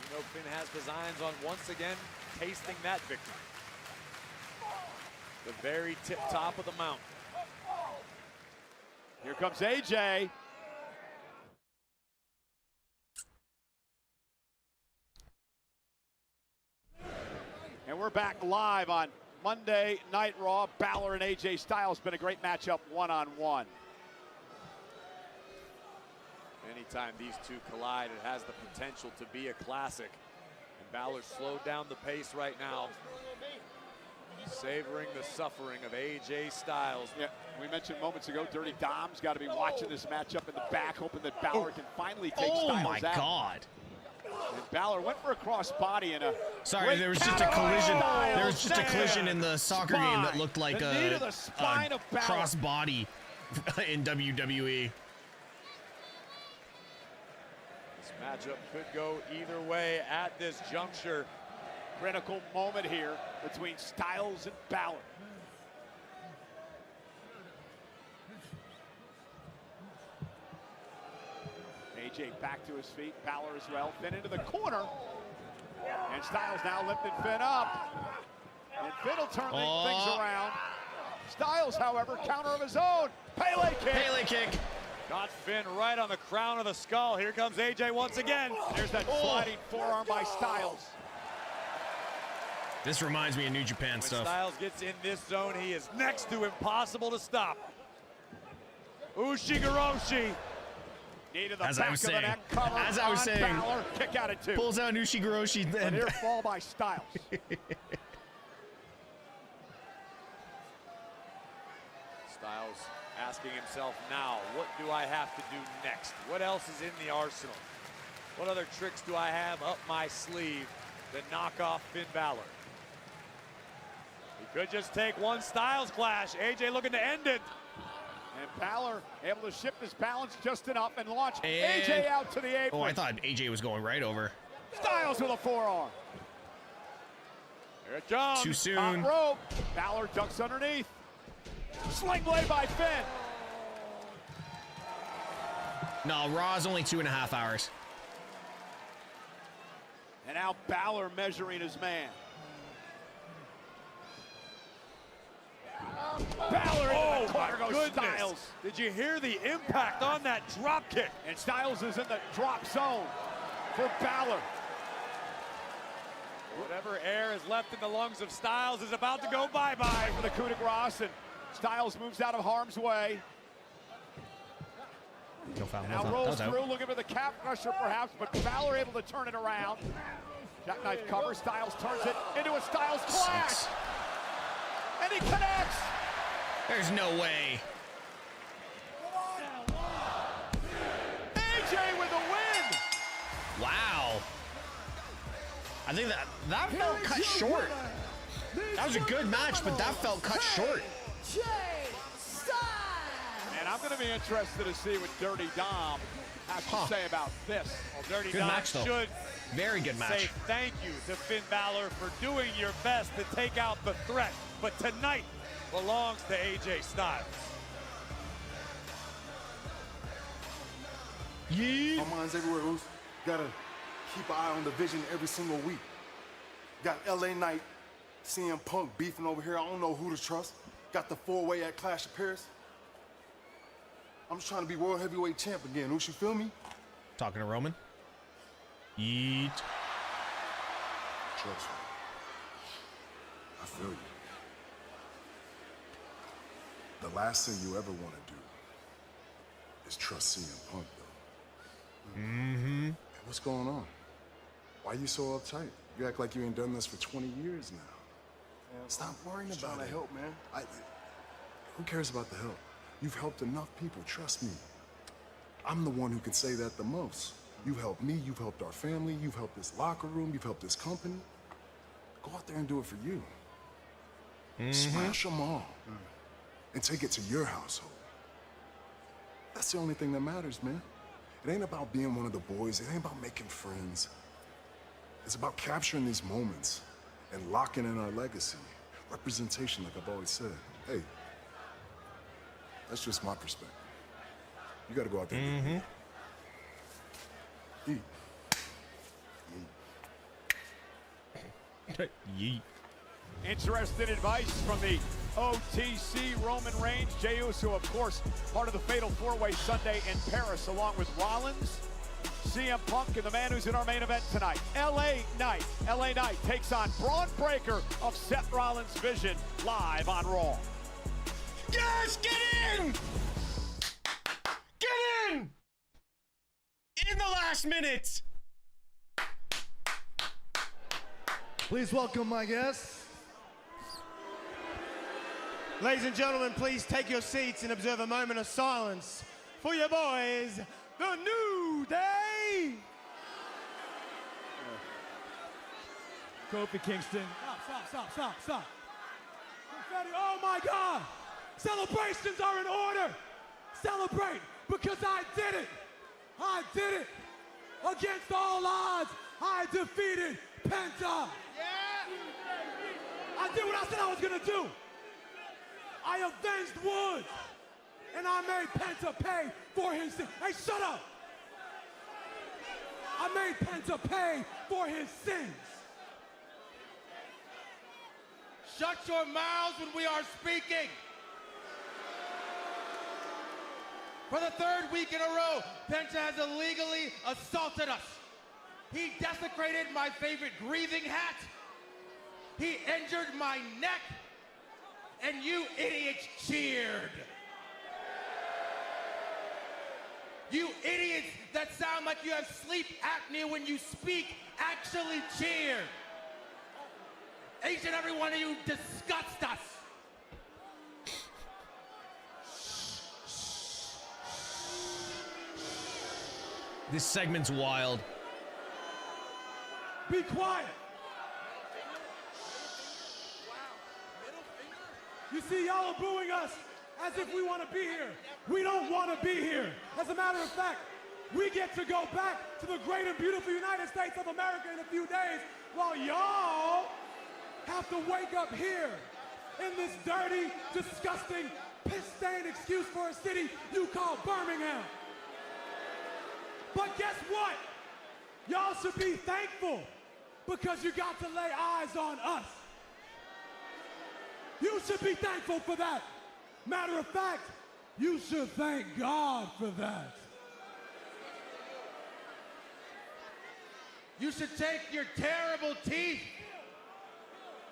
You know Finn has designs on once again tasting that victory. The very tip top of the mountain. Here comes AJ. And we're back live on Monday Night Raw. Balor and AJ Styles. Been a great matchup one-on-one. Anytime these two collide, it has the potential to be a classic. And Balor slowed down the pace right now, savoring the suffering of AJ Styles. Yeah, we mentioned moments ago, Dirty Dom's got to be watching this matchup in the back, hoping that Balor can finally take Styles out. Oh my God. And Balor went for a crossbody and a. Sorry, there was just a collision. There was just a collision in the soccer game that looked like a crossbody in WWE. This matchup could go either way at this juncture. Critical moment here between Styles and Balor. AJ back to his feet, Balor as well. Finn into the corner. And Styles now lifting Finn up. And Finn will turn things around. Styles, however, counter of his own. Pele kick. Pele kick. Got Finn right on the crown of the skull. Here comes AJ once again. There's that sliding forearm by Styles. This reminds me of New Japan When stuff. Styles gets in this zone, he is next to impossible to stop. Ushigoroshi. As I was saying, Balor, kick out at 2. Pulls out Ushigoroshi. And here fall by Styles. Styles asking himself now, what do I have to do next? What else is in the arsenal? What other tricks do I have up my sleeve to knock off Finn Balor? He could just take one Styles clash. AJ looking to end it. And Balor able to shift his balance just enough and launch AJ out to the apron. Oh, I thought AJ was going right over. Styles with a forearm. Here it comes. Too soon. Top rope. Balor ducks underneath. Sling blade by Finn. No, Raw is only 2.5 hours. And now Balor measuring his man. Balor in the corner goes Styles. Did you hear the impact on that drop kick? And Styles is in the drop zone for Balor. Whatever air is left in the lungs of Styles is about to go bye-bye. For the coup de grace, and Styles moves out of harm's way. Now rolls through, looking for the calf crusher perhaps, but Balor able to turn it around. Jackknife cover, Styles turns it into a Styles clash. And he connects. There's no way. AJ with a win. Wow. I think that felt cut short. That was a good match, but that felt cut short. And I'm going to be interested to see what Dirty Dom has to say about this. Well, Dirty Good Dom match, though. should Very good match. say thank you to Finn Balor for doing your best to take out the threat. But tonight belongs to AJ Styles. My mind's everywhere, Oos. Gotta keep an eye on the vision every single week. Got LA Knight, CM Punk beefing over here. I don't know who to trust. Got the 4-way at Clash of Paris. I'm just trying to be World Heavyweight Champ again, Oos, you feel me? Talking to Roman. Yeet. Trust me. I feel you. The last thing you ever want to do is trust CM Punk, though. Mm-hmm. Hey, what's going on? Why you so uptight? You act like you ain't done this for 20 years now. Man, stop worrying about it. Help, man. Who cares about the help? You've helped enough people, trust me. I'm the one who can say that the most. You've helped me, you've helped our family, you've helped this locker room, you've helped this company. Go out there and do it for you. Smash them all. And take it to your household. That's the only thing that matters, man. It ain't about being one of the boys. It ain't about making friends. It's about capturing these moments and locking in our legacy. Representation, like I've always said. Hey, that's just my perspective. You gotta go out there and eat. Yeet. Interesting advice from the OTC, Roman Reigns, Jey Uso, of course, part of the Fatal 4-Way Sunday in Paris, along with Rollins, CM Punk, and the man who's in our main event tonight, LA Knight. LA Knight takes on Braun Breaker of Seth Rollins' Vision, live on Raw. Yes, get in! Get in! In the last minute! Please welcome my guests. Ladies and gentlemen, please take your seats and observe a moment of silence for your boys, the New Day. Kofi, Kingston. Stop. Confetti, oh my God! Celebrations are in order! Celebrate, because I did it! I did it! Against all odds, I defeated Penta! I did what I said I was gonna do! I avenged Woods! And I made Penta pay for his sins. Hey, shut up! I made Penta pay for his sins! Shut your mouths when we are speaking! For the third week in a row, Penta has illegally assaulted us. He desecrated my favorite grieving hat. He injured my neck. And you idiots cheered. You idiots that sound like you have sleep apnea when you speak actually cheered. Each and every one of you disgust us. This segment's wild. Be quiet. You see, y'all are booing us as if we want to be here. We don't want to be here. As a matter of fact, we get to go back to the great and beautiful United States of America in a few days, while y'all have to wake up here in this dirty, disgusting, piss-stained excuse for a city you call Birmingham. But guess what? Y'all should be thankful because you got to lay eyes on us. You should be thankful for that. Matter of fact, you should thank God for that. You should take your terrible teeth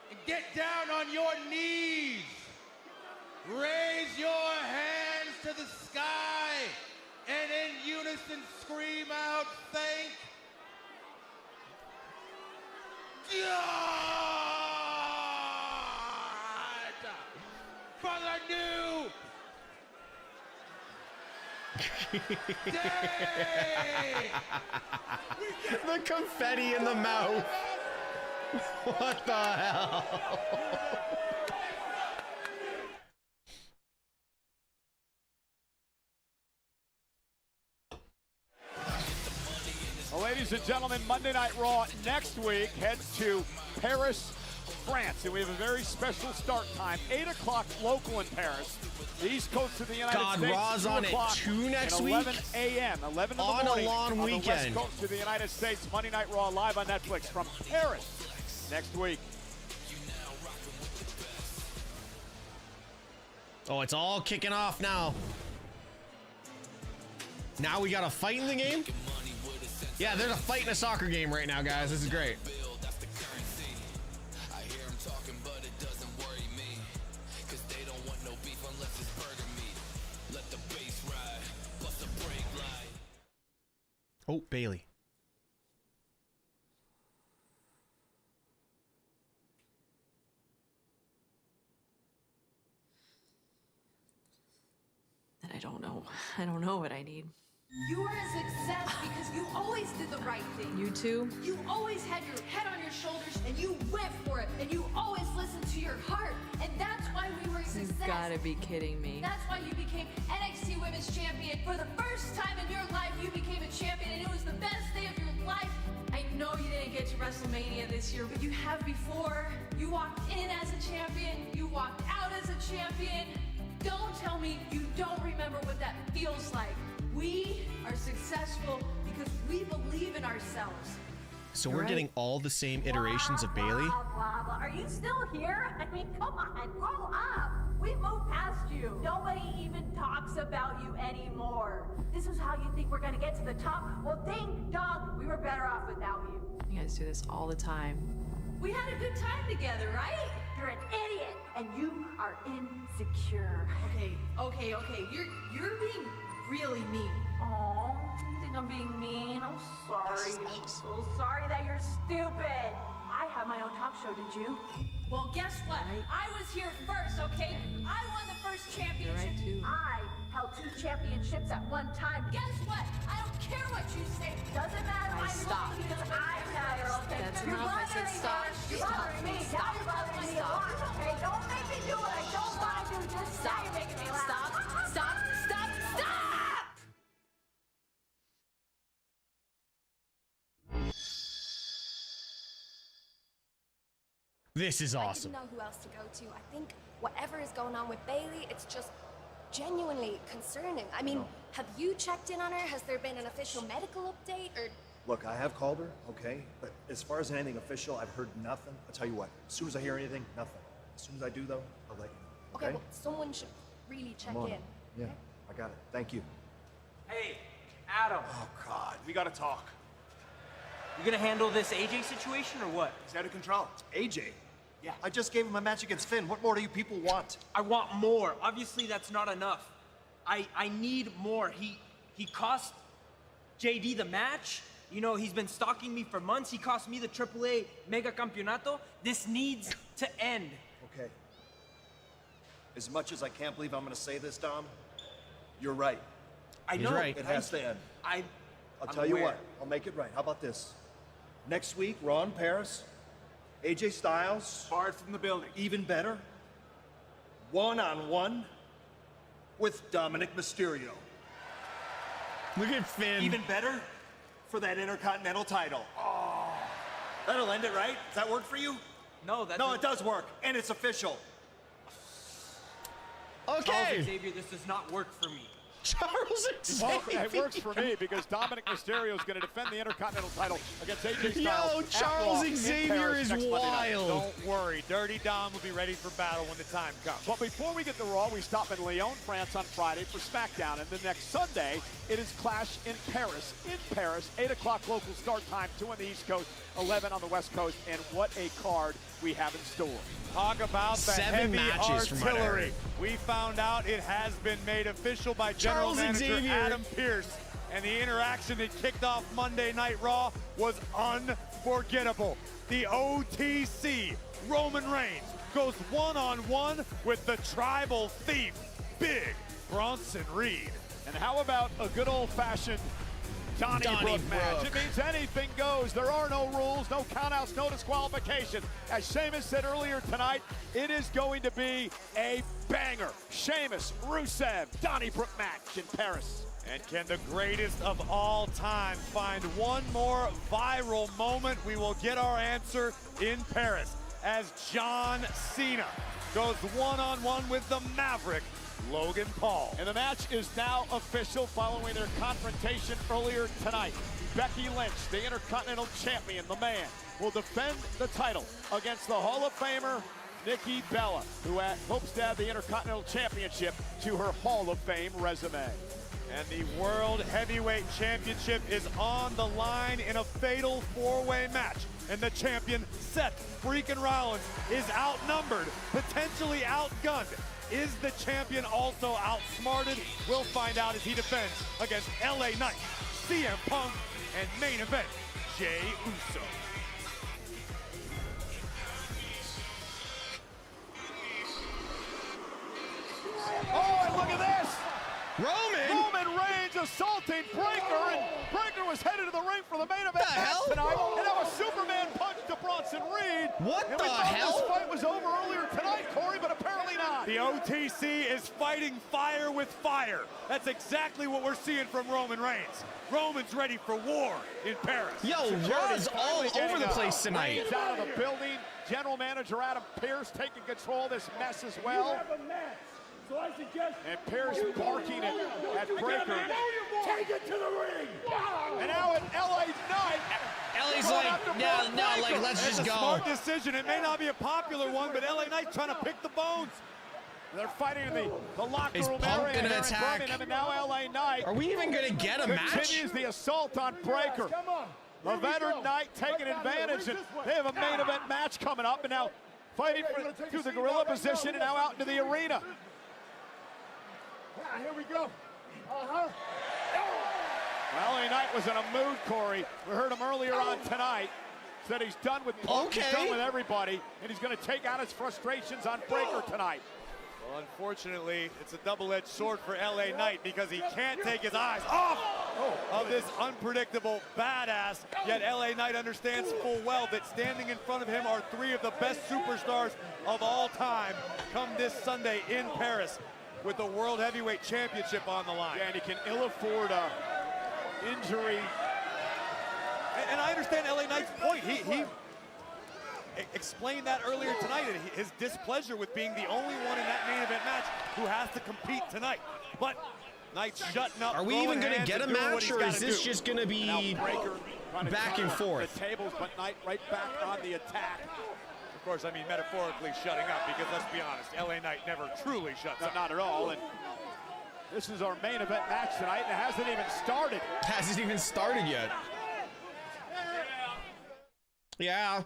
and get down on your knees. Raise your hands to the sky and in unison scream out, thank God for the new day. The confetti in the mouth. What the hell? Well, ladies and gentlemen, Monday Night Raw next week heads to Paris, France, and we have a very special start time, 8 o'clock local in Paris. The East Coast of the United States, Raw's 2 on at o'clock 2 next and week? 11 a.m., 11 in the On a morning long on the weekend. West Coast of the United States, Monday Night Raw live on Netflix from Paris next week. Oh, it's all kicking off now. Now we got a fight in the game? Yeah, there's a fight in a soccer game right now, guys. This is great. Oh, Bailey. That I don't know what I need. You are a success because you always did the right thing. You too? You always had your head on your shoulders and you went for it and you always listened to your heart. And that's why we were a success. You gotta be kidding me. That's why you became NXT Women's Champion. For the first time in your life, you became a champion and it was the best day of your life. I know you didn't get to WrestleMania this year, but you have before. You walked in as a champion. You walked out as a champion. Don't tell me you don't remember what that feels like. We are successful because we believe in ourselves. So we're getting all the same iterations of Bailey. Blah, blah. Are you still here? I mean, come on, grow up. We moved past you. Nobody even talks about you anymore. This is how you think we're gonna get to the top? Well, ding dong, we were better off without you. You guys do this all the time. We had a good time together, right? You're an idiot, and you are insecure. Okay. You're being really mean. Oh, you think I'm being mean? I'm sorry. I'm so sorry that you're stupid. I have my own talk show, did you? Well, guess what? I was here first, okay? I won the first championship. I held 2 championships at one time. Guess what? I don't care what you say. Doesn't matter. I'm stop. because I matter, okay? That's You're enough. I said bothering stop. me. You're bothering me. Now you're bothering me a lot, okay? Don't make me do what I don't want to do. Just stop. You're making me laugh. Stop. This is awesome. I didn't know who else to go to. I think whatever is going on with Bailey, it's just genuinely concerning. I mean, have you checked in on her? Has there been an official medical update or? Look, I have called her, okay? But as far as anything official, I've heard nothing. I'll tell you what, as soon as I hear anything, nothing. As soon as I do, though, I'll let you know, okay? Okay, well, someone should really check I'm on in. it. Yeah, I got it. Thank you. Hey, Adam. Oh, God. We gotta talk. You gonna handle this AJ situation or what? He's out of control. AJ? Yeah. I just gave him a match against Finn. What more do you people want? I want more. Obviously, that's not enough. I need more. He cost JD the match. You know, he's been stalking me for months. He cost me the AAA Mega Campeonato. This needs to end. Okay. As much as I can't believe I'm gonna say this, Dom, you're right. I know. Right. It has to end. I'll tell you what, I'll make it right. How about this? Next week, Raw in Paris, AJ Styles. Barred from the building. Even better, one-on-one with Dominic Mysterio. Look at Finn. Even better, for that Intercontinental title. Oh, that'll end it, right? Does that work for you? No, that No, it does work, and it's official. Okay. Charles Xavier, this does not work for me. Charles Xavier. Well, it works for me because Dominic Mysterio is going to defend the Intercontinental title against AJ Styles. Yo, at Charles Raw in Xavier Paris is next Monday night. wild. Don't worry, Dirty Dom will be ready for battle when the time comes. But before we get to Raw, we stop in Lyon, France on Friday for SmackDown, and then next Sunday it is Clash in Paris. 8 o'clock local start time, 2 on the East Coast, 11 on the West Coast, and what a card we have in store. Talk about the 7 heavy matches from what I artillery. heard. We found out it has been made official by General Charles Manager Xavier. Adam Pearce. And the interaction that kicked off Monday Night Raw was unforgettable. The OTC, Roman Reigns, goes one-on-one with the tribal thief, Big Bronson Reed. And how about a good old-fashioned Donnybrook match? It means anything goes. There are no rules, no countouts, no disqualifications. As Sheamus said earlier tonight, it is going to be a banger. Sheamus, Rusev, Donnybrook match in Paris. And can the greatest of all time find one more viral moment? We will get our answer in Paris as John Cena goes one-on-one with the Maverick, Logan Paul. And the match is now official following their confrontation earlier tonight. Becky Lynch, the Intercontinental Champion, the man, will defend the title against the Hall of Famer, Nikki Bella, who hopes to add the Intercontinental Championship to her Hall of Fame resume. And the World Heavyweight Championship is on the line in a fatal 4-way match. And the champion, Seth freaking Rollins, is outnumbered, potentially outgunned. Is the champion also outsmarted? We'll find out as he defends against LA Knight, CM Punk, and main event, Jey Uso. Oh, and look at this! Roman Reigns assaulting Breaker, and Breaker was headed to the ring for the main event match tonight. And now a Superman punch to Bronson Reed. What and the we thought hell? This fight was over earlier tonight, Corey, but apparently not. The OTC is fighting fire with fire. That's exactly what we're seeing from Roman Reigns. Roman's ready for war in Paris. Yo, Raw's all over the place tonight. Reigns out of the building. General Manager Adam Pearce taking control of this mess as well. You have a match. So I suggest And Pearce barking at Breaker. take it to the ring. And now at LA Knight, Ellie's Going like, after no, Braun no, Breaker. like, let's It's just a go. smart decision. It may not be a popular one, but LA Knight trying to pick the bones. They're fighting in the locker Is room Punk area gonna here in attack? Birmingham, and now LA Knight. Are we even gonna get a match? Continues the assault on Breaker. The veteran Knight taking advantage, and they have a main event match coming up, and now fighting through the gorilla position and now out into the arena. Yeah, here we go. Well, LA Knight was in a mood, Corey. We heard him earlier on tonight. Said he's done with Punk, he's done with everybody, and he's going to take out his frustrations on Breaker tonight. Well, unfortunately, it's a double-edged sword for LA Knight because he can't take his eyes off of this unpredictable badass. Yet LA Knight understands full well that standing in front of him are three of the best superstars of all time come this Sunday in Paris with the World Heavyweight Championship on the line. Yeah, and he can ill afford a injury. And I understand LA Knight's point. He explained that earlier tonight, his displeasure with being the only one in that main event match who has to compete tonight. But Knight's shutting up. Are we even going to get a match, or is this just going to be back and forth? The tables, but Knight right back on the attack. Of course, I mean metaphorically shutting up, because let's be honest, LA Knight never truly shuts up. Not at all. And this is our main event match tonight, and it hasn't even started. Hasn't even started yet. Yeah.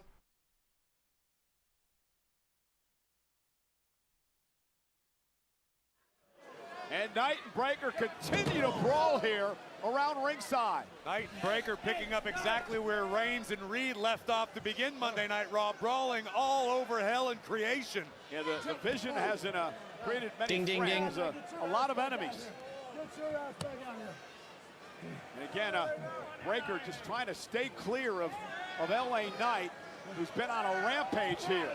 And Knight and Breaker continue to brawl here around ringside. Knight and Breaker picking up exactly where Reigns and Reed left off to begin Monday Night Raw, brawling all over hell and creation. Yeah, the Vision hasn't created many Ding, ding, friends, ding. a lot of enemies. And again, Breaker just trying to stay clear of LA Knight, who's been on a rampage here.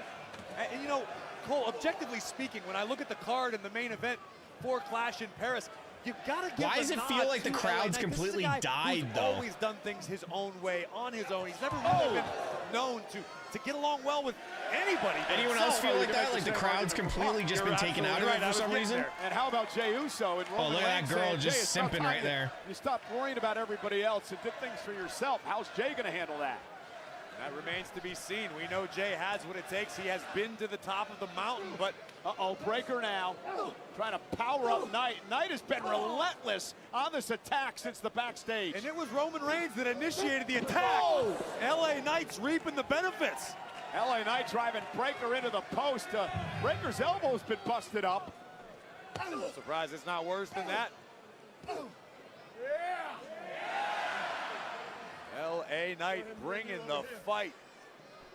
And you know, Cole, objectively speaking, when I look at the card in the main event for Clash in Paris, you gotta give Why does it feel like the crowd's completely died, though? He's always done things his own way, on his own. He's never really been known to get along well with anybody. Anyone else feel like that? Like the crowd's completely just been taken out of it for some reason? And how about Jey Uso? And Roman look at that Reigns girl saying, just "Jey, it's not simping time right there." You stop worrying about everybody else and did things for yourself. How's Jey going to handle that? That remains to be seen. We know Jey has what it takes. He has been to the top of the mountain, but Breaker now trying to power up Knight. Knight has been relentless on this attack since the backstage. And it was Roman Reigns that initiated the attack. LA Knight's reaping the benefits. LA Knight driving Breaker into the post. Breaker's elbow's been busted up. I'm surprised it's not worse than that. LA Knight bringing the fight.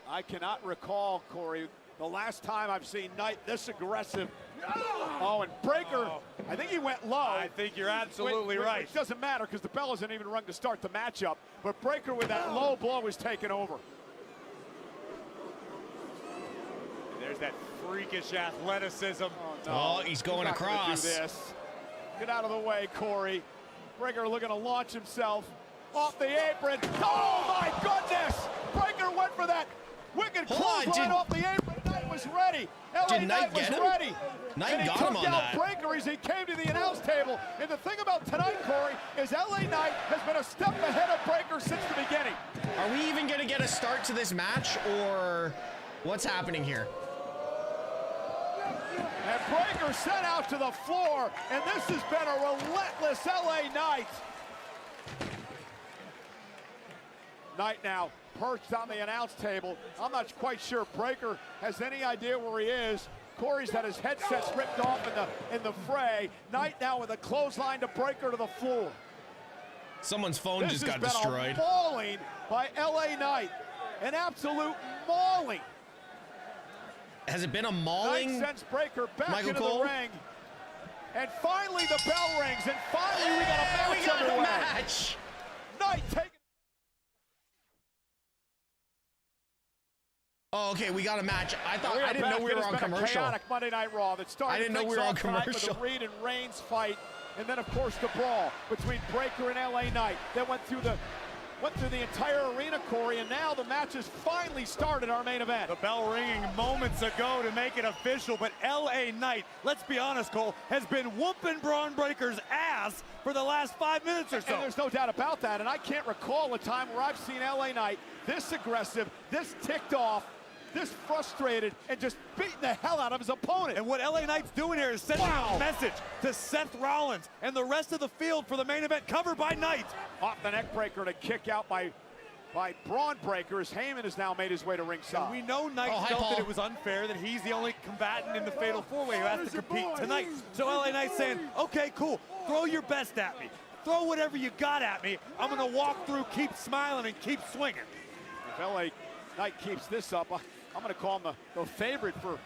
I cannot recall, Corey, the last time I've seen Knight this aggressive. And Breaker, I think he went low. I think you're absolutely right. It doesn't matter because the bell isn't even rung to start the matchup. But Breaker with that low blow is taking over. And there's that freakish athleticism. He's going not gonna across. do this. Get out of the way, Corey. Breaker looking to launch himself off the apron. Oh my goodness! Breaker went for that wicked clothesline off the apron. Knight was ready. LA Knight was ready. Knight got him on that. He took out Breaker as he came to the announce table. And the thing about tonight, Corey, is LA Knight has been a step ahead of Breaker since the beginning. Are we even going to get a start to this match, or what's happening here? And Breaker sent out to the floor, and this has been a relentless LA Knight. Knight now perched on the announce table. I'm not quite sure Breaker has any idea where he is. Corey's had his headsets ripped off in the fray. Knight now with a clothesline to Breaker to the floor. Someone's phone just got destroyed. This has been a mauling by LA Knight. An absolute mauling. Has it been a mauling? Knight sends Breaker back Michael into Cole? the ring. And finally the bell rings, and finally we got a match underway. Match. Knight taking. Oh, okay, we got a match. I didn't know we were on It has been a commercial. chaotic Monday Night Raw that started I didn't know we were on tonight commercial. with the Reed and Reigns fight, and then of course the brawl between Breaker and LA Knight that went through the went through the entire arena, Corey, and now the match has finally started, our main event. The bell ringing moments ago to make it official, but LA Knight, let's be honest, Cole, has been whooping Braun Breaker's ass for the last 5 minutes or so. And there's no doubt about that, and I can't recall a time where I've seen LA Knight this aggressive, this ticked off, this frustrated, and just beating the hell out of his opponent. And what LA Knight's doing here is sending a message to Seth Rollins and the rest of the field for the main event, covered by Knight. Off the neck breaker to kick out by Braun Breaker as Heyman has now made his way to ringside. And we know Knight felt that it was unfair that he's the only combatant in the Fatal 4-Way who has to compete tonight. So LA Knight's saying, okay, cool, throw your best at me. Throw whatever you got at me. I'm gonna walk through, keep smiling, and keep swinging. If LA Knight keeps this up, I'm going to call him the favorite for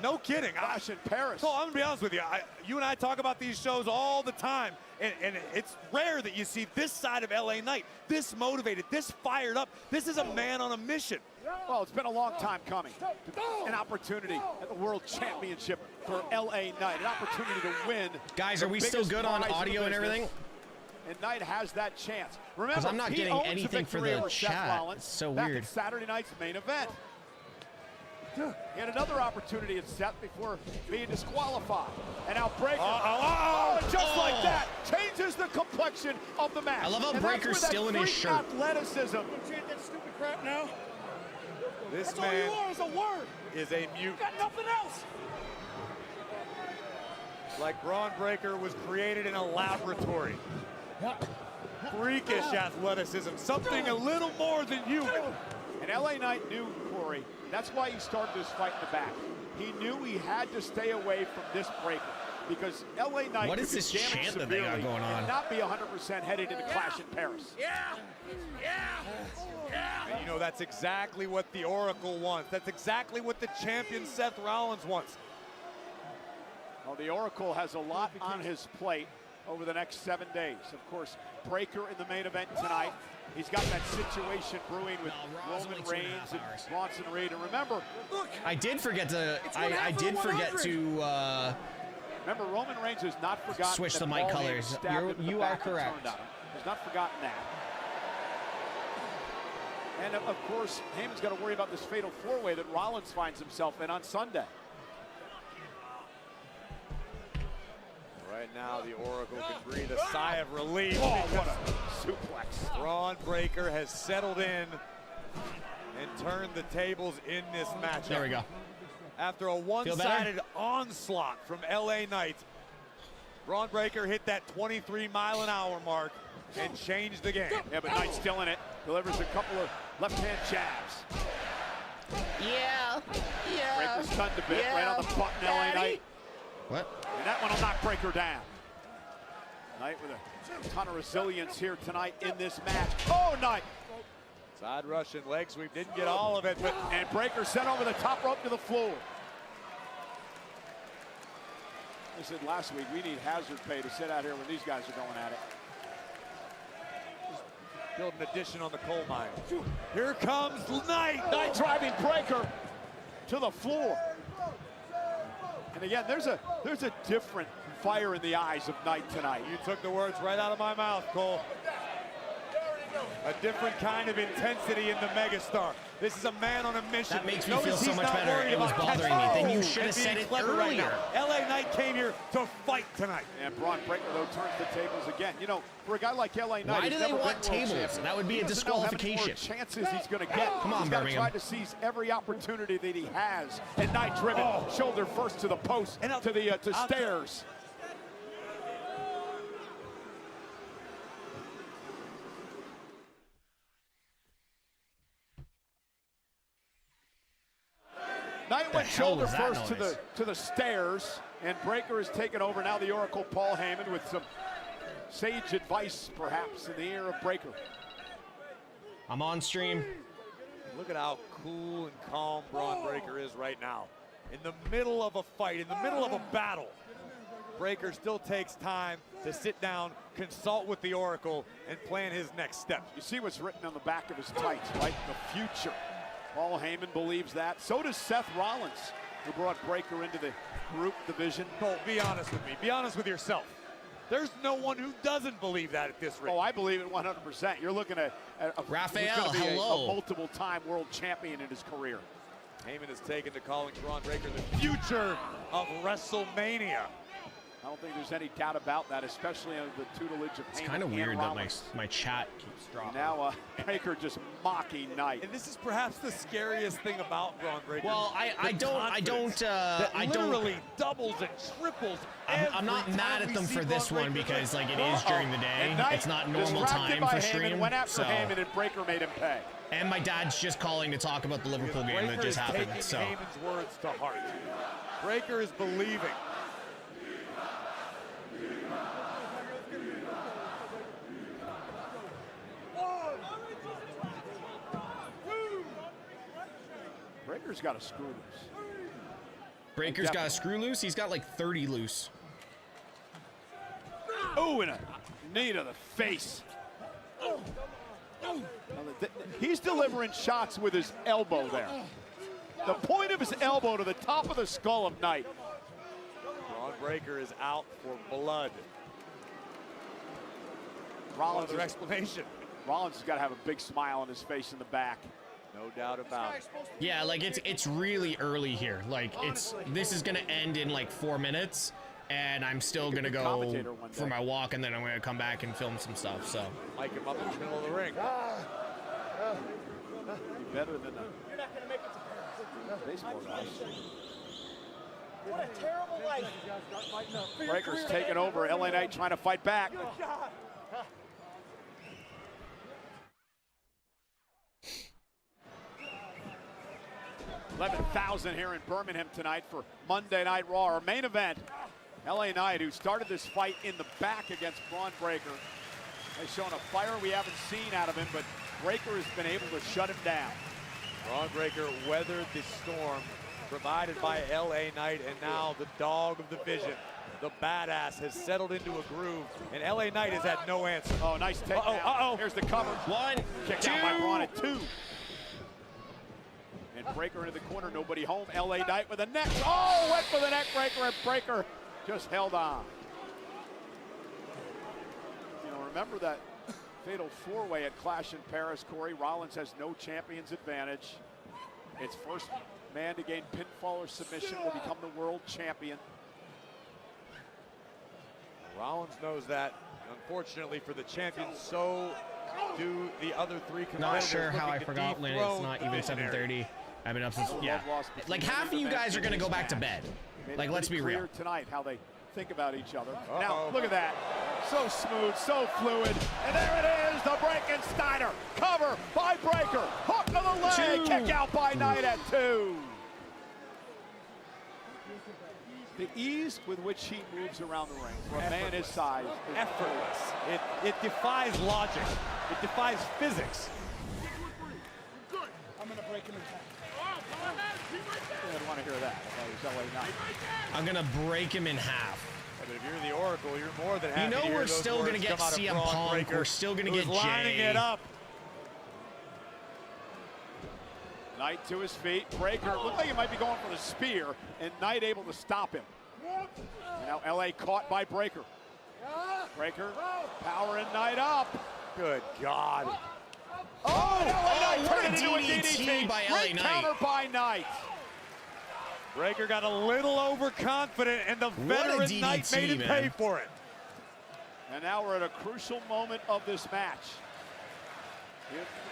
no kidding. Clash in Paris. So I'm going to be honest with you. You and I talk about these shows all the time, and it's rare that you see this side of LA Knight, this motivated, this fired up. This is a man on a mission. Well, it's been a long time coming. An opportunity at the World Championship for LA Knight. An opportunity to win. Guys, are we still good on audio and everything? And Knight has that chance. Remember, because I'm not getting anything for the chat. It's so weird. Back Saturday night's main event. He had another opportunity at Seth before being disqualified. And now Breaker, just like that, changes the complexion of the match. I love how Breaker's still in his shirt. Athleticism. Chant that stupid crap now. This That's man all you are is a word. is a mutant. You got nothing else. Like Braun Breaker was created in a laboratory. Freakish athleticism, something a little more than human. And LA Knight knew, Corey, that's why he started this fight in the back. He knew he had to stay away from this breaker because LA Knight what is this chant that they got going on? And not be 100% headed into Clash in Paris. And you know, that's exactly what the Oracle wants. That's exactly what the champion Seth Rollins wants. Well, the Oracle has a lot on his plate over the next 7 days. Of course, Breaker in the main event tonight. He's got that situation brewing with Roman Reigns and Bronson Reed. And remember, I did forget to. I did forget to. Remember, Roman Reigns has not forgotten. Switch the mic colors. You are correct. Has not forgotten that. And of course, Heyman's got to worry about this fatal 4-way that Rollins finds himself in on Sunday. Right now, the Oracle can breathe a sigh of relief. Oh, what a suplex. Braun Breaker has settled in and turned the tables in this matchup. There we go. After a one-sided onslaught from LA Knight, Braun Breaker hit that 23-mile-an-hour mark and changed the game. Yeah, but Knight's still in it. Delivers a couple of left-hand jabs. Yeah. Breaker's stunned a bit, right on the button, LA Knight. What? And that one will knock Breaker down. Knight with a ton of resilience here tonight in this match. Oh, Knight! Side Russian leg sweep, didn't get all of it, but and Breaker sent over the top rope to the floor. I said last week, we need hazard pay to sit out here when these guys are going at it. Build an addition on the coal mine. Here comes Knight! Knight driving Breaker to the floor. And again, there's a different fire in the eyes of Knight tonight. You took the words right out of my mouth, Cole. A different kind of intensity in the megastar. This is a man on a mission. That makes me feel so much better. It was bothering me. Then you should have said it earlier. LA Knight came here to fight tonight. And Braun Breaker, though, turns the tables again. You know, for a guy like LA Knight, why do they want tables? That would be a disqualification. How many more chances he's going to get. Come on, he's got to Birmingham. try to seize every opportunity that he has. And Knight driven, shoulder first to the post, and to the stairs. Knight went shoulder first to the stairs, and Breaker has taken over. Now the Oracle, Paul Heyman, with some sage advice, perhaps, in the ear of Breaker. I'm on stream. Look at how cool and calm Braun Breaker is right now. In the middle of a fight, in the middle of a battle, Breaker still takes time to sit down, consult with the Oracle, and plan his next step. You see what's written on the back of his tights, right? The future. Paul Heyman believes that. So does Seth Rollins, who brought Breaker into the group division. Cole, be honest with me. Be honest with yourself. There's no one who doesn't believe that at this rate. Oh, I believe it 100%. You're looking at Raphael, who's gonna be hello. a multiple-time world champion in his career. Heyman has taken to calling Braun Breaker the future of WrestleMania. I don't think there's any doubt about that, especially under the tutelage of Heyman. It's kind of weird that my chat keeps dropping. Now Breaker just mocking Knight. And this is perhaps the scariest thing about Braun Breaker. Well, I don't literally doubles and triples. I'm not mad at them for this one because like it is during the day. It's not normal time for stream. Went after so. Heyman and Breaker made him pay. And my dad's just calling to talk about the Liverpool game that just happened. So Heyman's words to heart. Breaker is believing. Breaker's got a screw loose. Breaker's got a screw loose. He's got like 30 loose. Oh, and a knee to the face. He's delivering shots with his elbow there. The point of his elbow to the top of the skull of Knight. Braun Breaker is out for blood. Rollins' Another explanation. Rollins has got to have a big smile on his face in the back. No doubt about it. Yeah, like it's really early here. Like this is gonna end in like 4 minutes, and I'm still gonna go for my walk, and then I'm gonna come back and film some stuff. So Mike him up in the middle of the ring. Better than You're not gonna make it to Paris. baseball guys. What a terrible life. Breaker's taking over. LA Knight trying to fight back. 11,000 here in Birmingham tonight for Monday Night Raw. Our main event, LA Knight, who started this fight in the back against Braun Breaker, has shown a fire we haven't seen out of him, but Breaker has been able to shut him down. Braun Breaker weathered the storm provided by LA Knight, and now the dog of the division, the badass, has settled into a groove, and LA Knight has had no answer. Oh, nice takedown. Here's the cover. One, kicked out by Braun at 2. And Breaker into the corner, nobody home. LA Knight with a neck. Oh, went for the neck breaker, and Breaker just held on. You know, remember that fatal four-way at Clash in Paris, Corey? Rollins has no champion's advantage. It's first man to gain pinfall or submission will become the world champion. Rollins knows that. Unfortunately for the champion, so do the other three competitors. Not sure how I forgot when it's not even 7:30. I've been up since, yeah. Like half of you guys are gonna go back to bed. Like, let's be real. Tonight how they think about each other. Now, look at that. So smooth, so fluid. And there it is, the Frankensteiner. Cover by Breaker. Hook of the leg. Kick out by Knight at 2. The ease with which he moves around the ring for a man his size is effortless. It defies logic. It defies physics. Good. I'm gonna break him in half. I didn't want to hear that. I thought it was LA Knight. I'm gonna break him in half. Yeah, but if you're the Oracle, you're more than happy. You know to hear we're those still words gonna get come out of CM Braun Punk. Breaker, We're still gonna who's get lining Jay. it up. Knight to his feet. Breaker looked like he might be going for the spear, and Knight able to stop him. And now LA caught by Breaker. Breaker powering Knight up. Good God. Knight what a turned into a DDT by LA Great Knight. counter by Knight. Breaker got a little overconfident, and the veteran DDT, Knight made him pay man. for it. And now we're at a crucial moment of this match.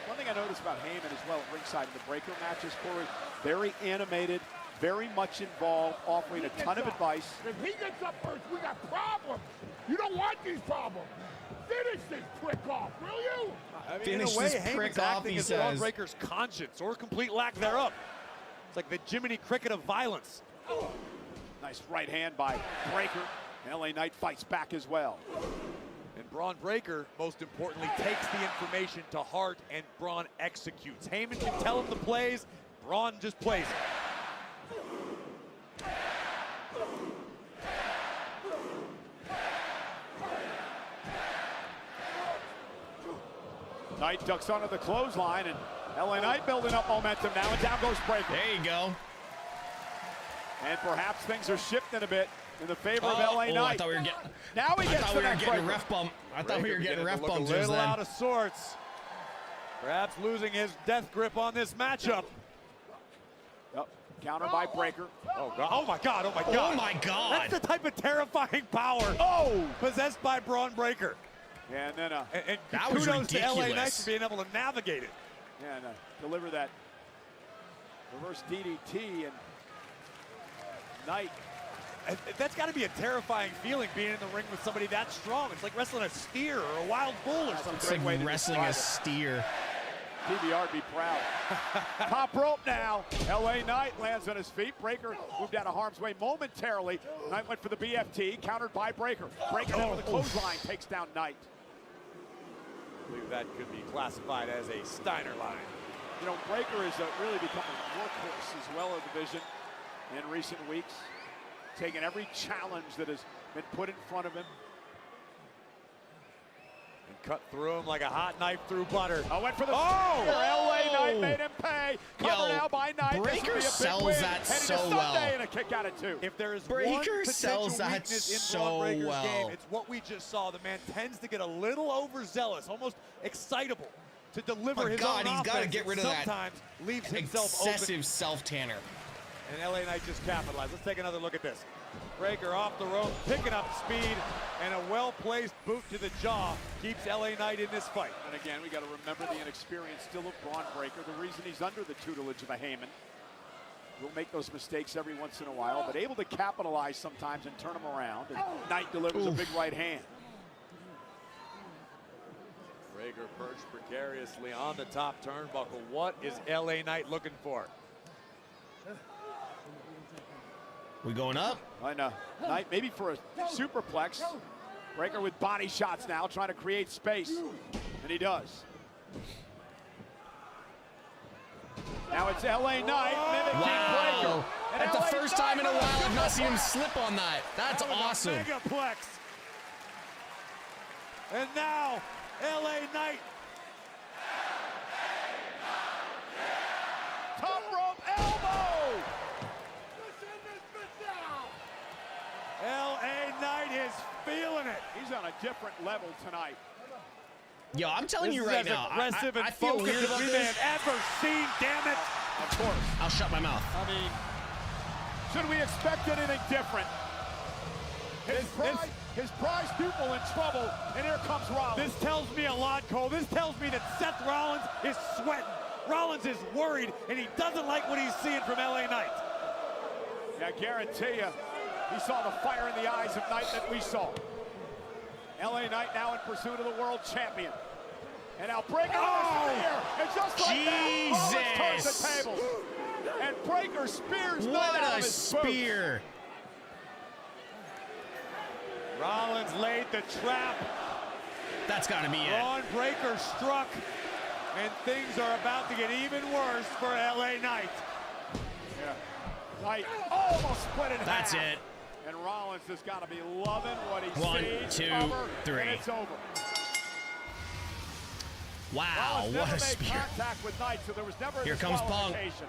One thing I noticed about Heyman as well at ringside in the Breaker matches, Corey, very animated, very much involved, offering a ton of advice. If he gets up first, we got problems. You don't want these problems. Finish this prick off, will you? I mean, Finish in a way, this Heyman's prick off, acting he as Braun says. Breaker's conscience, or complete lack thereof. It's like the Jiminy Cricket of violence. Nice right hand by Breaker. LA Knight fights back as well. And Braun Breaker, most importantly, takes the information to heart, and Braun executes. Heyman can tell him the plays, Braun just plays it. Knight ducks onto the clothesline, and LA Knight building up momentum now, and down goes Breaker. There you go. And perhaps things are shifting a bit in the favor of LA Knight. I thought we were getting. Now he gets we were getting ref bump. I thought we were getting ref bumps. A little out of sorts. Perhaps losing his death grip on this matchup. Yep. Counter by Breaker. Oh, God. Oh, my God. Oh, my God. Oh, my God. That's the type of terrifying power possessed by Braun Breaker. Yeah, and then and that was kudos to LA ridiculous. Knight for being able to navigate it. Yeah, and deliver that reverse DDT, and Knight. And that's got to be a terrifying feeling, being in the ring with somebody that strong. It's like wrestling a steer or a wild bull or something. It's like wrestling a steer. PBR be proud. Top rope now. LA Knight lands on his feet. Breaker moved out of harm's way momentarily. Knight went for the BFT, countered by Breaker. Breaker down with the clothesline, takes down Knight. I believe that could be classified as a Steiner line. You know, Breaker is really become a workhorse as well in the division in recent weeks. Taking every challenge that has been put in front of him. And cut through him like a hot knife through butter. I went for the LA Knight made him pay. Cover now by Knight. Breaker sells that so well. And a kick out of 2. If there is Breaker one potential sells that weakness in so Braun Breaker's well. game, it's what we just saw. The man tends to get a little overzealous, almost excitable to deliver his own he's got to offense, get rid of that sometimes leaves himself excessive open. self-tanner. And LA Knight just capitalized. Let's take another look at this. Breaker off the rope, picking up speed, and a well-placed boot to the jaw keeps LA Knight in this fight. And again, we got to remember the inexperience still of Braun Breaker. The reason he's under the tutelage of a Heyman. Will make those mistakes every once in a while, but able to capitalize sometimes and turn them around. And Knight delivers a big right hand. Breaker perched precariously on the top turnbuckle. What is LA Knight looking for? We going up? I know. Knight maybe for a superplex. Breaker with body shots now, trying to create space. And he does. Now it's LA Knight mimicking Breaker. And That's the first time in a while I've not seen him slip on that. That's awesome. Megaplex. And now LA Knight. Top rope elbow. LA Knight is feeling it. He's on a different level tonight. Yo, I'm telling you right now, aggressive I and feel focused weird as about we this. may have ever seen, damn it. Of course. I'll shut my mouth. I mean, should we expect anything different? His prize pupil in trouble, and here comes Rollins. This tells me a lot, Cole. This tells me that Seth Rollins is sweating. Rollins is worried, and he doesn't like what he's seeing from LA Knight. Yeah, I guarantee you, he saw the fire in the eyes of Knight that we saw. LA Knight now in pursuit of the world champion. And now Breaker here, and just like that, Rollins turns the tables. And Breaker spears Knight out of his spear. Rollins laid the trap. That's got to be it. Braun Breaker struck, and things are about to get even worse for LA Knight. Yeah. Knight almost split it in half. That's it. And Rollins has got to be loving what he One, sees. 2, Cover, 3. And it's over. Wow, Rollins what never a made spear. contact with Knight, so there was never a Here comes Punk. disqualification.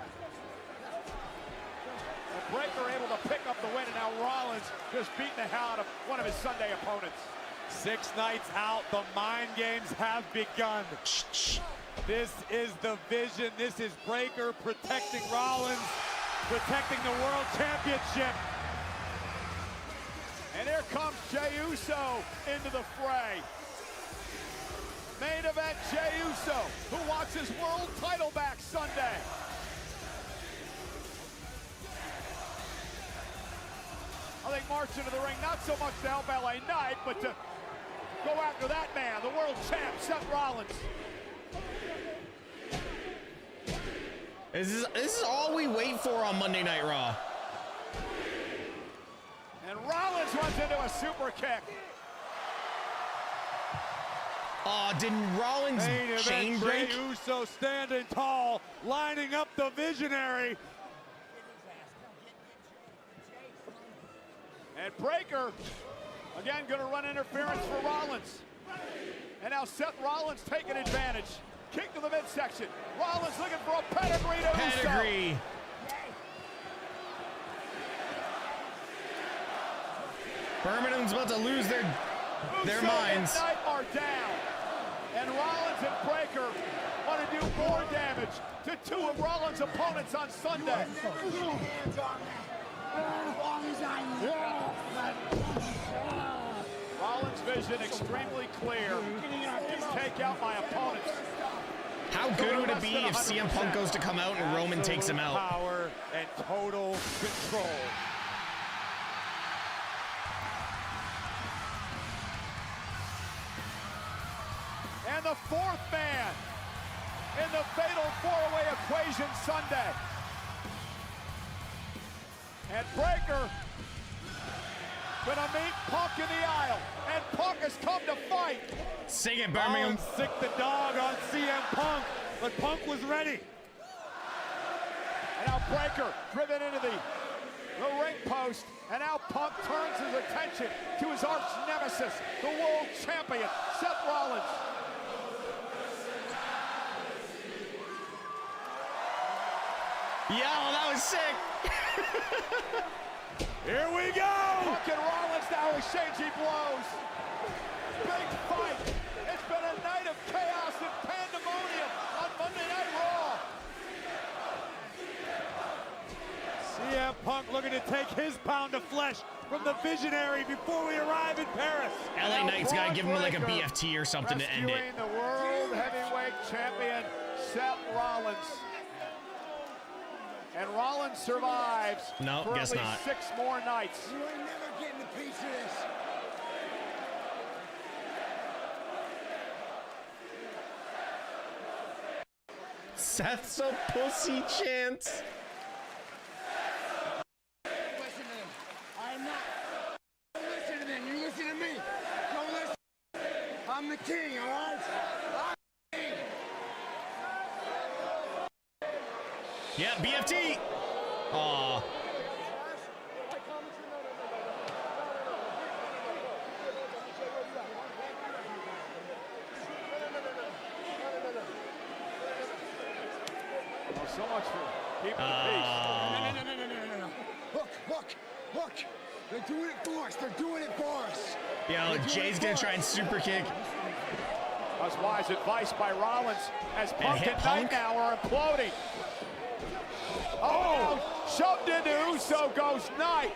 And Breaker able to pick up the win, and now Rollins just beating the hell out of one of his Sunday opponents. 6 nights out, the mind games have begun. This is the vision. This is Breaker protecting Rollins, protecting the World Championship. And here comes Jey Uso into the fray. Main event, Jey Uso, who wants his world title back Sunday. I think march into the ring, not so much to help LA Knight, but to go after that man, the world champ, Seth Rollins. This is all we wait for on Monday Night Raw. And Rollins runs into a super kick. Oh, didn't Rollins chain break? Jey Uso standing tall, lining up the visionary. And Breaker, again, going to run interference for Rollins. And now Seth Rollins taking advantage. Kick to the midsection. Rollins looking for a pedigree to Pedigree. Uso. Birmingham's about to lose their minds. Knight are down, and Rollins and Breaker want to do more damage to two of Rollins' opponents on Sunday. Rollins' vision extremely clear. Take out my opponents. How good would it be if CM Punk goes to come out and Roman takes him out? Power and total control. And the fourth man in the fatal four-way equation Sunday. And Breaker gonna meet Punk in the aisle, and Punk has come to fight. Sing it, Birmingham. Sick the dog on CM Punk, but Punk was ready. And now Breaker driven into the ring post, and now Punk turns his attention to his arch nemesis, the world champion, Seth Rollins. Yo, that was sick. Here we go. Punk and Rollins now exchanging blows. Big fight. It's been a night of chaos and pandemonium on Monday Night Raw. CM Punk looking to take his pound of flesh from the visionary before we arrive in Paris. LA Knight's got to give him like a BFT or something to end it. Rescuing the World Heavyweight Champion, Seth Rollins. And Rollins survives No, for guess at least not. 6 more nights. You ain't never getting a piece of this. Seth's a pussy chance. Listen to them. I'm not. Don't listen to them. You listen to me. Don't listen. I'm the king, all right? I'm the king. Yeah, BFT. Aw. Oh, so much for keeping the peace. No. Look. They're doing it for us. They're doing it for us. Yo, Jay's gonna try and super kick. That was wise advice by Rollins as Punk hit and Punk. Knight now are imploding. Oh, shoved into Uso goes Knight.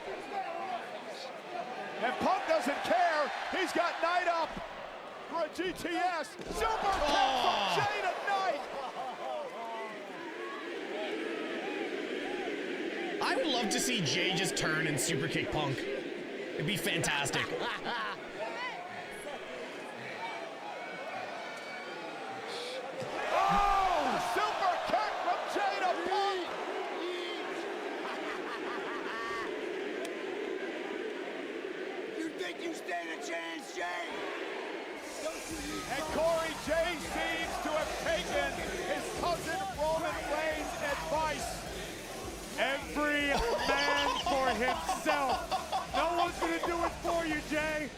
And Punk doesn't care. He's got Knight up for a GTS. Super kick from Jay to Knight. I would love to see Jay just turn and super kick Punk. It'd be fantastic. Oh, super kick from Jay to Punk. You think you stand a chance, Jay? And Corey, Jay seems to have taken his cousin Roman Reigns' advice. Every man for himself. No one's going to do it for you, Jay.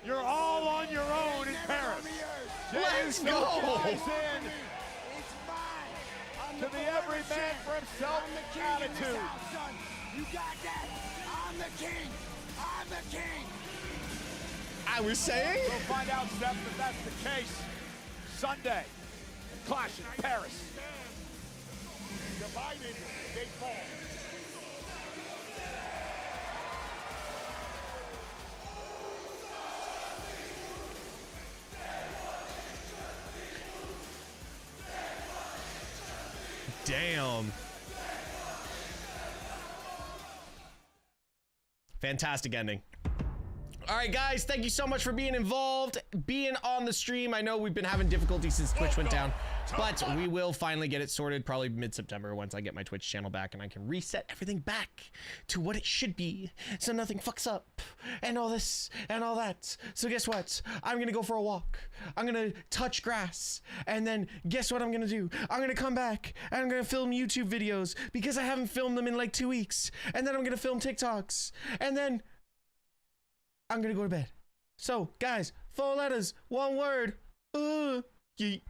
You're all on your own in Paris. Let's go. Flies in to the every man for himself attitude. You got that? I'm the king. I'm the king. I was saying? We'll find out, Seth, if that's the case. Sunday, Clash in Paris. Divided, they fall. Damn. Fantastic ending. All right, guys, thank you so much for being involved, being on the stream. I know we've been having difficulty since Twitch went down, but we will finally get it sorted probably mid-September once I get my Twitch channel back and I can reset everything back to what it should be so nothing fucks up and all this and all that. So guess what? I'm gonna go for a walk. I'm gonna touch grass, and then guess what I'm gonna do? I'm gonna come back and I'm gonna film YouTube videos because I haven't filmed them in like 2 weeks, and then I'm gonna film TikToks, and then I'm gonna go to bed. So, guys, 4 letters, 1 word. Yeet.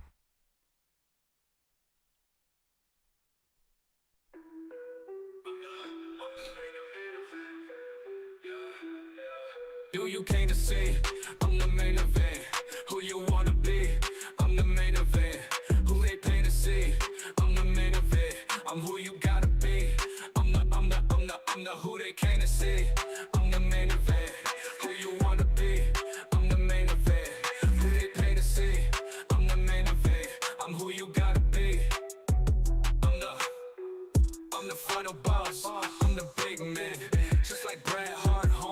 Do you came to see? I'm the main event. Who you want?